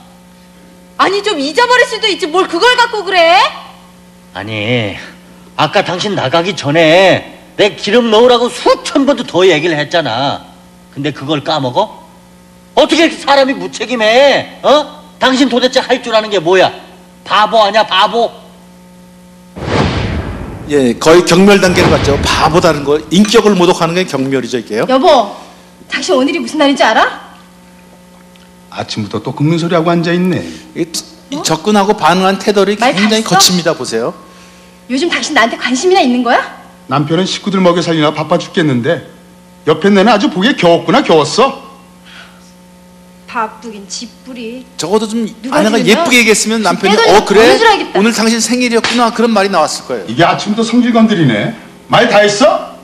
[SPEAKER 5] 아니 좀 잊어버릴 수도 있지 뭘 그걸 갖고 그래?
[SPEAKER 7] 아니 아까 당신 나가기 전에 내 기름 넣으라고 수천 번도 더 얘기를 했잖아. 근데 그걸 까먹어? 어떻게 이렇게 사람이 무책임해? 어? 당신 도대체 할 줄 아는 게 뭐야? 바보 아냐 바보?
[SPEAKER 1] 예, 거의 경멸 단계를 갔죠. 바보다는 거, 인격을 모독하는 게 경멸이죠 이게요.
[SPEAKER 5] 여보, 당신 오늘이 무슨 날인지 알아?
[SPEAKER 4] 아침부터 또 긁는 소리하고 앉아있네.
[SPEAKER 1] 이 접근하고 반응한 태도를
[SPEAKER 5] 말
[SPEAKER 1] 굉장히
[SPEAKER 5] 다 했어?
[SPEAKER 1] 거칩니다. 보세요.
[SPEAKER 5] 요즘 당신 나한테 관심이나 있는 거야?
[SPEAKER 4] 남편은 식구들 먹여 살리느라 바빠 죽겠는데 옆에 내는 아주 보기에 겨웠구나 겨웠어.
[SPEAKER 5] 바쁘긴 집부리.
[SPEAKER 1] 적어도 좀
[SPEAKER 5] 누가
[SPEAKER 1] 아내가
[SPEAKER 5] 들으면
[SPEAKER 1] 예쁘게 얘기했으면 남편이
[SPEAKER 5] 빼돌리고
[SPEAKER 1] 그래
[SPEAKER 5] 보내줘야겠다.
[SPEAKER 1] 오늘 당신 생일이었구나 그런 말이 나왔을 거예요.
[SPEAKER 4] 이게 아침부터 성질 건드리네. 말 다 했어?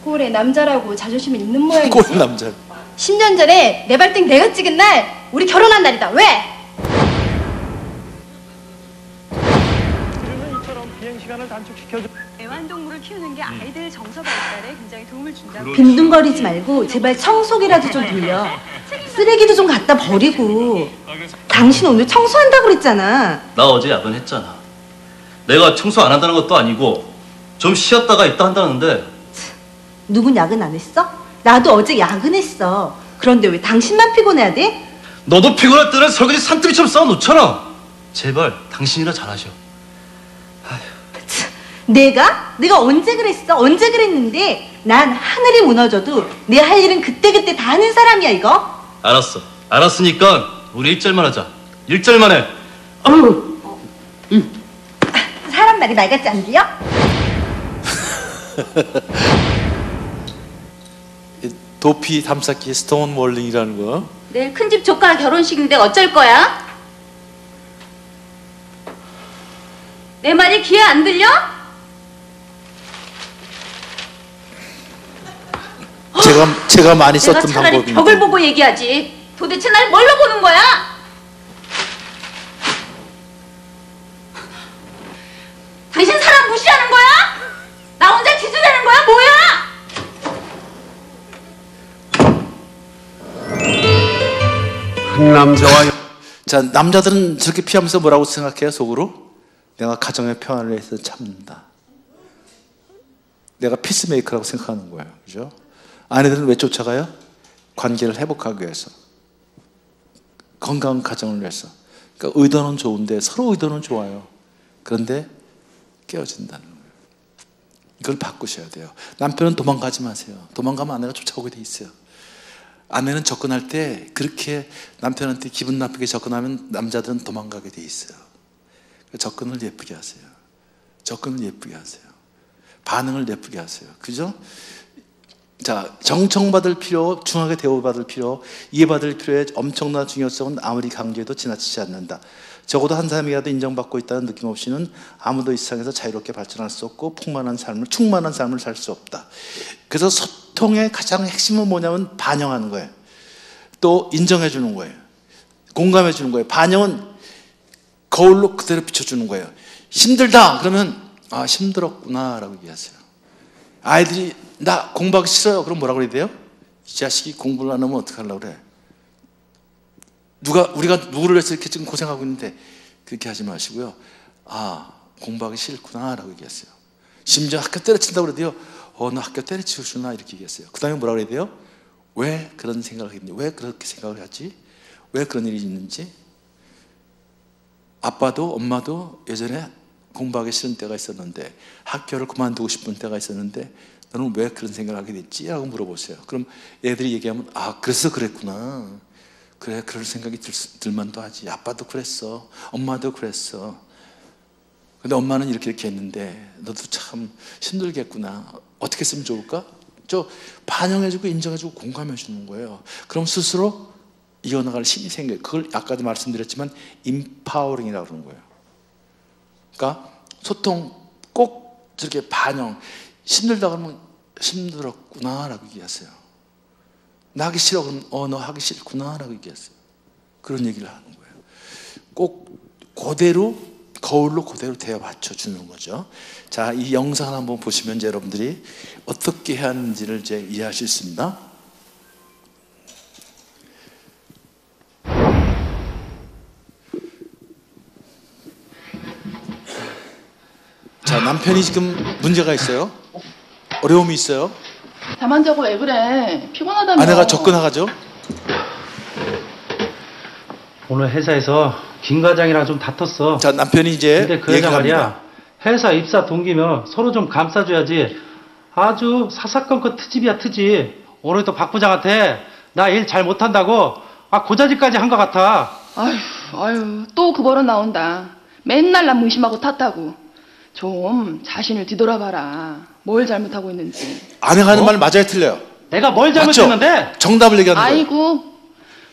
[SPEAKER 5] 꼴에 남자라고 자존심은 있는 모양이지.
[SPEAKER 1] 꼴 남자.
[SPEAKER 5] 10년 전에 내 발등 내가 찍은 날 우리 결혼한 날이다. 왜?
[SPEAKER 8] 애완동물을 키우는 게 아이들 정서 발달에 굉장히 도움을 준다고.
[SPEAKER 9] 빈둥거리지 말고 제발 청소기라도 좀 돌려. 쓰레기도 좀 갖다 버리고. 당신 오늘 청소한다고 그랬잖아.
[SPEAKER 10] 나 어제 야근했잖아. 내가 청소 안 한다는 것도 아니고 좀 쉬었다가 있다 한다는데.
[SPEAKER 9] 누군 야근 안 했어? 나도 어제 야근했어. 그런데 왜 당신만 피곤해야 돼?
[SPEAKER 10] 너도 피곤할 때는 설거지 산더미처럼 쌓아놓잖아. 제발 당신이라 잘하셔.
[SPEAKER 9] 내가 언제 그랬어? 언제 그랬는데? 난 하늘이 무너져도 내 할 일은 그때그때 다 하는 사람이야, 이거.
[SPEAKER 10] 알았어. 알았으니까 우리 1절만 하자. 1절만 해.
[SPEAKER 9] 사람 말이 말 같지 않게요?
[SPEAKER 1] 도피 탐사기 스톤 몰링이라는 거.
[SPEAKER 5] 내일 큰집 조카 결혼식인데 어쩔 거야? 내 말이 귀에 안 들려?
[SPEAKER 1] 제가 많이
[SPEAKER 5] 내가
[SPEAKER 1] 썼던
[SPEAKER 5] 차라리
[SPEAKER 1] 방법인데.
[SPEAKER 5] 벽을 보고 얘기하지. 도대체 날 뭘로 보는 거야? 당신 사람 무시하는 거야? 나 혼자 기준되는 거야? 뭐야?
[SPEAKER 11] 한 남자와
[SPEAKER 1] 자, 남자들은 저렇게 피하면서 뭐라고 생각해요, 속으로? 내가 가정의 평화를 위해서 참는다. 내가 피스메이커라고 생각하는 거예요. 그죠? 아내들은 왜 쫓아가요? 관계를 회복하기 위해서. 건강한 가정을 위해서. 그러니까 의도는 좋은데, 서로 의도는 좋아요. 그런데 깨어진다는 거예요. 이걸 바꾸셔야 돼요. 남편은 도망가지 마세요. 도망가면 아내가 쫓아오게 돼 있어요. 아내는 접근할 때 그렇게 남편한테 기분 나쁘게 접근하면 남자들은 도망가게 돼 있어요. 접근을 예쁘게 하세요. 접근을 예쁘게 하세요. 반응을 예쁘게 하세요. 그죠? 자, 정청받을 필요, 중하게 대우받을 필요, 이해받을 필요의 엄청난 중요성은 아무리 강조해도 지나치지 않는다. 적어도 한 사람이라도 인정받고 있다는 느낌 없이는 아무도 이 세상에서 자유롭게 발전할 수 없고 충만한 삶을 살 수 없다. 그래서 소통의 가장 핵심은 뭐냐면 반영하는 거예요. 또 인정해 주는 거예요. 공감해 주는 거예요. 반영은 거울로 그대로 비춰주는 거예요. 힘들다 그러면 아, 힘들었구나 라고 얘기하세요. 아이들이 나 공부하기 싫어요. 그럼 뭐라고 그래야 돼요? 이 자식이 공부를 안 하면 어떡하려고 그래? 우리가 누구를 위해서 이렇게 지금 고생하고 있는데 그렇게 하지 마시고요. 아, 공부하기 싫구나 라고 얘기했어요. 심지어 학교 때려친다고 그래도요. 너 학교 때려치고 싶나 이렇게 얘기했어요. 그 다음에 뭐라고 그래야 돼요? 왜 그런 생각을 했는지, 왜 그렇게 생각을 하지? 왜 그런 일이 있는지? 아빠도 엄마도 예전에 공부하기 싫은 때가 있었는데, 학교를 그만두고 싶은 때가 있었는데 너는 왜 그런 생각을 하게 됐지? 라고 물어보세요. 그럼 애들이 얘기하면 아, 그래서 그랬구나. 그래, 그럴 생각이 들만도 하지. 아빠도 그랬어. 엄마도 그랬어. 근데 엄마는 이렇게 했는데 너도 참 힘들겠구나. 어떻게 했으면 좋을까? 저 반영해주고 인정해주고 공감해주는 거예요. 그럼 스스로 이어나갈 힘이 생겨요. 그걸 아까도 말씀드렸지만 임파워링이라고 그러는 거예요. 그러니까 소통 꼭 저렇게 반영. 힘들다 그러면 힘들었구나 라고 얘기하세요. 나 하기 싫어 그러면 너 하기 싫구나 라고 얘기하세요. 그런 얘기를 하는 거예요. 꼭 그대로 거울로 그대로 대어 맞춰주는 거죠. 자, 이 영상을 한번 보시면 이제 여러분들이 어떻게 해야 하는지를 이제 이해하실 수 있습니다. 자, 남편이 지금 문제가 있어요. 어려움이 있어요.
[SPEAKER 12] 잠 안 자고 왜 그래? 피곤하다며.
[SPEAKER 1] 아내가 접근하죠.
[SPEAKER 13] 오늘 회사에서 김 과장이랑 좀 다퉜어.
[SPEAKER 1] 자, 남편이 이제
[SPEAKER 13] 근데 그 여자 말이야, 회사 입사 동기면 서로 좀 감싸줘야지. 아주 사사건건 트집이야, 트집. 오늘도 박 부장한테 나 일 잘 못한다고 고자질까지 한 것 같아.
[SPEAKER 12] 아유, 또 그 버릇 나온다. 맨날 남 의심하고 탓하고. 좀 자신을 뒤돌아봐라. 뭘 잘못하고 있는지.
[SPEAKER 1] 아내가 하는 말 맞아요, 틀려요?
[SPEAKER 13] 내가 뭘 잘못했는데?
[SPEAKER 1] 정답을 얘기하는 거예요.
[SPEAKER 12] 아이고,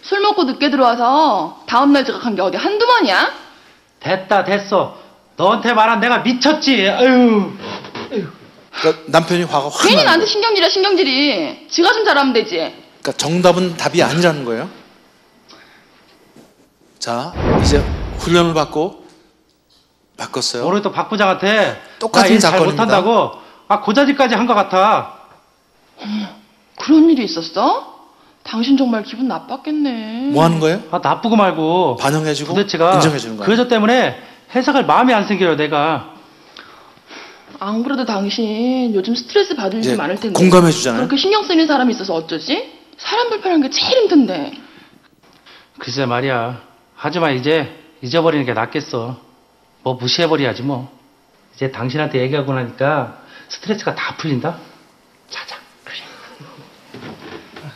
[SPEAKER 12] 술 먹고 늦게 들어와서 다음날 지각한 게 어디 한두 번이야?
[SPEAKER 13] 됐다, 됐어. 너한테 말한 내가 미쳤지. 아유.
[SPEAKER 1] 그러니까 남편이 화가 확
[SPEAKER 12] 괜히
[SPEAKER 1] 나는
[SPEAKER 12] 나한테
[SPEAKER 1] 거예요.
[SPEAKER 12] 신경질이. 지가 좀 잘하면 되지.
[SPEAKER 1] 그러니까 정답은 답이 아니라는 거예요. 자, 이제 훈련을 받고 바꿨어요.
[SPEAKER 13] 오늘도 박 부장한테
[SPEAKER 1] 똑같은
[SPEAKER 13] 나 일 잘
[SPEAKER 1] 사건입니다.
[SPEAKER 13] 못한다고 고자질까지 한 것 같아.
[SPEAKER 12] 그런 일이 있었어? 당신 정말 기분 나빴겠네.
[SPEAKER 1] 뭐 하는 거예요?
[SPEAKER 13] 나쁘고 말고
[SPEAKER 1] 반영해주고
[SPEAKER 13] 도대체가
[SPEAKER 1] 인정해주는 거예요.
[SPEAKER 13] 그 여자 때문에 회사가 마음에 안 생겨요, 내가.
[SPEAKER 12] 안 그래도 당신 요즘 스트레스 받을 일이
[SPEAKER 1] 이제
[SPEAKER 12] 많을 텐데.
[SPEAKER 1] 공감해주잖아요.
[SPEAKER 12] 그렇게 신경 쓰이는 사람이 있어서 어쩌지? 사람 불편한 게 제일 힘든데.
[SPEAKER 13] 글쎄 말이야. 하지만 이제 잊어버리는 게 낫겠어. 뭐 무시해버려야지 뭐. 이제 당신한테 얘기하고 나니까 스트레스가 다 풀린다. 자자.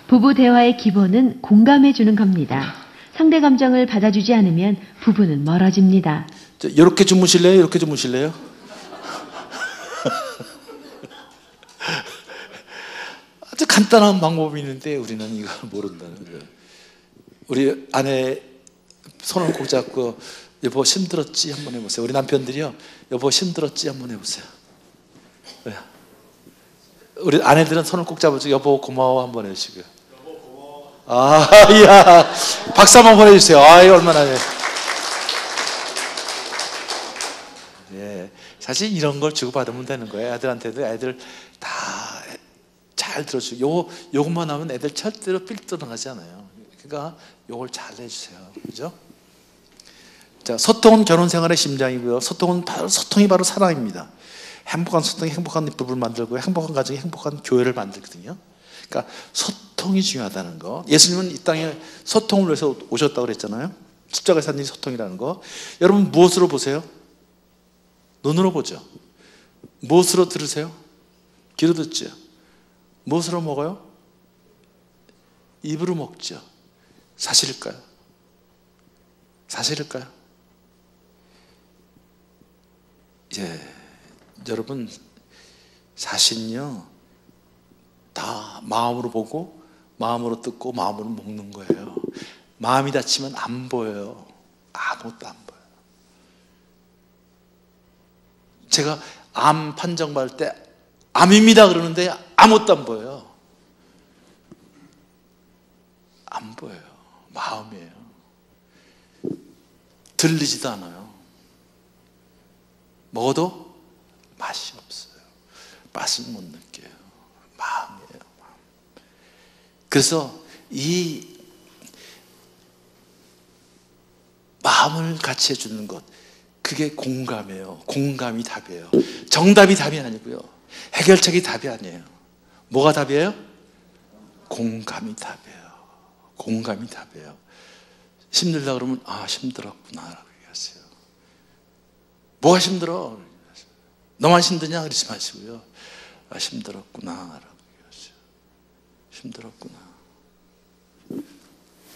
[SPEAKER 11] 부부 대화의 기본은 공감해주는 겁니다. 상대 감정을 받아주지 않으면 부부는 멀어집니다.
[SPEAKER 1] 이렇게 주무실래요? 이렇게 주무실래요? 아주 간단한 방법이 있는데 우리는 이걸 모른다는 거예요. 우리 아내 손을 꼭 잡고 여보 힘들었지 한번 해보세요. 우리 남편들이요, 여보 힘들었지 한번 해보세요. 우리 아내들은 손을 꼭 잡아서 여보 고마워 한번 해주시고요. 아, 야, 박수 한번 보내주세요. 아이, 얼마나. 예, 사실 이런 걸 주고받으면 되는 거예요. 애들한테도 애들 다 잘 들어주고, 요것만 하면 애들 절대로 삘떠나가지 않아요. 그러니까 요걸 잘 해주세요. 그죠? 자, 소통은 결혼 생활의 심장이고요. 소통이 바로 사랑입니다. 행복한 소통이 행복한 부부를 만들고, 행복한 가정이 행복한 교회를 만들거든요. 그러니까 소통이 중요하다는 거. 예수님은 이 땅에 소통을 위해서 오셨다고 그랬잖아요. 십자가의 산이 소통이라는 거. 여러분 무엇으로 보세요? 눈으로 보죠. 무엇으로 들으세요? 귀로 듣죠. 무엇으로 먹어요? 입으로 먹죠. 사실일까요? 사실일까요? 예, 여러분 사실은요 다 마음으로 보고 마음으로 듣고 마음으로 먹는 거예요. 마음이 닫히면 안 보여요. 아무것도 안 보여요. 제가 암 판정 받을 때 암입니다 그러는데 아무것도 안 보여요. 안 보여요. 마음이에요. 들리지도 않아요. 먹어도 맛이 없어요. 맛을 못 느껴요. 마음이에요. 마음. 그래서 이 마음을 같이 해주는 것, 그게 공감이에요. 공감이 답이에요. 정답이 답이 아니고요. 해결책이 답이 아니에요. 뭐가 답이에요? 공감이 답이에요. 공감이 답이에요. 힘들다 그러면 아 힘들었구나 라고 얘기하세요. 뭐가 힘들어? 너만 힘드냐? 그러지 마시고요. 아 힘들었구나 라고 얘기하세요. 힘들었구나.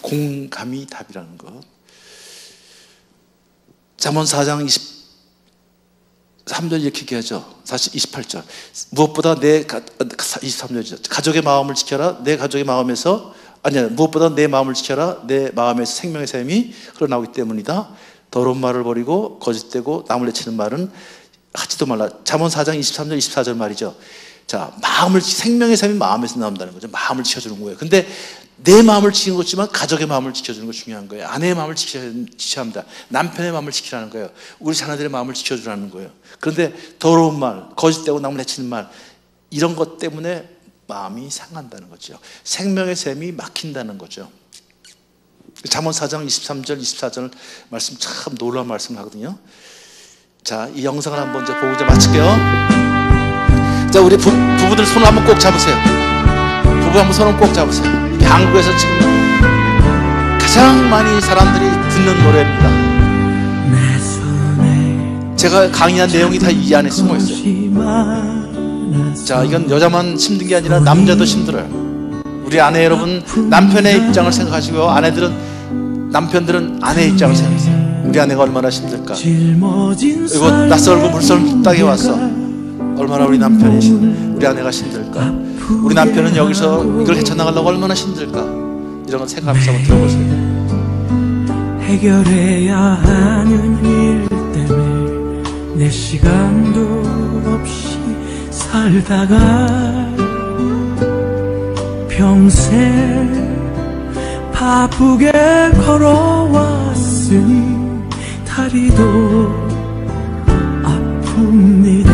[SPEAKER 1] 공감이 답이라는 것. 잠언 4장 23절 이렇게 얘기하죠. 사실 28절. 무엇보다 23절이죠. 가족의 마음을 지켜라. 내 가족의 마음에서 무엇보다 내 마음을 지켜라. 내 마음에서 생명의 샘이 흘러나오기 때문이다. 더러운 말을 버리고 거짓되고 남을 내치는 말은 하지도 말라. 잠언 4장 23절 24절 말이죠. 자, 생명의 샘이 마음에서 나온다는 거죠. 마음을 지켜주는 거예요. 근데 내 마음을 지키는 것이지만 가족의 마음을 지켜주는 거 중요한 거예요. 아내의 마음을 지켜야 합니다. 남편의 마음을 지키라는 거예요. 우리 자녀들의 마음을 지켜주라는 거예요. 그런데 더러운 말, 거짓되고 남을 해치는 말, 이런 것 때문에 마음이 상한다는 거죠. 생명의 샘이 막힌다는 거죠. 잠언 4장 23절, 24절 말씀 참 놀라운 말씀을 하거든요. 자, 이 영상을 한번 이제 보고 이제 마칠게요. 자, 우리 부부들 손을 한번 꼭 잡으세요. 부부 한번 손을 꼭 잡으세요. 한국에서 지금 가장 많이 사람들이 듣는 노래입니다. 제가 강의한 내용이 다 이 안에 숨어 있어요. 자, 이건 여자만 힘든 게 아니라 남자도 힘들어요. 우리 아내 여러분, 남편의 입장을 생각하시고요. 남편들은 아내의 입장을 생각하세요. 우리 아내가 얼마나 힘들까. 그리고 낯설고 물선 땅에 왔어. 얼마나 우리 아내가 힘들까. 우리 남편은 여기서 이걸 헤쳐나가려고 얼마나 힘들까. 이런 걸 생각하면서 한번 들어보세요.
[SPEAKER 14] 해결해야 하는 일 때문에 내 시간도 없이 살다가 평생 바쁘게 걸어왔으니 다리도 아픕니다.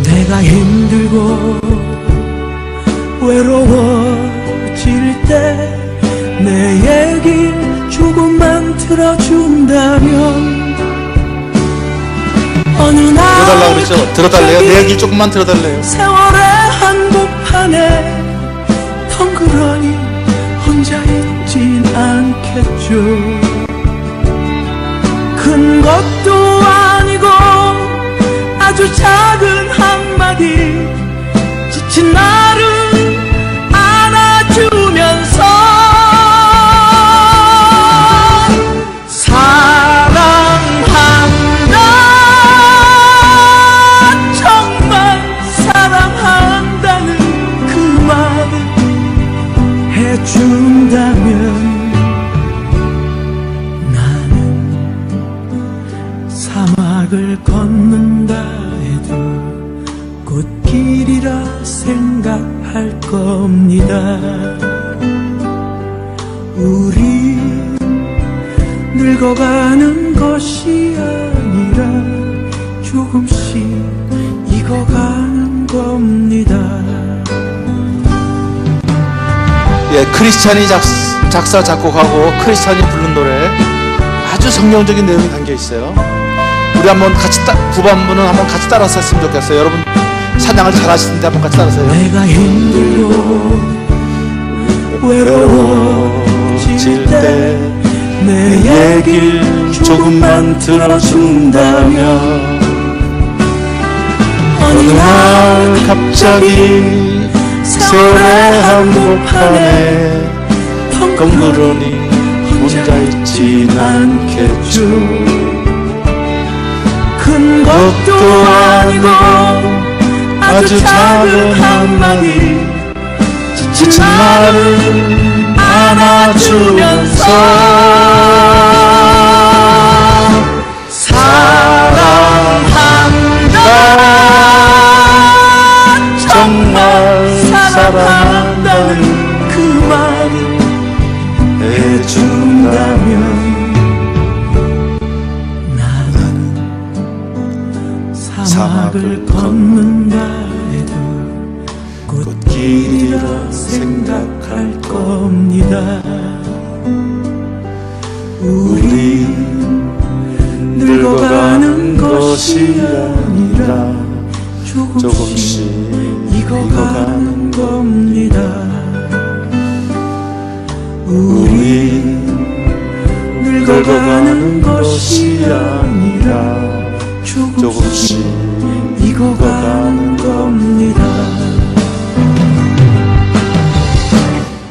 [SPEAKER 14] 내가 힘들고 외로워질 때 내 얘기 조금만 들어준다면 어느 날
[SPEAKER 1] 들어달라고 그랬죠? 들어달래요? 내 얘기 조금만 들어달래요.
[SPEAKER 14] 세월의 한복판에 덩그러니 혼자 있진 않겠죠. 큰 것도 아닌 아주 작은 한마디 지친 나를 안아주면서 사랑한다, 정말 사랑한다는 그 말을 해준다면 나는 사막을 걷는다 해도 꽃길이라 생각할 겁니다. 우리 늙어가는 것이 아니라 조금씩 익어가는 겁니다.
[SPEAKER 1] 예, 크리스찬이 작사 작곡하고 크리스찬이 부른 노래, 아주 성경적인 내용이 담겨 있어요. 우리 한번 같이 후반부는 한번 같이 따라서 했으면 좋겠어요. 여러분 찬양을 잘 하시는데 한번 같이 따라서요.
[SPEAKER 14] 내가 힘들고 외로워질 때 내 얘길 조금만 들어준다면 어느 날 갑자기 세월의 한복판에 덩그러니 혼자 있진 않겠죠. 큰 것도 아니고 아주 작은 한마디 지친 나를 안아주면서 사랑한다, 정말 사랑한다는 그 말을 해준다면 나는 사막을 걷는다 해도 꽃길이라 생각할 겁니다. 우리 늙어가는 것이 아니라 조금씩 익어가는 겁니다. 우리 늙어가는 것이 아니라 조금씩 익어가는 겁니다.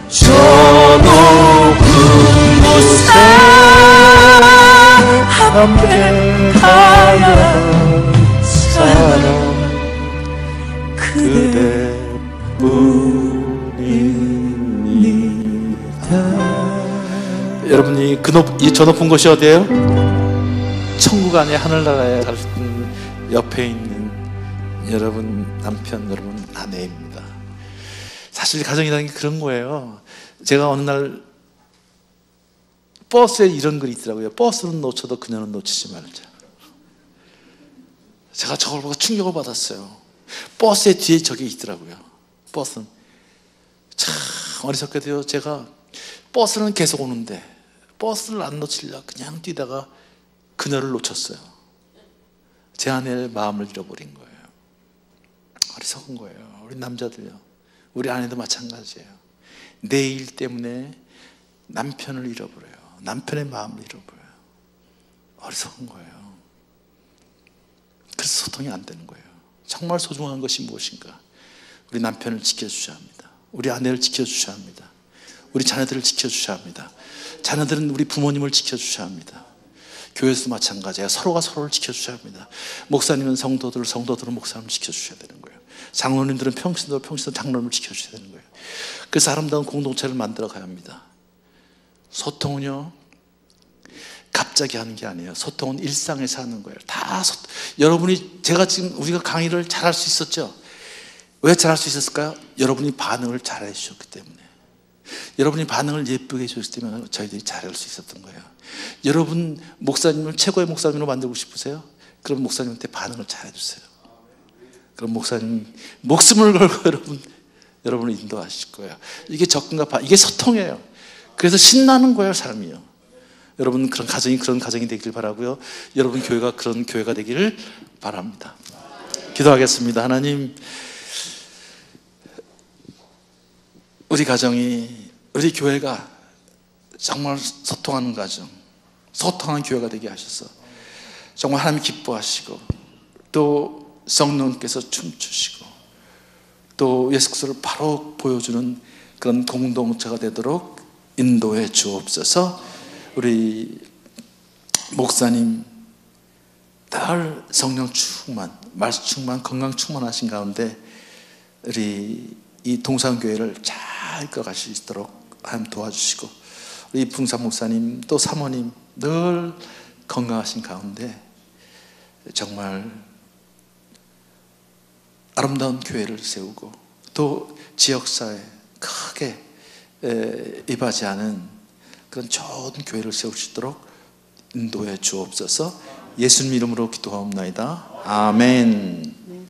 [SPEAKER 14] 저 높은 곳에 함께 가야 사랑 그대뿐입니다.
[SPEAKER 1] 여러분이 저 높은 곳이 어디예요? 천국 안에 하늘나라에 갈 수 있는 옆에 있는 여러분 남편, 여러분 아내입니다. 사실 가정이라는 게 그런 거예요. 제가 어느 날 버스에 이런 글이 있더라고요. 버스는 놓쳐도 그녀는 놓치지 말자. 제가 저걸 보고 충격을 받았어요. 버스의 뒤에 저게 있더라고요. 버스는 참 어리석게도요, 제가 버스는 계속 오는데 버스를 안 놓치려 그냥 뛰다가 그녀를 놓쳤어요. 제 아내의 마음을 잃어버린 거예요. 어리석은 거예요. 우리 남자들요, 우리 아내도 마찬가지예요. 내 일 때문에 남편을 잃어버려요. 남편의 마음을 잃어버려요. 어리석은 거예요. 그래서 소통이 안 되는 거예요. 정말 소중한 것이 무엇인가? 우리 남편을 지켜주셔야 합니다. 우리 아내를 지켜주셔야 합니다. 우리 자녀들을 지켜주셔야 합니다. 자녀들은 우리 부모님을 지켜주셔야 합니다. 교회에서도 마찬가지예요. 서로가 서로를 지켜주셔야 합니다. 목사님은 성도들은 목사님을 지켜주셔야 되는 거예요. 장로님들은 평신도 장로님을 지켜주셔야 되는 거예요. 그래서 아름다운 공동체를 만들어 가야 합니다. 소통은요, 갑자기 하는 게 아니에요. 소통은 일상에서 하는 거예요. 여러분이, 제가 지금 우리가 강의를 잘할 수 있었죠? 왜 잘할 수 있었을까요? 여러분이 반응을 잘해 주셨기 때문에. 여러분이 반응을 예쁘게 해주셨기 때문에 저희들이 잘할 수 있었던 거예요. 여러분 목사님을 최고의 목사님으로 만들고 싶으세요? 그럼 목사님한테 반응을 잘해 주세요. 그럼 목사님 목숨을 걸고 여러분을 인도하실 거예요. 이게 접근과 이게 소통이에요. 그래서 신나는 거예요, 삶이요. 여러분 그런 가정이 되길 바라고요. 여러분 교회가 그런 교회가 되기를 바랍니다. 기도하겠습니다. 하나님, 우리 가정이, 우리 교회가 정말 소통하는 가정, 소통하는 교회가 되게 하셔서 정말 하나님 기뻐하시고, 또 성령께서 춤추시고 또 예수 그리스도를 바로 보여주는 그런 공동체가 되도록 인도해 주옵소서. 우리 목사님 늘 성령 충만, 말씀 충만, 건강 충만하신 가운데 우리 이 동산교회를 잘 이끌어가실 수 있도록 하나님 도와주시고, 우리 풍산 목사님 또 사모님 늘 건강하신 가운데 정말 아름다운 교회를 세우고 또 지역사회 크게 이바지하는 그런 좋은 교회를 세울 수 있도록 인도해 주옵소서. 예수님 이름으로 기도하옵나이다. 아멘.